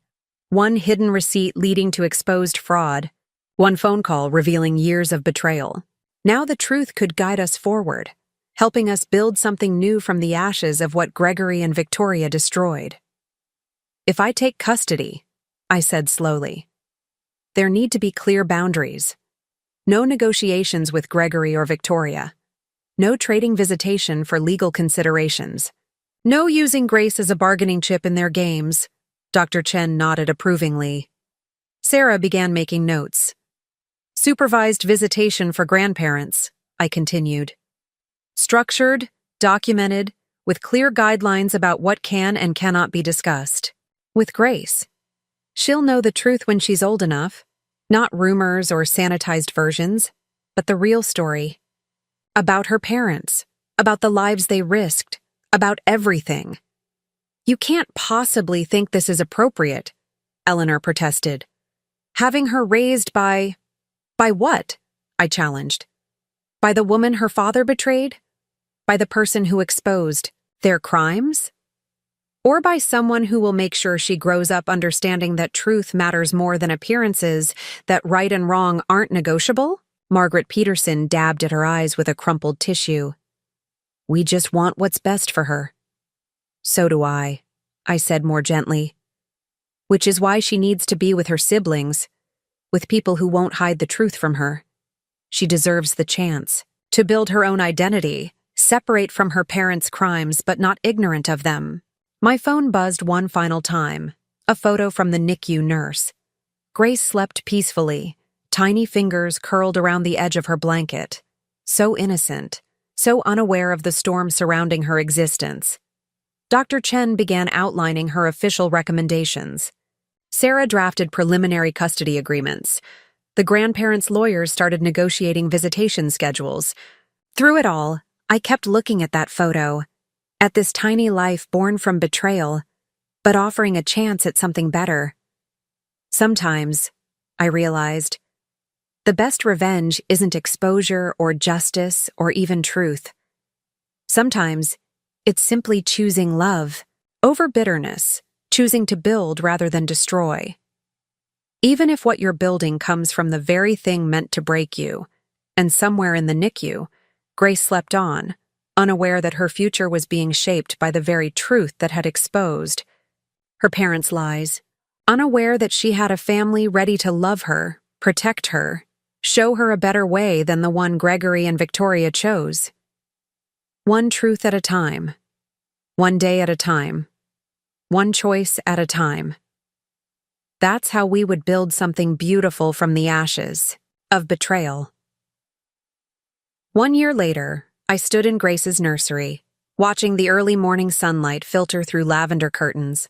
One hidden receipt leading to exposed fraud. One phone call revealing years of betrayal. Now the truth could guide us forward, helping us build something new from the ashes of what Gregory and Victoria destroyed. If I take custody, I said slowly, there need to be clear boundaries. No negotiations with Gregory or Victoria. No trading visitation for legal considerations. No using Grace as a bargaining chip in their games. Dr. Chen nodded approvingly. Sarah began making notes. Supervised visitation for grandparents, I continued. Structured, documented, with clear guidelines about what can and cannot be discussed. With Grace. She'll know the truth when she's old enough. Not rumors or sanitized versions, but the real story. About her parents, about the lives they risked, about everything. You can't possibly think this is appropriate, Eleanor protested. Having her raised by what? I challenged. By the woman her father betrayed? By the person who exposed their crimes? Or by someone who will make sure she grows up understanding that truth matters more than appearances, that right and wrong aren't negotiable? Margaret Peterson dabbed at her eyes with a crumpled tissue. We just want what's best for her. So do I said more gently. Which is why she needs to be with her siblings, with people who won't hide the truth from her. She deserves the chance to build her own identity, separate from her parents' crimes but not ignorant of them. My phone buzzed one final time, a photo from the NICU nurse. Grace slept peacefully, tiny fingers curled around the edge of her blanket. So innocent, so unaware of the storm surrounding her existence. Dr. Chen began outlining her official recommendations. Sarah drafted preliminary custody agreements. The grandparents' lawyers started negotiating visitation schedules. Through it all, I kept looking at that photo, at this tiny life born from betrayal, but offering a chance at something better. Sometimes, I realized, the best revenge isn't exposure or justice or even truth. Sometimes, it's simply choosing love over bitterness, choosing to build rather than destroy. Even if what you're building comes from the very thing meant to break you, and somewhere in the NICU, Grace slept on, unaware that her future was being shaped by the very truth that had exposed her parents' lies, unaware that she had a family ready to love her, protect her, show her a better way than the one Gregory and Victoria chose. One truth at a time, one day at a time, one choice at a time. That's how we would build something beautiful from the ashes of betrayal. 1 year later, I stood in Grace's nursery, watching the early morning sunlight filter through lavender curtains.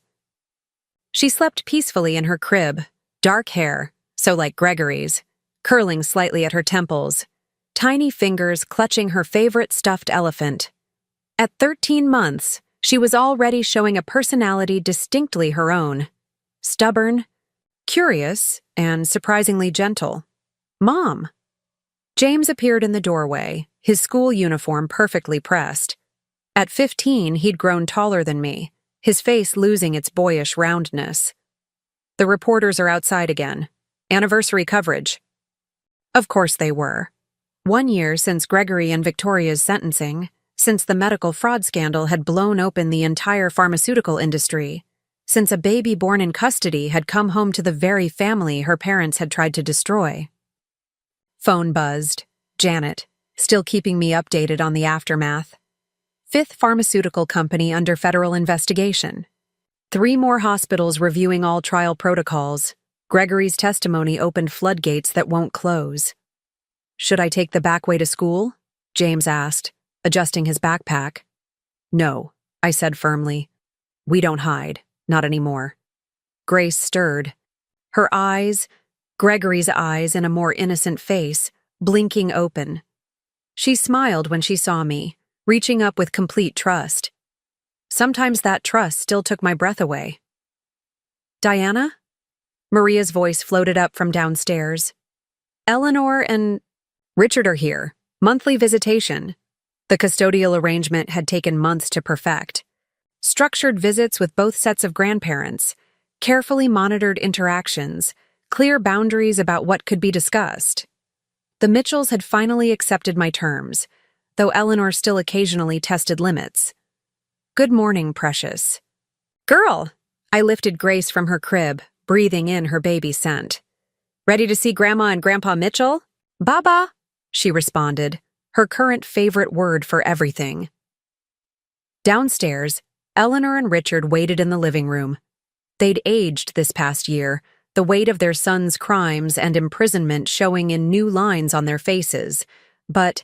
She slept peacefully in her crib, dark hair, so like Gregory's, curling slightly at her temples, tiny fingers clutching her favorite stuffed elephant. At 13 months, she was already showing a personality distinctly her own. Stubborn, curious, and surprisingly gentle. Mom! James appeared in the doorway, his school uniform perfectly pressed. At 15, he'd grown taller than me, his face losing its boyish roundness. The reporters are outside again. Anniversary coverage. Of course they were. 1 year since Gregory and Victoria's sentencing, since the medical fraud scandal had blown open the entire pharmaceutical industry, since a baby born in custody had come home to the very family her parents had tried to destroy. Phone buzzed. Janet, still keeping me updated on the aftermath. 5th pharmaceutical company under federal investigation. 3 more hospitals reviewing all trial protocols. Gregory's testimony opened floodgates that won't close. Should I take the back way to school? James asked, adjusting his backpack. No, I said firmly. We don't hide, not anymore. Grace stirred. Her eyes, Gregory's eyes in a more innocent face, blinking open. She smiled when she saw me, reaching up with complete trust. Sometimes that trust still took my breath away. Diana? Maria's voice floated up from downstairs. Eleanor and Richard are here. Monthly visitation. The custodial arrangement had taken months to perfect. Structured visits with both sets of grandparents, carefully monitored interactions, clear boundaries about what could be discussed. The Mitchells had finally accepted my terms, though Eleanor still occasionally tested limits. Good morning, precious. Girl! I lifted Grace from her crib, breathing in her baby scent. Ready to see Grandma and Grandpa Mitchell? Baba, she responded, her current favorite word for everything. Downstairs, Eleanor and Richard waited in the living room. They'd aged this past year, the weight of their son's crimes and imprisonment showing in new lines on their faces, but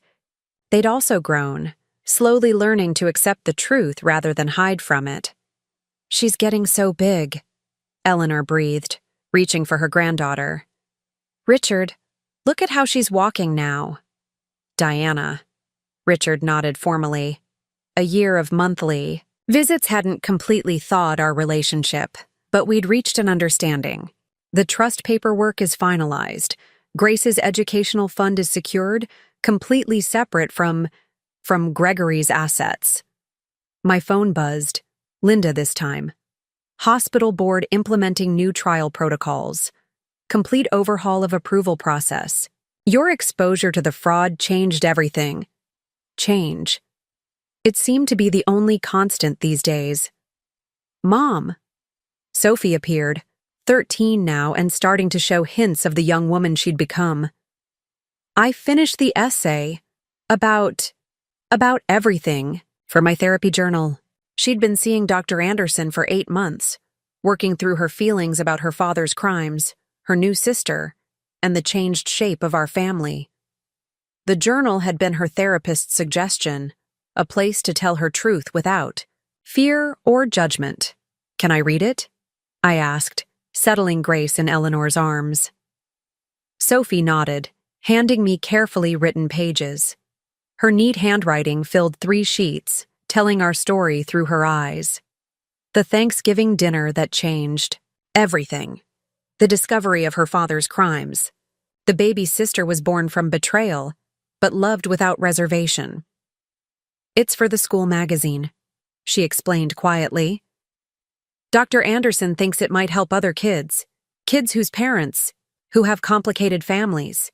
they'd also grown, slowly learning to accept the truth rather than hide from it. She's getting so big, Eleanor breathed, reaching for her granddaughter. Richard, look at how she's walking now. Diana. Richard nodded formally. A year of monthly visits hadn't completely thawed our relationship, but we'd reached an understanding. The trust paperwork is finalized. Grace's educational fund is secured, completely separate from Gregory's assets. My phone buzzed. Linda this time. Hospital board implementing new trial protocols. Complete overhaul of approval process. Your exposure to the fraud changed everything. Change. It seemed to be the only constant these days. Mom. Sophie appeared, 13 now and starting to show hints of the young woman she'd become. I finished the essay about everything for my therapy journal. She'd been seeing Dr. Anderson for 8 months, working through her feelings about her father's crimes, her new sister, and the changed shape of our family. The journal had been her therapist's suggestion, a place to tell her truth without fear or judgment. Can I read it? I asked, settling Grace in Eleanor's arms. Sophie nodded, handing me carefully written pages. Her neat handwriting filled 3 sheets, telling our story through her eyes. The Thanksgiving dinner that changed everything. The discovery of her father's crimes. The baby sister was born from betrayal, but loved without reservation. It's for the school magazine, she explained quietly. Dr. Anderson thinks it might help other kids whose parents, who have complicated families.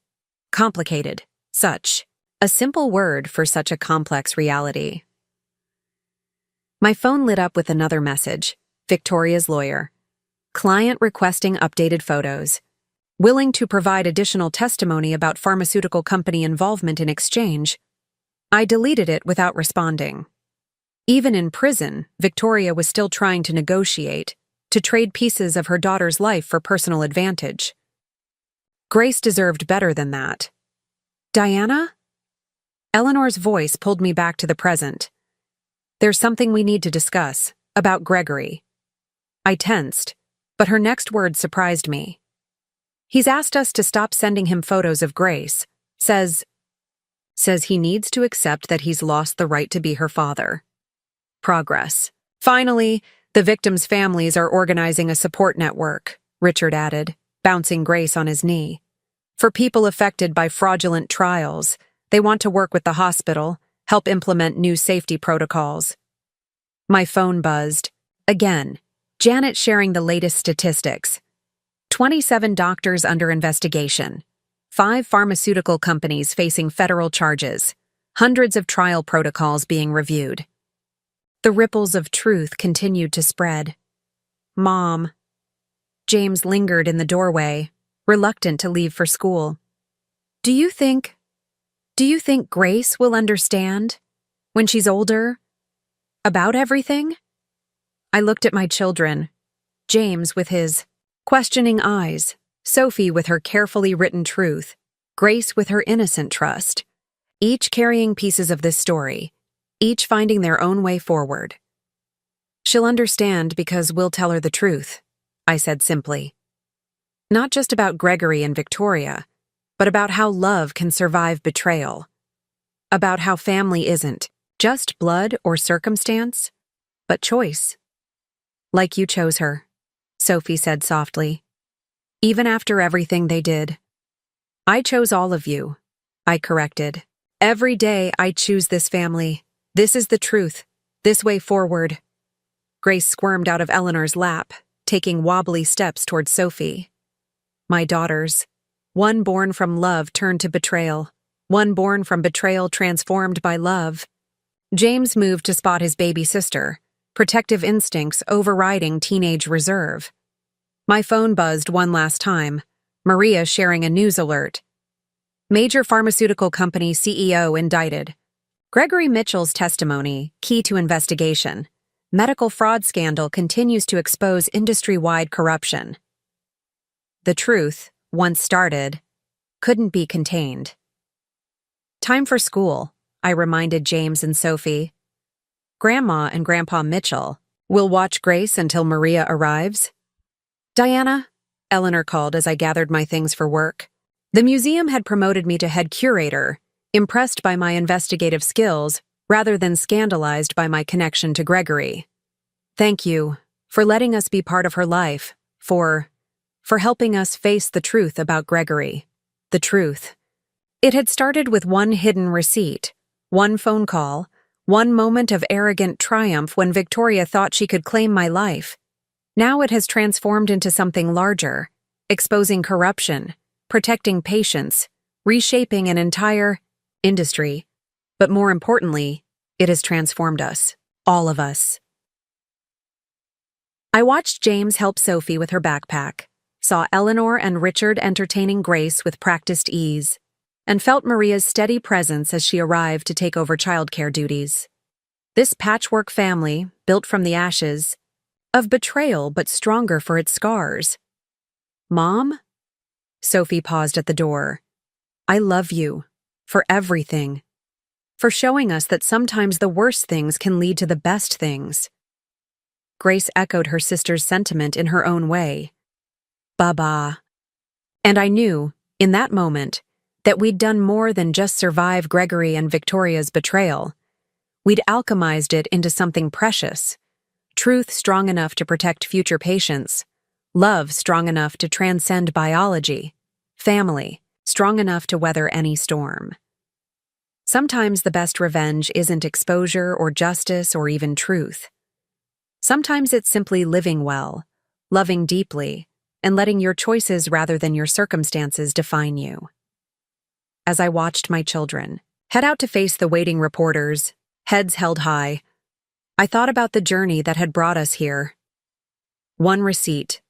Complicated, such. A simple word for such a complex reality. My phone lit up with another message, Victoria's lawyer. Client requesting updated photos. Willing to provide additional testimony about pharmaceutical company involvement in exchange. I deleted it without responding. Even in prison, Victoria was still trying to negotiate, to trade pieces of her daughter's life for personal advantage. Grace deserved better than that. Diana? Eleanor's voice pulled me back to the present. There's something we need to discuss, about Gregory. I tensed, but her next word surprised me. He's asked us to stop sending him photos of Grace. Says he needs to accept that he's lost the right to be her father. Progress. Finally, the victims' families are organizing a support network, Richard added, bouncing Grace on his knee. For people affected by fraudulent trials, they want to work with the hospital, help implement new safety protocols. My phone buzzed. Again, Janet sharing the latest statistics. 27 doctors under investigation. 5 pharmaceutical companies facing federal charges. Hundreds of trial protocols being reviewed. The ripples of truth continued to spread. Mom. James lingered in the doorway, reluctant to leave for school. Do you think Grace will understand, when she's older, about everything? I looked at my children, James with his questioning eyes, Sophie with her carefully written truth, Grace with her innocent trust, each carrying pieces of this story, each finding their own way forward. She'll understand because we'll tell her the truth, I said simply. Not just about Gregory and Victoria, but about how love can survive betrayal. About how family isn't just blood or circumstance, but choice. Like you chose her, Sophie said softly. Even after everything they did. I chose all of you, I corrected. Every day I choose this family. This is the truth. This way forward. Grace squirmed out of Eleanor's lap, taking wobbly steps toward Sophie. My daughters. One born from love turned to betrayal. One born from betrayal transformed by love. James moved to spot his baby sister, protective instincts overriding teenage reserve. My phone buzzed one last time, Maria sharing a news alert. Major pharmaceutical company CEO indicted. Gregory Mitchell's testimony, key to investigation. Medical fraud scandal continues to expose industry-wide corruption. The truth, once started, couldn't be contained. Time for school, I reminded James and Sophie. Grandma and Grandpa Mitchell will watch Grace until Maria arrives. Diana, Eleanor called as I gathered my things for work. The museum had promoted me to head curator, impressed by my investigative skills rather than scandalized by my connection to Gregory. Thank you for letting us be part of her life, for helping us face the truth about Gregory. The truth. It had started with one hidden receipt, one phone call, one moment of arrogant triumph when Victoria thought she could claim my life. Now it has transformed into something larger, exposing corruption, protecting patients, reshaping an entire industry. But more importantly, it has transformed us, all of us. I watched James help Sophie with her backpack, saw Eleanor and Richard entertaining Grace with practiced ease, and felt Maria's steady presence as she arrived to take over childcare duties. This patchwork family, built from the ashes, of betrayal but stronger for its scars. Mom? Sophie paused at the door. I love you. For everything. For showing us that sometimes the worst things can lead to the best things. Grace echoed her sister's sentiment in her own way. Baba. And I knew, in that moment, that we'd done more than just survive Gregory and Victoria's betrayal. We'd alchemized it into something precious. Truth strong enough to protect future patients. Love strong enough to transcend biology. Family strong enough to weather any storm. Sometimes the best revenge isn't exposure or justice or even truth. Sometimes it's simply living well, loving deeply, and letting your choices rather than your circumstances define you. As I watched my children head out to face the waiting reporters, heads held high, I thought about the journey that had brought us here. One receipt,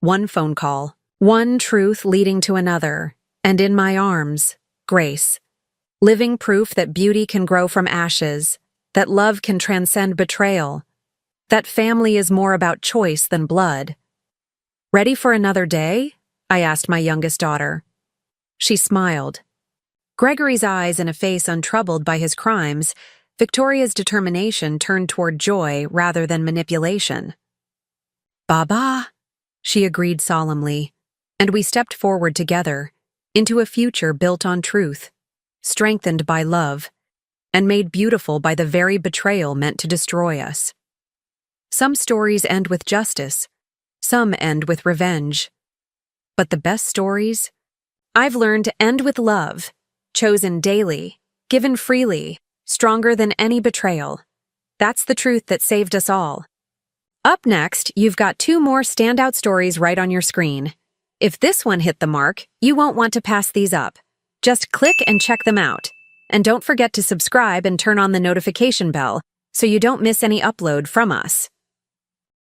one phone call, one truth leading to another, and in my arms, Grace. Living proof that beauty can grow from ashes, that love can transcend betrayal, that family is more about choice than blood. Ready for another day? I asked my youngest daughter. She smiled. Gregory's eyes in a face untroubled by his crimes, Victoria's determination turned toward joy rather than manipulation. Baba, she agreed solemnly. And we stepped forward together into a future built on truth, strengthened by love, and made beautiful by the very betrayal meant to destroy us. Some stories end with justice, some end with revenge. But the best stories, I've learned to end with love, chosen daily, given freely, stronger than any betrayal. That's the truth that saved us all. Up next, you've got 2 more standout stories right on your screen. If this one hit the mark, you won't want to pass these up. Just click and check them out. And don't forget to subscribe and turn on the notification bell so you don't miss any upload from us.